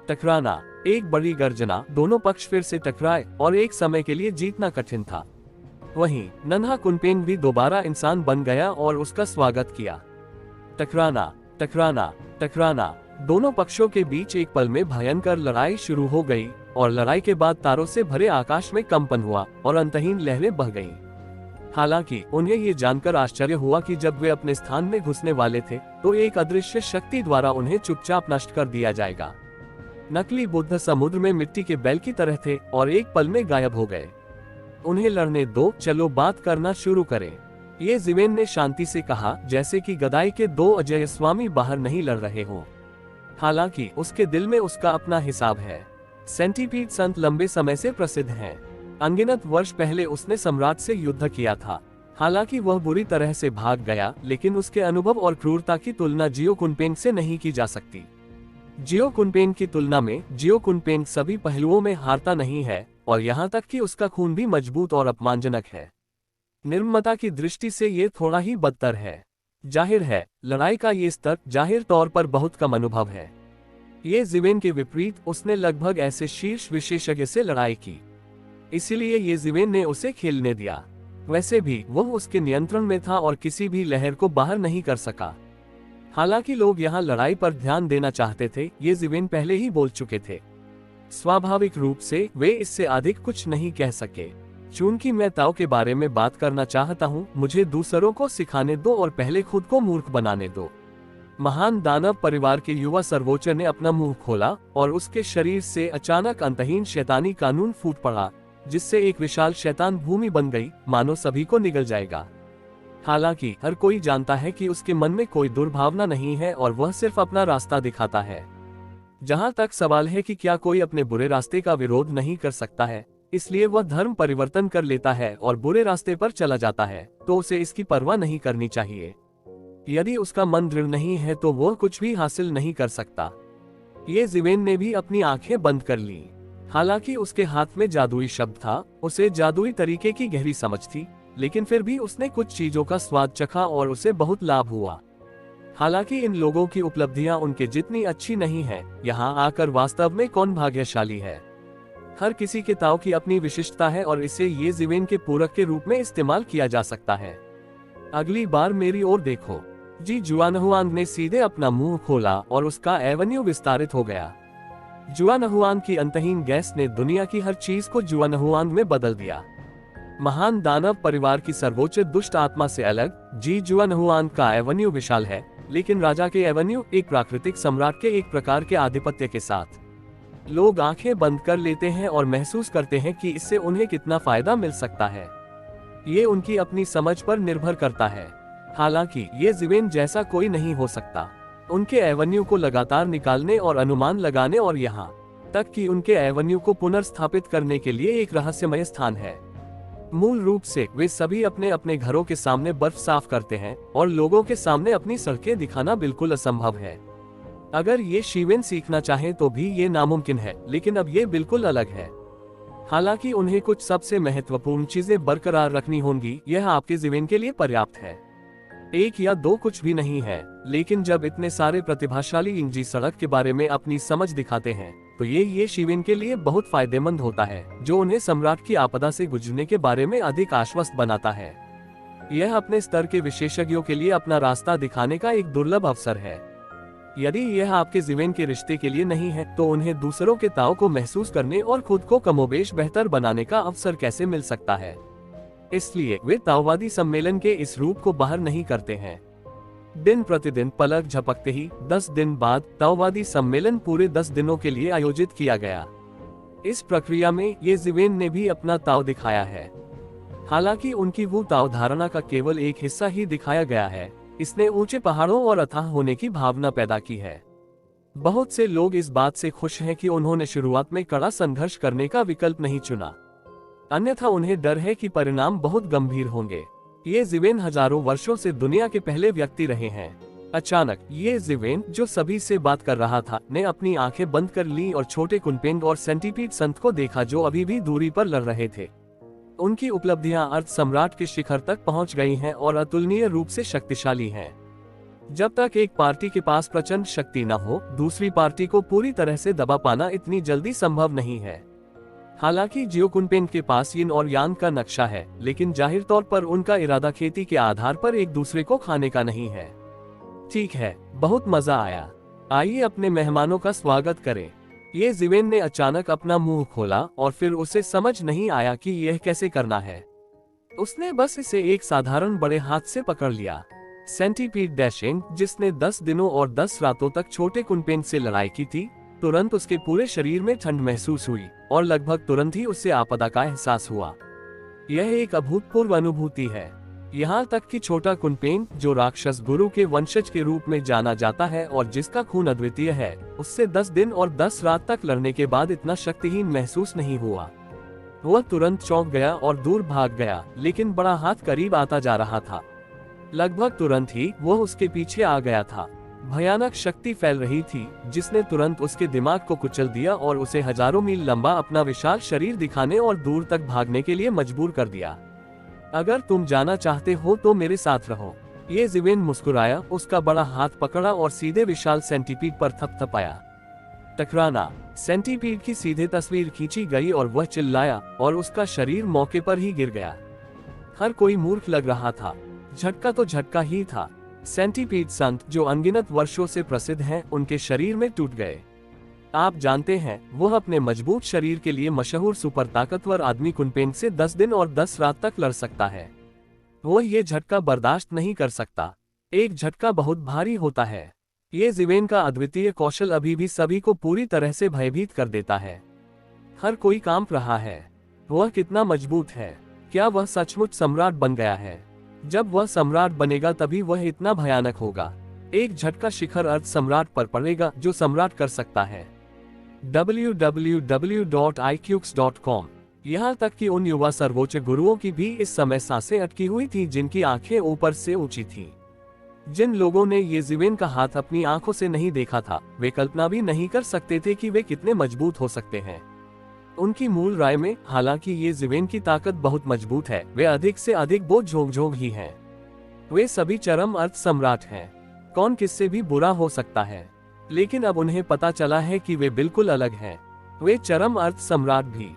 टकराना, एक बड़ी गर्जना, दोनों पक्ष फिर से टकराए और एक समय के लिए जीतना कठिन था। वहीं नन्हा कुनपेंग भी दोबारा इंसान बन गया और उसका स्वागत किया। टकराना, टकराना, टकराना। दोनों पक्षों के बीच एक पल में भयंकर लड़ाई शुरू हो गई और लड़ाई के बाद तारों से भरे आकाश में कंपन हुआ और अंतहीन लहरें बह गईं। हालांकि उन्हें ये जानकर आश्चर्य हुआ कि जब वे अपने स्थान में घुसने वाले थे तो एक अदृश्य शक्ति द्वारा उन्हें चुपचाप नष्ट कर दिया जाएगा। नकली बुद्ध समुद्र में मिट्टी के बैल की तरह थे और एक पल में गायब हो गए। उन्हें लड़ने दो, चलो बात करना शुरू करें। ये ज़िवेन ने शांति से कहा, जैसे कि गदाई के दो अजय स्वामी बाहर नहीं लड़ रहे हों। हालांकि उसके दिल में उसका अपना हिसाब है। सेंटीपीड संत लंबे समय से प्रसिद्ध हैं। अनगिनत वर्ष पहले उसने सम्राट से युद्ध किया था। हालांकि वह बुरी तरह से भाग गया, लेकिन उसके अनुभव और क्रूरता की तुलना जियो कुनपेंग से नहीं की जा सकती। जियो कुनपेंग की तुलना में जियो कुनपेंग सभी पहलुओं में हारता नहीं है और यहाँ तक कि उसका खून भी मजबूत और अपमानजनक है। निर्ममता की दृष्टि से ये थोड़ा ही बदतर है। जाहिर है, लड़ाई का ये स्तर जाहिर तौर पर बहुत कम अनुभव है। ये ज़िवेन के विपरीत, उसने लगभग ऐसे शीर्ष विशेषज्ञ से लड़ाई की, इसीलिए ये ज़िवेन ने उसे खेलने दिया। वैसे भी वह उसके नियंत्रण में था और किसी भी लहर को बाहर नहीं कर सका। हालांकि लोग यहाँ लड़ाई पर ध्यान देना चाहते थे, ये ज़िवेन पहले ही बोल चुके थे। स्वाभाविक रूप से वे इससे अधिक कुछ नहीं कह सके। चूंकि मैं ताओ के बारे में बात करना चाहता हूँ, मुझे दूसरों को सिखाने दो और पहले खुद को मूर्ख बनाने दो। महान दानव परिवार के युवा सर्वोच्च ने अपना मुंह खोला और उसके शरीर से अचानक अंतहीन शैतानी कानून फूट पड़ा, जिससे एक विशाल शैतान भूमि बन गई, मानो सभी को निगल जाएगा। हालांकि हर कोई जानता है कि उसके मन में कोई दुर्भावना नहीं है और वह सिर्फ अपना रास्ता दिखाता है। जहां तक सवाल है कि क्या कोई अपने बुरे रास्ते का विरोध नहीं कर सकता है, इसलिए वह धर्म परिवर्तन कर लेता है और बुरे रास्ते पर चला जाता है, तो उसे इसकी परवाह नहीं करनी चाहिए। यदि उसका मन दृढ़ नहीं है तो वह कुछ भी हासिल नहीं कर सकता। ये ज़िवेन ने भी अपनी आंखें बंद कर ली। हालांकि उसके हाथ में जादुई शब्द था, उसे जादुई तरीके की गहरी समझ थी, लेकिन फिर भी उसने कुछ चीजों का स्वाद चखा और उसे बहुत लाभ हुआ। हालांकि इन लोगों की उपलब्धियां उनके जितनी अच्छी नहीं है, यहाँ आकर वास्तव में कौन भाग्यशाली है। हर किसी के ताओ की अपनी विशिष्टता है और इसे ये ज़िवेन के पूरक के रूप में इस्तेमाल किया जा सकता है। अगली बार मेरी ओर देखो। जी जुआनहुआंग ने सीधे अपना मुंह खोला और उसका एवेन्यू विस्तारित हो गया। जुआनहुआंग की अंतहीन गैस ने दुनिया की हर चीज को जुआनहुआंग में बदल दिया। महान दानव परिवार की सर्वोच्च दुष्ट आत्मा से अलग जी जुआनहुआंग का एवेन्यू विशाल है, लेकिन राजा के एवेन्यू एक प्राकृतिक सम्राट के एक प्रकार के आधिपत्य के साथ। लोग आंखें बंद कर लेते हैं और महसूस करते हैं कि इससे उन्हें कितना फायदा मिल सकता है। ये उनकी अपनी समझ पर निर्भर करता है। हालांकि ये ज़िवेन जैसा कोई नहीं हो सकता। उनके एवेन्यू को लगातार निकालने और अनुमान लगाने और यहाँ तक कि उनके एवेन्यू को पुनर्स्थापित करने के लिए एक रहस्यमय स्थान है। मूल रूप से वे सभी अपने अपने घरों के सामने बर्फ साफ करते हैं और लोगों के सामने अपनी सड़कें दिखाना बिल्कुल असंभव है। अगर ये शीवेन सीखना चाहें तो भी ये नामुमकिन है, लेकिन अब ये बिल्कुल अलग है। हालांकि उन्हें कुछ सबसे महत्वपूर्ण चीजें बरकरार रखनी होंगी। यह आपके ज़िवेन के लिए पर्याप्त है। एक या दो कुछ भी नहीं है, लेकिन जब इतने सारे प्रतिभाशाली इंजी सड़क के बारे में अपनी समझ दिखाते हैं तो ये शीवेन के लिए बहुत फायदेमंद होता है, जो उन्हें सम्राट की आपदा से गुजरने के बारे में अधिक आश्वस्त बनाता है। यह अपने स्तर के विशेषज्ञों के लिए अपना रास्ता दिखाने का एक दुर्लभ अवसर है। यदि यह आपके ज़िवेन के रिश्ते के लिए नहीं है तो उन्हें दूसरों के ताव को महसूस करने और खुद को कमोबेश बेहतर बनाने का अवसर कैसे मिल सकता है। इसलिए वे ताववादी सम्मेलन के इस रूप को बाहर नहीं करते हैं। दिन प्रतिदिन पलक झपकते ही 10 दिन बाद ताववादी सम्मेलन पूरे 10 दिनों के लिए आयोजित किया गया। इस प्रक्रिया में ये ज़िवेन ने भी अपना ताव दिखाया है। हालांकि उनकी वो ताव धारणा का केवल एक हिस्सा ही दिखाया गया है, इसने ऊंचे पहाड़ों और अथाह होने की भावना पैदा की है। बहुत से लोग इस बात से खुश हैं कि उन्होंने शुरुआत में कड़ा संघर्ष करने का विकल्प नहीं चुना, अन्यथा उन्हें डर है कि परिणाम बहुत गंभीर होंगे। ये ज़िवेन हजारों वर्षों से दुनिया के पहले व्यक्ति रहे हैं। अचानक ये ज़िवेन, जो सभी से बात कर रहा था, ने अपनी आंखें बंद कर ली और छोटे कुनपेंग और सेंटीपीड संत को देखा जो अभी भी दूरी पर लड़ रहे थे। उनकी उपलब्धियां अर्थ सम्राट के शिखर तक पहुंच गई हैं और अतुलनीय रूप से शक्तिशाली हैं। जब तक एक पार्टी के पास प्रचंड शक्ति न हो, दूसरी पार्टी को पूरी तरह से दबा पाना इतनी जल्दी संभव नहीं है। हालांकि जियो कुनपेंग के पास यिन और यांग का नक्शा है, लेकिन जाहिर तौर पर उनका इरादा खेती के आधार पर एक दूसरे को खाने का नहीं है। ठीक है, बहुत मजा आया। आइए अपने मेहमानों का स्वागत करें। ये ज़िवेन ने अचानक अपना मुंह खोला और फिर उसे समझ नहीं आया कि यह कैसे करना है। उसने बस इसे एक साधारण बड़े हाथ से पकड़ लिया। सेंटीपीड डैशिंग, जिसने 10 दिनों और 10 रातों तक छोटे कुनपेंग से लड़ाई की थी, तुरंत उसके पूरे शरीर में ठंड महसूस हुई और लगभग तुरंत ही उससे आपदा का एहसास हुआ। यह एक अभूतपूर्व अनुभूति है। यहाँ तक कि छोटा कुनपेंग, जो राक्षस गुरु के वंशज के रूप में जाना जाता है और जिसका खून अद्वितीय है, उससे 10 दिन और 10 रात तक लड़ने के बाद इतना शक्तिहीन महसूस नहीं हुआ। वह तुरंत चौंक गया और दूर भाग गया, लेकिन बड़ा हाथ करीब आता जा रहा था। लगभग तुरंत ही वह उसके पीछे आ गया था। भयानक शक्ति फैल रही थी, जिसने तुरंत उसके दिमाग को कुचल दिया और उसे हजारों मील लंबा अपना विशाल शरीर दिखाने और दूर तक भागने के लिए मजबूर कर दिया। अगर तुम जाना चाहते हो तो मेरे साथ रहो। ये ज़िवेन मुस्कुराया, उसका बड़ा हाथ पकड़ा और सीधे विशाल सेंटीपीड पर थपथपाया। टकराना। सेंटीपीड की सीधे तस्वीर खींची गई और वह चिल्लाया और उसका शरीर मौके पर ही गिर गया। हर कोई मूर्ख लग रहा था। झटका तो झटका ही था। सेंटीपीड संत, जो अनगिनत वर्षों से प्रसिद्ध हैं, उनके शरीर में टूट गए। आप जानते हैं, वह अपने मजबूत शरीर के लिए मशहूर सुपर ताकतवर आदमी कुनपेंग से 10 दिन और 10 रात तक लड़ सकता है। वह ये झटका बर्दाश्त नहीं कर सकता। एक झटका बहुत भारी होता है। ये ज़िवेन का अद्वितीय कौशल अभी भी सभी को पूरी तरह से भयभीत कर देता है। हर कोई कांप रहा है। वह कितना मजबूत है। क्या वह सचमुच सम्राट बन गया है? जब वह सम्राट बनेगा तभी वह इतना भयानक होगा। एक झटका शिखर अर्थ सम्राट पर पड़ेगा, जो सम्राट कर सकता है। www.iqx.com। यहाँ तक कि उन युवा सर्वोच्च गुरुओं की भी इस समय सांसें अटकी हुई थी, जिनकी आंखें ऊपर से ऊंची थीं। जिन लोगों ने ये ज़िवेन का हाथ अपनी आंखों से नहीं देखा था, वे कल्पना भी नहीं कर सकते थे कि वे कितने मजबूत हो सकते हैं। उनकी मूल राय में, हालांकि ये ज़िवेन की ताकत बहुत मजबूत है, वे अधिक से अधिक बोझ झोंक ही हैं। वे सभी चरम अर्थ सम्राट हैं। कौन किससे भी बुरा हो सकता है, लेकिन अब उन्हें पता चला है कि वे बिल्कुल अलग हैं। वे चरम अर्थ सम्राट भी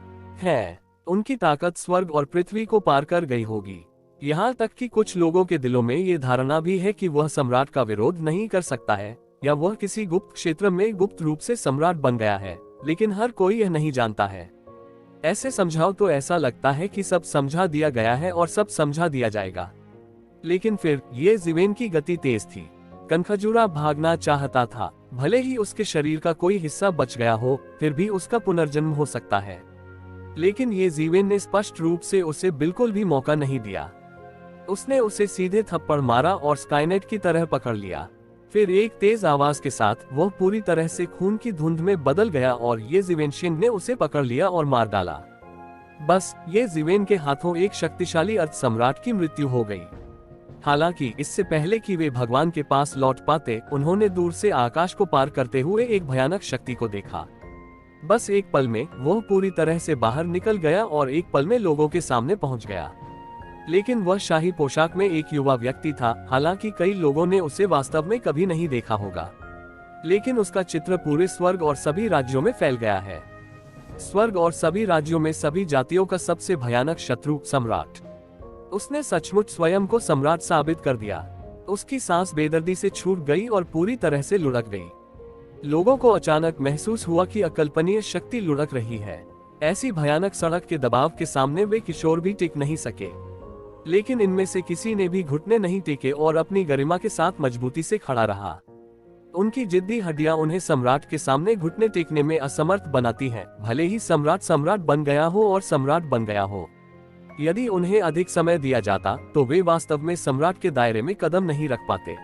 हैं। उनकी ताकत स्वर्ग और पृथ्वी को पार कर गई होगी। यहाँ तक कि कुछ लोगों के दिलों में ये धारणा भी है कि वह सम्राट का विरोध नहीं कर सकता है, या वह किसी गुप्त क्षेत्र में गुप्त रूप से सम्राट बन गया है, लेकिन हर कोई यह नहीं जानता है। ऐसे समझाओ तो ऐसा लगता है कि सब समझा दिया गया है और सब समझा दिया जाएगा। लेकिन फिर ये ज़िवेन की गति तेज थी। कनखजूरा भागना चाहता था, भले ही उसके शरीर का कोई हिस्सा बच गया हो, फिर भी उसका पुनर्जन्म हो सकता है। लेकिन ये ज़िवेन ने स्पष्ट रूप से उसे बिल्कुल भी मौका नहीं दिया। उसने उसे सीधे थप्पड़ मारा और स्काइनेट की तरह पकड़ लिया। फिर एक तेज आवाज के साथ वह पूरी तरह से खून की धुंध में बदल गया और ये ज़िवेनशिन ने उसे पकड़ लिया और मार डाला। बस ये ज़िवेन के हाथों एक शक्तिशाली अर्ध सम्राट की मृत्यु हो गई। हालांकि इससे पहले कि वे भगवान के पास लौट पाते, उन्होंने दूर से आकाश को पार करते हुए एक भयानक शक्ति को देखा। बस एक पल में वह पूरी तरह से बाहर निकल गया और एक पल में लोगों के सामने पहुंच गया। लेकिन वह शाही पोशाक में एक युवा व्यक्ति था। हालांकि कई लोगों ने उसे वास्तव में कभी नहीं देखा होगा, लेकिन उसका चित्र पूरे स्वर्ग और सभी राज्यों में फैल गया है। स्वर्ग और सभी राज्यों में सभी जातियों का सबसे भयानक शत्रु सम्राट। उसने सचमुच स्वयं को सम्राट साबित कर दिया। उसकी सांस बेदर्दी से छूट गई और पूरी तरह से लुढ़क गई। लोगों को अचानक महसूस हुआ कि अकल्पनीय शक्ति लुढ़क रही है। ऐसी भयानक सड़क के दबाव के सामने वे किशोर भी टिक नहीं सके, लेकिन इनमें से किसी ने भी घुटने नहीं टेके और अपनी गरिमा के साथ मजबूती से खड़ा रहा। उनकी जिद्दी हड्डियां उन्हें सम्राट के सामने घुटने टेकने में असमर्थ बनाती हैं, भले ही सम्राट सम्राट बन गया हो और सम्राट बन गया हो। यदि उन्हें अधिक समय दिया जाता तो वे वास्तव में सम्राट के दायरे में कदम नहीं रख पाते।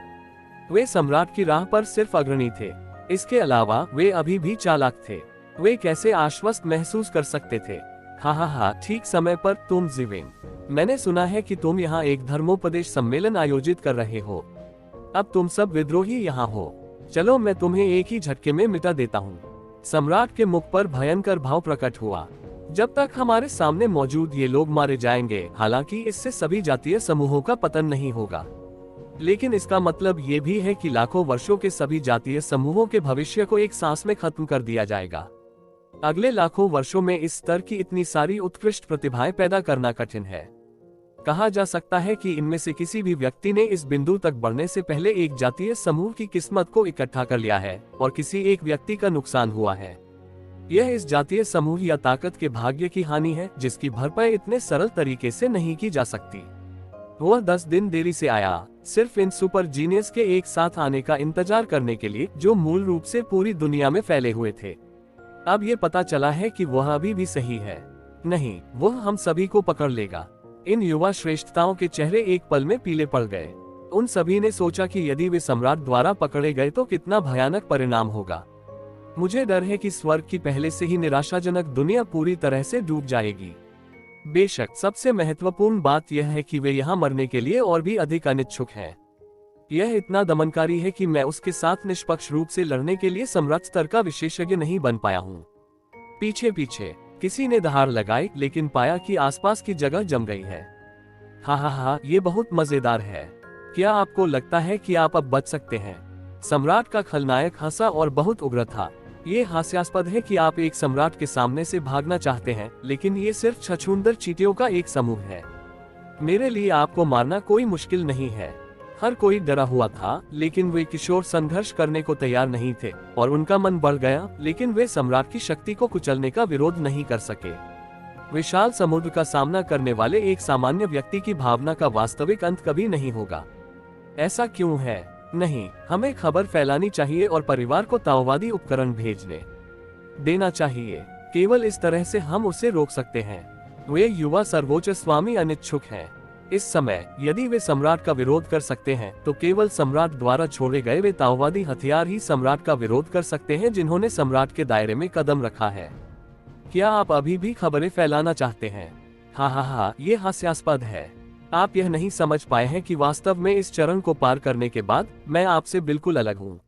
वे सम्राट की राह पर सिर्फ अग्रणी थे, इसके अलावा वे अभी भी चालाक थे। वे कैसे आश्वस्त महसूस कर सकते थे। हा, ठीक समय पर तुम ज़िवेन। मैंने सुना है कि तुम यहाँ एक धर्मोपदेश सम्मेलन आयोजित कर रहे हो। अब तुम सब विद्रोही यहाँ हो। चलो मैं तुम्हें एक ही झटके में मिटा देता हूँ। सम्राट के मुख पर भयंकर भाव प्रकट हुआ। जब तक हमारे सामने मौजूद ये लोग मारे जाएंगे, हालांकि इससे सभी जातीय समूहों का पतन नहीं होगा, लेकिन इसका मतलब ये भी है कि लाखों वर्षों के सभी जातीय समूहों के भविष्य को एक सांस में खत्म कर दिया जाएगा। अगले लाखों वर्षों में इस स्तर की इतनी सारी उत्कृष्ट प्रतिभाएं पैदा करना कठिन है। कहा जा सकता है कि इनमें से किसी भी व्यक्ति ने इस बिंदु तक बढ़ने से पहले एक जातीय समूह की किस्मत को इकट्ठा कर लिया है और किसी एक व्यक्ति का नुकसान हुआ है। यह इस जातीय समूह या ताकत के भाग्य की हानि है जिसकी भरपाई इतने सरल तरीके से नहीं की जा सकती। वह 10 दिन देरी से आया, सिर्फ इन सुपर जीनियस के एक साथ आने का इंतजार करने के लिए, जो मूल रूप से पूरी दुनिया में फैले हुए थे। अब ये पता चला है कि वह अभी भी सही है। नहीं, वह हम सभी को पकड़ लेगा। इन युवा श्रेष्ठताओं के चेहरे एक पल में पीले पड़ गए। उन सभी ने सोचा कि यदि वे सम्राट द्वारा पकड़े गए तो कितना भयानक परिणाम होगा। मुझे डर है कि स्वर्ग की पहले से ही निराशाजनक दुनिया पूरी तरह से डूब जाएगी। बेशक सबसे महत्वपूर्ण बात यह है कि वे यहाँ मरने के लिए और भी अधिक अनिच्छुक हैं। यह इतना दमनकारी है कि मैं उसके साथ निष्पक्ष रूप से लड़ने के लिए सम्राट स्तर का विशेषज्ञ नहीं बन पाया हूँ। पीछे पीछे किसी ने दहाड़ लगाई, लेकिन पाया कि आसपास की जगह जम गई है। हा, ये बहुत मजेदार है। क्या आपको लगता है कि आप अब बच सकते हैं? सम्राट का खलनायक हंसा और बहुत उग्र था। ये हास्यास्पद है कि आप एक सम्राट के सामने से भागना चाहते हैं, लेकिन ये सिर्फ छछूंदर चींटियों का एक समूह है। मेरे लिए आपको मारना कोई मुश्किल नहीं है। हर कोई डरा हुआ था, लेकिन वे किशोर संघर्ष करने को तैयार नहीं थे और उनका मन बढ़ गया, लेकिन वे सम्राट की शक्ति को कुचलने का विरोध नहीं कर सके। विशाल समुद्र का सामना करने वाले एक सामान्य व्यक्ति की भावना का वास्तविक अंत कभी नहीं होगा। ऐसा क्यों है? नहीं, हमें खबर फैलानी चाहिए और परिवार को ताओवादी उपकरण भेजने देना चाहिए। केवल इस तरह से हम उसे रोक सकते हैं। वे युवा सर्वोच्च स्वामी अनिच्छुक हैं। इस समय यदि वे सम्राट का विरोध कर सकते हैं, तो केवल सम्राट द्वारा छोड़े गए वे ताओवादी हथियार ही सम्राट का विरोध कर सकते हैं जिन्होंने सम्राट के दायरे में कदम रखा है। क्या आप अभी भी खबरें फैलाना चाहते हैं? हा, ये हास्यास्पद है। आप यह नहीं समझ पाए हैं कि वास्तव में इस चरण को पार करने के बाद मैं आपसे बिल्कुल अलग हूँ।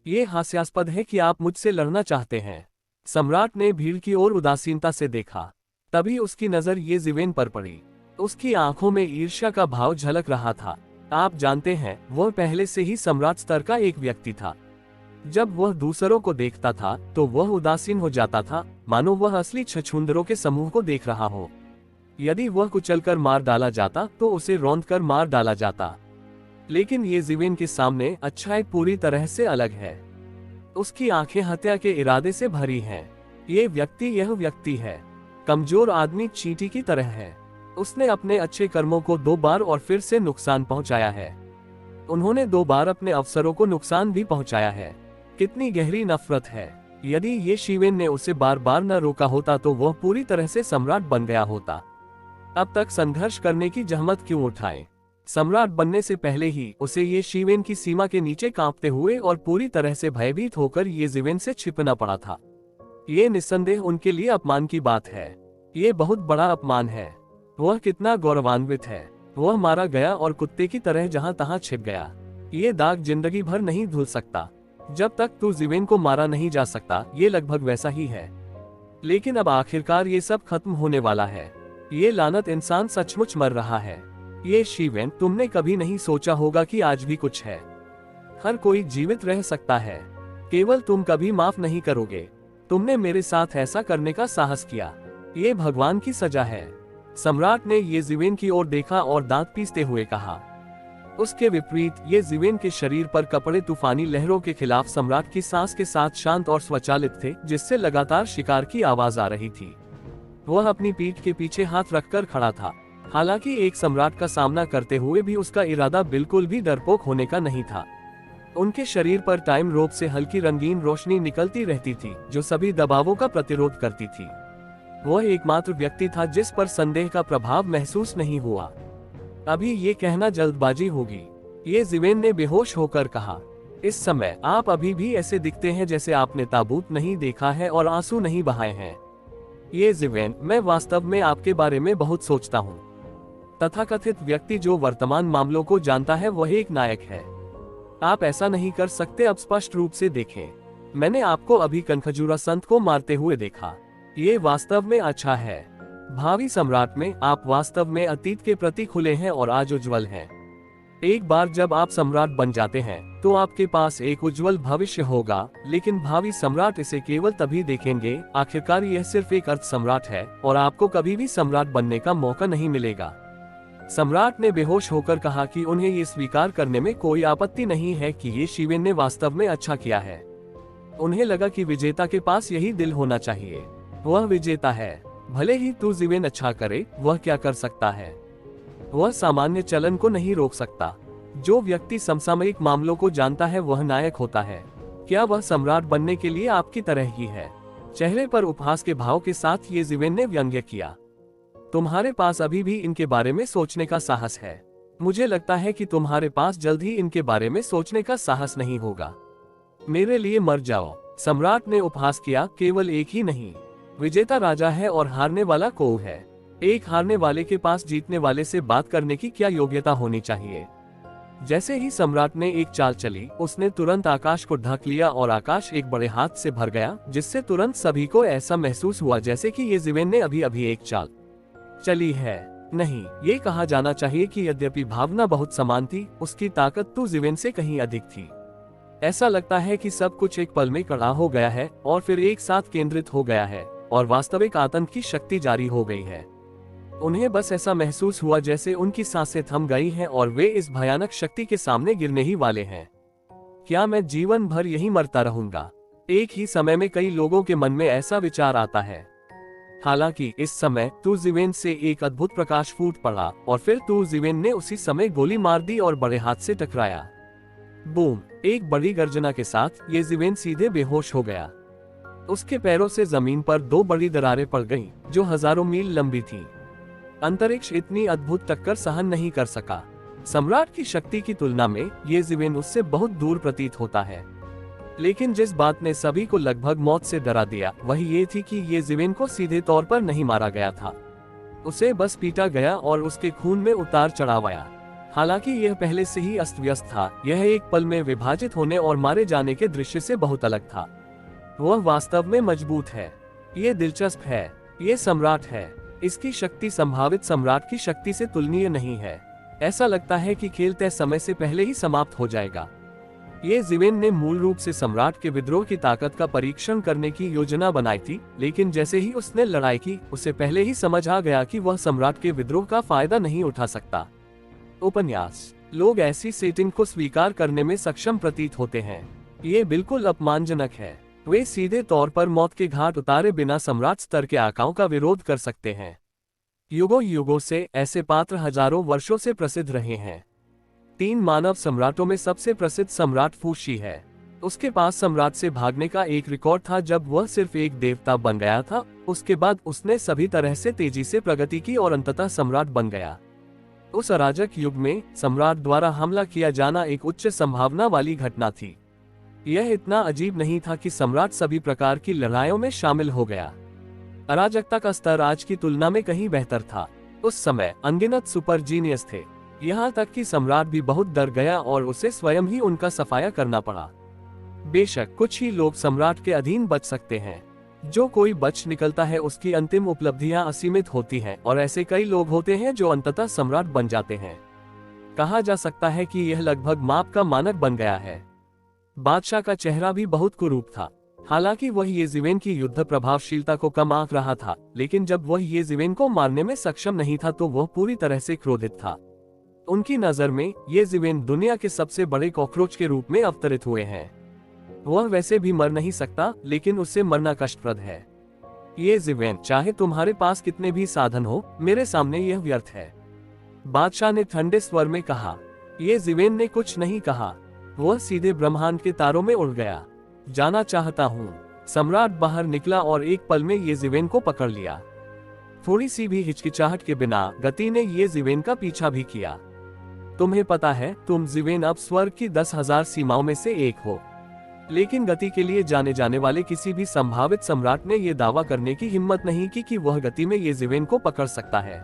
ये हास्यास्पद है कि आप मुझसे लड़ना चाहते हैं। सम्राट ने भीड़ की ओर उदासीनता से देखा। तभी उसकी नजर ये ज़िवेन पर पड़ी। उसकी आंखों में ईर्ष्या का भाव झलक रहा था। आप जानते हैं, वह पहले से ही सम्राट स्तर का एक व्यक्ति था। जब वह दूसरों को देखता था तो वह उदासीन हो जाता था, मानो वह असली छछूंदरों के समूह को देख रहा हो। यदि वह कुचलकर मार डाला जाता तो उसे रौंदकर मार डाला जाता। लेकिन ये ज़िवेन के सामने अच्छाई पूरी तरह से अलग है। उसकी आंखें हत्या के इरादे से भरी हैं। यह व्यक्ति है। कमजोर आदमी चींटी की तरह है। उसने अपने अच्छे कर्मों को 2 बार और फिर से नुकसान पहुंचाया है। उन्होंने 2 बार अपने अफसरों को नुकसान भी पहुंचाया है। कितनी गहरी नफरत है। यदि ये शिवेन ने उसे बार बार न रोका होता तो वह पूरी तरह से सम्राट बन गया होता। अब तक संघर्ष करने की जहमत क्यों उठाए? सम्राट बनने से पहले ही उसे ये शिवेन की सीमा के नीचे कांपते हुए और पूरी तरह से भयभीत होकर ये जीवेन से छिपना पड़ा था। ये निस्संदेह उनके लिए अपमान की बात है। ये बहुत बड़ा अपमान है। वह कितना गौरवान्वित है। वह मारा गया और कुत्ते की तरह जहां तहां छिप गया। ये दाग जिंदगी भर नहीं धुल सकता। जब तक तू जीवेन को मारा नहीं जा सकता, ये लगभग वैसा ही है। लेकिन अब आखिरकार ये सब खत्म होने वाला है। ये लानत इंसान सचमुच मर रहा है। ये शिवेन, तुमने कभी नहीं सोचा होगा कि आज भी कुछ है। हर कोई जीवित रह सकता है, केवल तुम कभी माफ नहीं करोगे। तुमने मेरे साथ ऐसा करने का साहस किया। ये भगवान की सजा है। सम्राट ने ये जीवेन की ओर देखा और दांत पीसते हुए कहा। उसके विपरीत ये जीवेन के शरीर पर कपड़े तूफानी लहरों के खिलाफ सम्राट की सांस के साथ शांत और स्वचालित थे, जिससे लगातार शिकार की आवाज आ रही थी। वह अपनी पीठ के पीछे हाथ रखकर खड़ा था। हालांकि एक सम्राट का सामना करते हुए भी उसका इरादा बिल्कुल भी डरपोक होने का नहीं था। उनके शरीर पर टाइम रोप से हल्की रंगीन रोशनी निकलती रहती थी, जो सभी दबावों का प्रतिरोध करती थी। वह एकमात्र व्यक्ति था जिस पर संदेह का प्रभाव महसूस नहीं हुआ। अभी ये कहना जल्दबाजी होगी, ये जीवेन ने बेहोश होकर कहा। इस समय आप अभी भी ऐसे दिखते हैं जैसे आपने ताबूत नहीं देखा है और आंसू नहीं बहाए हैं। ये जीवेन, मैं वास्तव में आपके बारे में बहुत सोचता हूँ। तथाकथित व्यक्ति जो वर्तमान मामलों को जानता है वह एक नायक है। आप ऐसा नहीं कर सकते। अब स्पष्ट रूप से देखें, मैंने आपको अभी कनखजूरा संत को मारते हुए देखा। ये वास्तव में अच्छा है। भावी सम्राट में आप वास्तव में अतीत के प्रति खुले हैं और आज उज्जवल हैं। एक बार जब आप सम्राट बन जाते हैं तो आपके पास एक उज्जवल भविष्य होगा, लेकिन भावी सम्राट इसे केवल तभी देखेंगे। आखिरकार यह सिर्फ एक अर्थ सम्राट है और आपको कभी भी सम्राट बनने का मौका नहीं मिलेगा। सम्राट ने बेहोश होकर कहा कि उन्हें ये स्वीकार करने में कोई आपत्ति नहीं है कि ये शिवेन ने वास्तव में अच्छा किया है। उन्हें लगा कि विजेता के पास यही दिल होना चाहिए। वह विजेता है। भले ही तू जीवेन अच्छा करे, वह क्या कर सकता है? वह सामान्य चलन को नहीं रोक सकता। जो व्यक्ति समसामयिक मामलों को जानता है वह नायक होता है। क्या वह सम्राट बनने के लिए आपकी तरह ही है? चेहरे पर उपहास के भाव के साथ ये जीवेन ने व्यंग्य किया। तुम्हारे पास अभी भी इनके बारे में सोचने का साहस है। मुझे लगता है कि तुम्हारे पास जल्द ही इनके बारे में सोचने का साहस नहीं होगा। मेरे लिए मर जाओ। सम्राट ने उपहास किया। केवल एक ही नहीं, विजेता राजा है और हारने वाला कौव है। एक हारने वाले के पास जीतने वाले से बात करने की क्या योग्यता होनी चाहिए? जैसे ही सम्राट ने एक चाल चली, उसने तुरंत आकाश को ढक लिया और आकाश एक बड़े हाथ से भर गया, जिससे तुरंत सभी को ऐसा महसूस हुआ जैसे कि ये जीवेन ने अभी अभी एक चाल चली है। नहीं, ये कहा जाना चाहिए कि यद्यपि भावना बहुत समान थी, उसकी ताकत तो जीवेन से कहीं अधिक थी। ऐसा लगता है कि सब कुछ एक पल में कड़ा हो गया है और फिर एक साथ केंद्रित हो गया है और वास्तविक आतंक की शक्ति जारी हो गई है। उन्हें बस ऐसा महसूस हुआ जैसे उनकी सांसें थम गई हैं और वे इस भयानक शक्ति के सामने गिरने ही वाले हैं। क्या मैं जीवन भर यही मरता रहूंगा? एक ही समय में कई लोगों के मन में ऐसा विचार आता है। हालांकि इस समय तू जीवेन से एक अद्भुत प्रकाश फूट पड़ा और फिर तू जीवेन ने उसी समय गोली मार दी और बड़े हाथ से टकराया। बूम! एक बड़ी गर्जना के साथ ये जीवेन सीधे बेहोश हो गया। उसके पैरों से जमीन पर 2 बड़ी दरारें पड़ गईं, जो हजारों मील लंबी थीं। अंतरिक्ष इतनी अद्भुत टक्कर सहन नहीं कर सका। सम्राट की शक्ति की तुलना में ये जीवेन उससे बहुत दूर प्रतीत होता है। लेकिन जिस बात ने सभी को लगभग मौत से डरा दिया वही ये थी कि ये जीवेन को सीधे तौर पर नहीं मारा गया था। उसे बस पीटा गया और उसके खून में उतार चढ़ाव आया। हालांकि यह पहले से ही अस्त व्यस्त था, यह एक पल में विभाजित होने और मारे जाने के दृश्य से बहुत अलग था। वह वास्तव में मजबूत है। ये दिलचस्प है। ये सम्राट है। इसकी शक्ति संभावित सम्राट की शक्ति से तुलनीय नहीं है। ऐसा लगता है कि खेल तय समय से पहले ही समाप्त हो जाएगा। ये जीवेन ने मूल रूप से सम्राट के विद्रोह की ताकत का परीक्षण करने की योजना बनाई थी, लेकिन जैसे ही उसने लड़ाई की, उसे पहले ही समझ आ गया कि वह सम्राट के विद्रोह का फायदा नहीं उठा सकता। उपन्यास। लोग ऐसी सेटिंग को स्वीकार करने में सक्षम प्रतीत होते हैं। ये बिल्कुल अपमानजनक है। वे सीधे तौर पर मौत के घाट उतारे बिना सम्राट स्तर के आकाओं का विरोध कर सकते हैं। युगों युगों से ऐसे पात्र हजारों वर्षों से प्रसिद्ध रहे हैं। 3 मानव सम्राटों में सबसे प्रसिद्ध सम्राट फूशी है। उसके पास सम्राट से भागने का एक रिकॉर्ड था जब वह सिर्फ एक देवता बन गया था। उसके बाद उसने सभी तरह से तेजी से प्रगति की और अंततः सम्राट बन गया। उस अराजक युग में सम्राट द्वारा हमला किया जाना एक उच्च संभावना वाली घटना थी। यह इतना अजीब नहीं था कि सम्राट सभी प्रकार की लड़ाइयों में शामिल हो गया। अराजकता का स्तर आज की तुलना में कहीं बेहतर था। उस समय अनगिनत सुपर जीनियस थे, यहाँ तक कि सम्राट भी बहुत डर गया और उसे स्वयं ही उनका सफाया करना पड़ा। बेशक कुछ ही लोग सम्राट के अधीन बच सकते हैं। जो कोई बच निकलता है उसकी अंतिम उपलब्धियां असीमित होती हैं और ऐसे कई लोग होते हैं जो अंततः सम्राट बन जाते हैं। कहा जा सकता है कि यह लगभग माप का मानक बन गया है। बादशाह का चेहरा भी बहुत कुरूप था। हालांकि वह येज़िवेन की युद्ध प्रभावशीलता को कम आंक रहा था, लेकिन जब वह येज़िवेन को मारने में सक्षम नहीं था तो वह पूरी तरह से क्रोधित था। उनकी नजर में येज़िवेन दुनिया के सबसे बड़े कॉकरोच के रूप में अवतरित हुए हैं। वह वैसे भी मर नहीं सकता, लेकिन उससे मरना कष्टप्रद है। येज़िवेन, चाहे तुम्हारे पास कितने भी साधन हो, मेरे सामने यह व्यर्थ है। बादशाह ने ठंडे स्वर में कहा। येज़िवेन ने कुछ नहीं कहा। वह सीधे ब्रह्मांड के तारों में उड़ गया। जाना चाहता हूँ। सम्राट बाहर निकला और एक पल में येज़िवेन को पकड़ लिया। थोड़ी सी भी हिचकिचाहट के बिना गति ने येज़िवेन का पीछा भी किया। तुम्हें पता है, तुम ज़िवेन अब स्वर्ग की 10,000 सीमाओं में से एक हो। लेकिन गति के लिए जाने जाने वाले किसी भी संभावित सम्राट ने यह दावा करने की हिम्मत नहीं की कि वह गति में येज़िवेन को पकड़ सकता है।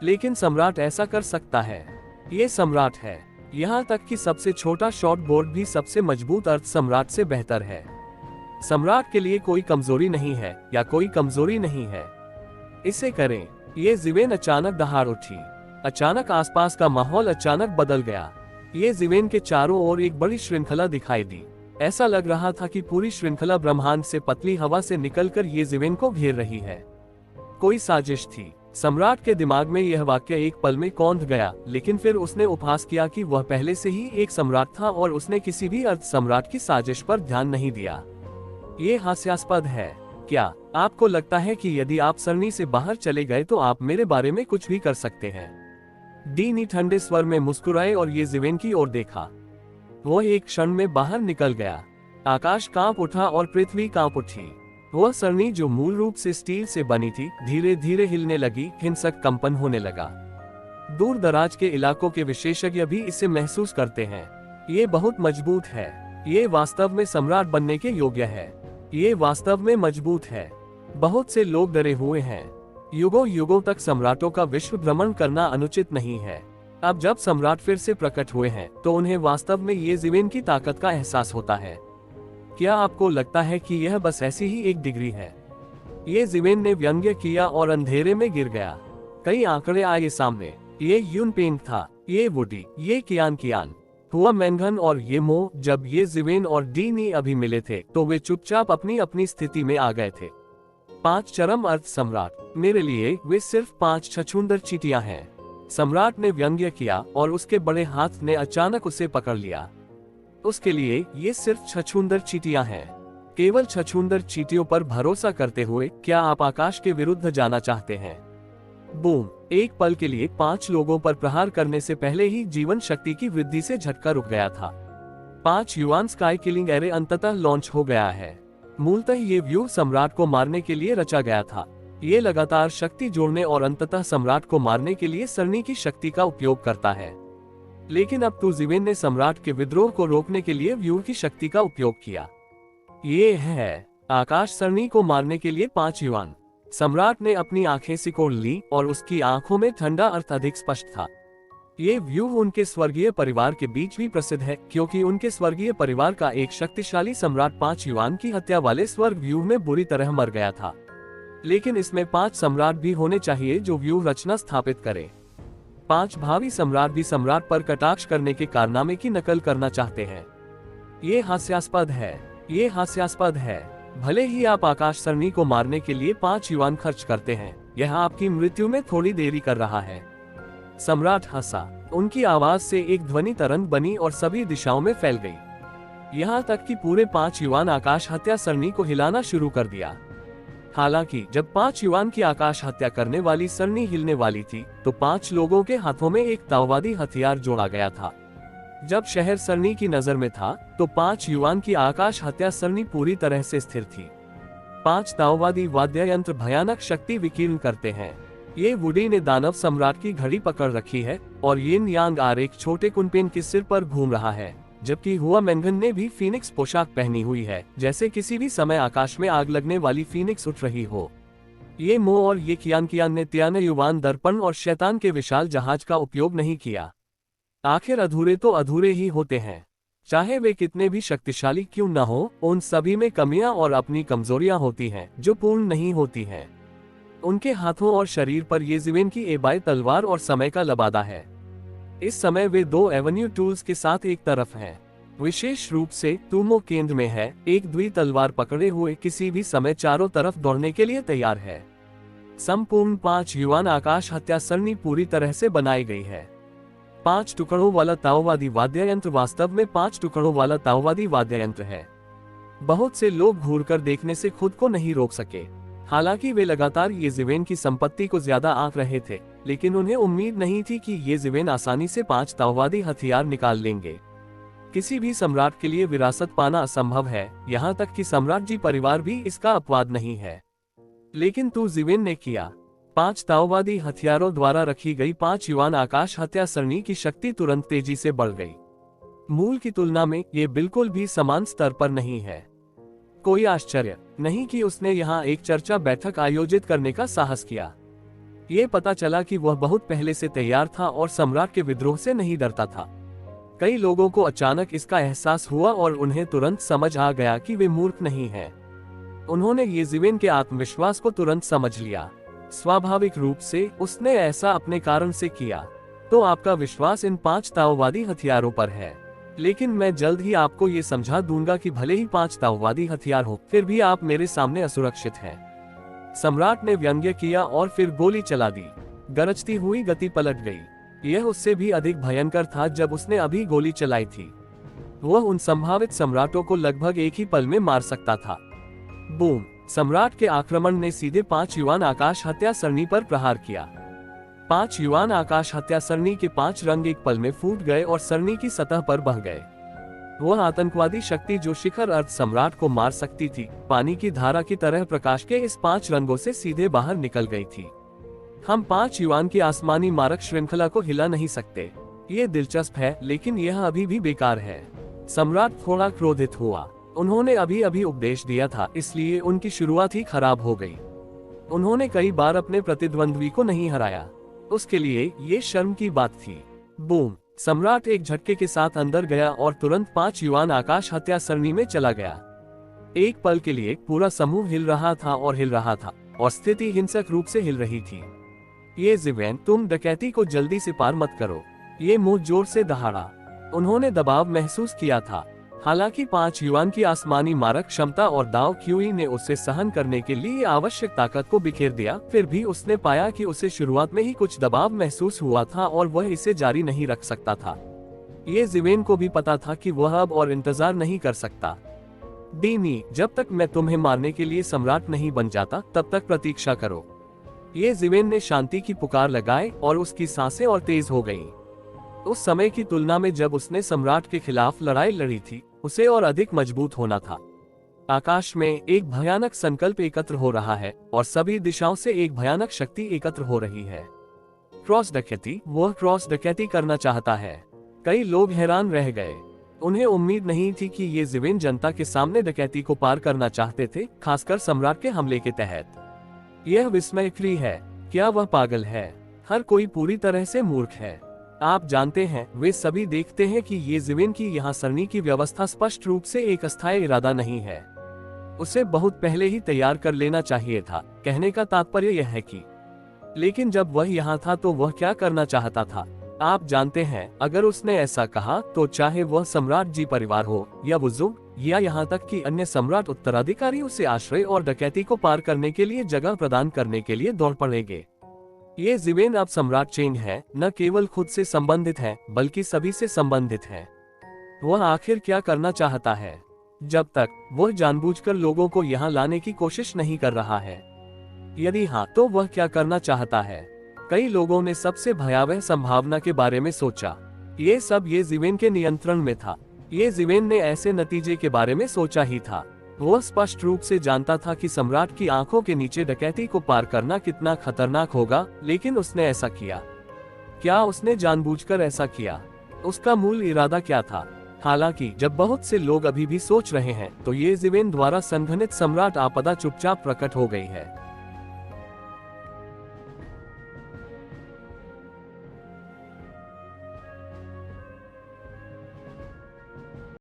लेकिन सम्राट ऐसा कर सकता है। ये सम्राट है। यहाँ तक कि सबसे छोटा शॉर्ट बोर्ड भी सबसे मजबूत अर्थ सम्राट से बेहतर है। सम्राट के लिए कोई कमजोरी नहीं है या कोई कमजोरी नहीं है। इसे करें। येज़िवेन अचानक दहाड़ उठी। अचानक आसपास का माहौल अचानक बदल गया। येज़िवेन के चारों ओर एक बड़ी श्रृंखला दिखाई दी। ऐसा लग रहा था कि पूरी श्रृंखला ब्रह्मांड से पतली हवा से निकलकर येज़िवेन को घेर रही है। कोई साजिश थी। सम्राट के दिमाग में यह वाक्य एक पल में कौंध गया, लेकिन फिर उसने उपहास किया कि वह पहले से ही एक सम्राट था और उसने किसी भी अर्ध सम्राट की साजिश पर ध्यान नहीं दिया। ये हास्यास्पद है। क्या आपको लगता है कि यदि आप सरनी से बाहर चले गए तो आप मेरे बारे में कुछ भी कर सकते हैं? डीनी ठंडे स्वर में मुस्कुराए और येज़िवेन की ओर देखा। वह एक क्षण में बाहर निकल गया। आकाश कांप उठा और पृथ्वी कांप उठी। वह सरनी जो मूल रूप से स्टील से बनी थी, धीरे धीरे हिलने लगी। हिंसक कंपन होने लगा। दूर दराज के इलाकों के विशेषज्ञ भी इसे महसूस करते हैं। ये बहुत मजबूत है। ये वास्तव में सम्राट बनने के योग्य है। ये वास्तव में मजबूत है। बहुत से लोग डरे हुए हैं। युगों युगों तक सम्राटों का विश्व भ्रमण करना अनुचित नहीं है। अब जब सम्राट फिर से प्रकट हुए हैं तो उन्हें वास्तव में येज़िवेन की ताकत का एहसास होता है। क्या आपको लगता है कि यह बस ऐसी ही एक डिग्री है? येज़िवेन ने व्यंग्य किया और अंधेरे में गिर गया। कई आंकड़े आए सामने। ये यूनपेंग था, ये वुडी, ये कियान, हुआ मैनघन और ये मो। जब येज़िवेन और डीनी अभी मिले थे तो वे चुपचाप अपनी अपनी स्थिति में आ गए थे। 5 चरम अर्थ सम्राट। मेरे लिए वे सिर्फ 5 छछूंदर चींटियां हैं। सम्राट ने व्यंग्य किया और उसके बड़े हाथ ने अचानक उसे पकड़ लिया। उसके लिए ये सिर्फ छछूंदर चींटियां हैं। केवल छछूंदर चींटियों पर भरोसा करते हुए क्या आप आकाश के विरुद्ध जाना चाहते हैं? बूम! एक पल के लिए 5 लोगों पर प्रहार करने से पहले ही जीवन शक्ति की वृद्धि से झटका रुक गया था। 5 युआन स्काई किलिंग एरे अंततः लॉन्च हो गया है। मूलतः ये व्यूह सम्राट को मारने के लिए रचा गया था। ये लगातार शक्ति जोड़ने और अंततः सम्राट को मारने के लिए सरनी की शक्ति का उपयोग करता है। लेकिन अब तो ज़िवेन ने सम्राट के विद्रोह को रोकने के लिए व्यूह की शक्ति का उपयोग किया। ये है आकाश सरनी को मारने के लिए 5 युआन। सम्राट ने अपनी आंखें सिकोड़ ली और उसकी आंखों में ठंडा अर्थ अधिक स्पष्ट था। ये व्यूह उनके स्वर्गीय परिवार के बीच भी प्रसिद्ध है, क्योंकि उनके स्वर्गीय परिवार का एक शक्तिशाली सम्राट 5 युआन की हत्या वाले स्वर्ग व्यूह में बुरी तरह मर गया था। लेकिन इसमें 5 सम्राट भी होने चाहिए जो व्यूह रचना स्थापित करे। 5 भावी सम्राट भी सम्राट पर कटाक्ष करने के कारनामे की नकल करना चाहते हैं। ये हास्यास्पद है। ये हास्यास्पद है। भले ही आप आकाश सरनी को मारने के लिए 5 युआन खर्च करते हैं, यह आपकी मृत्यु में थोड़ी देरी कर रहा है। सम्राट हंसा। उनकी आवाज से एक ध्वनि तरंग बनी और सभी दिशाओं में फैल गई। यहाँ तक कि पूरे 5 युआन आकाश हत्या सरनी को हिलाना शुरू कर दिया। हालांकि जब 5 युआन की आकाश हत्या करने वाली सरनी हिलने वाली थी, तो 5 लोगों के हाथों में एक ताओवादी हथियार जोड़ा गया था। जब शहर सरनी की नजर में था, तो 5 युआन की आकाश हत्या सरनी पूरी तरह से स्थिर थी। 5 ताओवादी वाद्य यंत्र भयानक शक्ति विकीर्ण करते हैं। ये वुडी ने दानव सम्राट की घड़ी पकड़ रखी है और यिन यांग आर एक छोटे कुनपेन के सिर पर घूम रहा है, जबकि हुआ मेंगन ने भी फीनिक्स पोशाक पहनी हुई है, जैसे किसी भी समय आकाश में आग लगने वाली फीनिक्स उठ रही हो। ये मो और ये कियान ने त्यान युवान दर्पण और शैतान के विशाल जहाज का उपयोग नहीं किया। आखिर अधूरे तो अधूरे ही होते हैं, चाहे वे कितने भी शक्तिशाली क्यों न हो, उन सभी में कमियां और अपनी कमजोरियां होती हैं जो पूर्ण नहीं होती हैं। उनके हाथों और शरीर पर ये जीवेन की एबाई तलवार और समय का लबादा है। इस समय वे 2 एवेन्यू टूल्स के साथ एक तरफ हैं। विशेष रूप से तुमो केंद्र में है, एक द्वि तलवार पकड़े हुए किसी भी समय चारों तरफ दौड़ने के लिए तैयार है। संपूर्ण 5 युआन आकाश हत्या सरनी पूरी तरह से बनाई गई है। 5 टुकड़ों वाला ताओवादी वाद्य यंत्र वास्तव में 5 टुकड़ों वाला ताओवादी वाद्य यंत्र है। बहुत से लोग घूरकर देखने से खुद को नहीं रोक सके। हालांकि वे लगातार ये जीवेन की संपत्ति को ज्यादा आंक रहे थे, लेकिन उन्हें उम्मीद नहीं थी कि ये जीवेन आसानी से 5 ताओवादी हथियार निकाल लेंगे। किसी भी सम्राट के लिए विरासत पाना असंभव है, यहाँ तक कि सम्राट जी परिवार भी इसका अपवाद नहीं है। लेकिन तू जीवेन ने किया। 5 ताओवादी हथियारों द्वारा रखी गई 5 युआन आकाश हत्या सरनी की शक्ति तुरंत तेजी से बढ़ गई। मूल की तुलना में ये बिल्कुल भी समान स्तर पर नहीं है। कोई आश्चर्य नहीं कि उसने यहाँ एक चर्चा बैठक आयोजित करने का साहस किया। ये पता चला कि वह बहुत पहले से तैयार था और सम्राट के विद्रोह से नहीं डरता था। कई लोगों को अचानक इसका एहसास हुआ और उन्हें तुरंत समझ आ गया कि वे मूर्ख नहीं हैं। उन्होंने ये जीवेन के आत्मविश्वास को तुरंत समझ लिया। स्वाभाविक रूप से उसने ऐसा अपने कारण से किया। तो आपका विश्वास इन 5 ताओवादी हथियारों पर है, लेकिन मैं जल्द ही आपको ये समझा दूंगा कि भले ही 5 ताओवादी हथियार हो, फिर भी आप मेरे सामने असुरक्षित हैं। सम्राट ने व्यंग्य किया और फिर गोली चला दी। गरजती हुई गति पलट गई। यह उससे भी अधिक भयंकर था जब उसने अभी गोली चलाई थी। वह उन संभावित सम्राटों को लगभग एक ही पल में मार सकता था। बूम! सम्राट के आक्रमण ने सीधे 5 युआन आकाश हत्या सरनी पर प्रहार किया। 5 युआन आकाश हत्या सरनी के 5 रंग एक पल में फूट गए और सरनी की सतह पर बह गए। वह आतंकवादी शक्ति जो शिखर अर्थ सम्राट को मार सकती थी, पानी की धारा की तरह प्रकाश के इस 5 रंगों से सीधे बाहर निकल गई थी। हम 5 युआन की आसमानी मारक श्रृंखला को हिला नहीं सकते। ये दिलचस्प है, लेकिन यह अभी भी बेकार है। सम्राट थोड़ा क्रोधित हुआ। उन्होंने अभी अभी उपदेश दिया था, इसलिए उनकी शुरुआत ही खराब हो गई। उन्होंने कई बार अपने प्रतिद्वंद्वी को नहीं हराया। उसके लिए ये शर्म की बात थी। बूम! सम्राट एक झटके के साथ अंदर गया और तुरंत 5 युआन आकाश हत्या सरनी में चला गया। एक पल के लिए पूरा समूह हिल रहा था और स्थिति हिंसक रूप से हिल रही थी। ये जीवेन, तुम डकैती को जल्दी से पार मत करो। ये मुंह जोर से दहाड़ा। उन्होंने दबाव महसूस किया था। हालांकि 5 युआन की आसमानी मारक क्षमता और दाव क्यूई ने उसे सहन करने के लिए आवश्यक ताकत को बिखेर दिया, फिर भी उसने पाया कि उसे शुरुआत में ही कुछ दबाव महसूस हुआ था और वह इसे जारी नहीं रख सकता था। ये जीवेन को भी पता था कि वह अब और इंतजार नहीं कर सकता। डीनी, जब तक मैं तुम्हें मारने के लिए सम्राट नहीं बन जाता, तब तक प्रतीक्षा करो। ये जीवेन ने शांति की पुकार लगाई और उसकी सांसें और तेज हो गईं। उस समय की तुलना में जब उसने सम्राट के खिलाफ लड़ाई लड़ी थी, उसे और अधिक मजबूत होना था। आकाश में एक भयानक संकल्प एकत्र हो रहा है और सभी दिशाओं से एक भयानक शक्ति एकत्र हो रही है। क्रॉस डकैती, वह क्रॉस डकैती करना चाहता है। कई लोग हैरान रह गए। उन्हें उम्मीद नहीं थी कि ये जीवेन जनता के सामने डकैती को पार करना चाहते थे, खासकर सम्राट के हमले के तहत। यह विस्मयकारी है। क्या वह पागल है? हर कोई पूरी तरह से मूर्ख है। आप जानते हैं, वे सभी देखते हैं कि ये जीवेन की यहाँ सरनी की व्यवस्था स्पष्ट रूप से एक अस्थायी इरादा नहीं है। उसे बहुत पहले ही तैयार कर लेना चाहिए था। कहने का तात्पर्य यह है कि लेकिन जब वह यहाँ था तो वह क्या करना चाहता था? आप जानते हैं, अगर उसने ऐसा कहा तो चाहे वह सम्राट जी परिवार हो या बुजुर्ग या यहाँ तक कि अन्य सम्राट उत्तराधिकारी उसे आश्रय और डकैती को पार करने के लिए जगह प्रदान करने के लिए दौड़ पड़ेंगे। ये जीवेन अब सम्राट चेंग है, न केवल खुद से संबंधित है बल्कि सभी से संबंधित है। वह आखिर क्या करना चाहता है? जब तक वह जानबूझकर लोगों को यहाँ लाने की कोशिश नहीं कर रहा है। यदि हाँ, तो वह क्या करना चाहता है? कई लोगों ने सबसे भयावह संभावना के बारे में सोचा। ये सब येज़िवेन के नियंत्रण में था। येज़िवेन ने ऐसे नतीजे के बारे में सोचा ही था। वह स्पष्ट रूप से जानता था कि सम्राट की आंखों के नीचे डकैती को पार करना कितना खतरनाक होगा, लेकिन उसने ऐसा किया। क्या उसने जानबूझकर ऐसा किया? उसका मूल इरादा क्या था? हालांकि जब बहुत से लोग अभी भी सोच रहे हैं, तो येज़िवेन द्वारा संघनित सम्राट आपदा चुपचाप प्रकट हो गई है।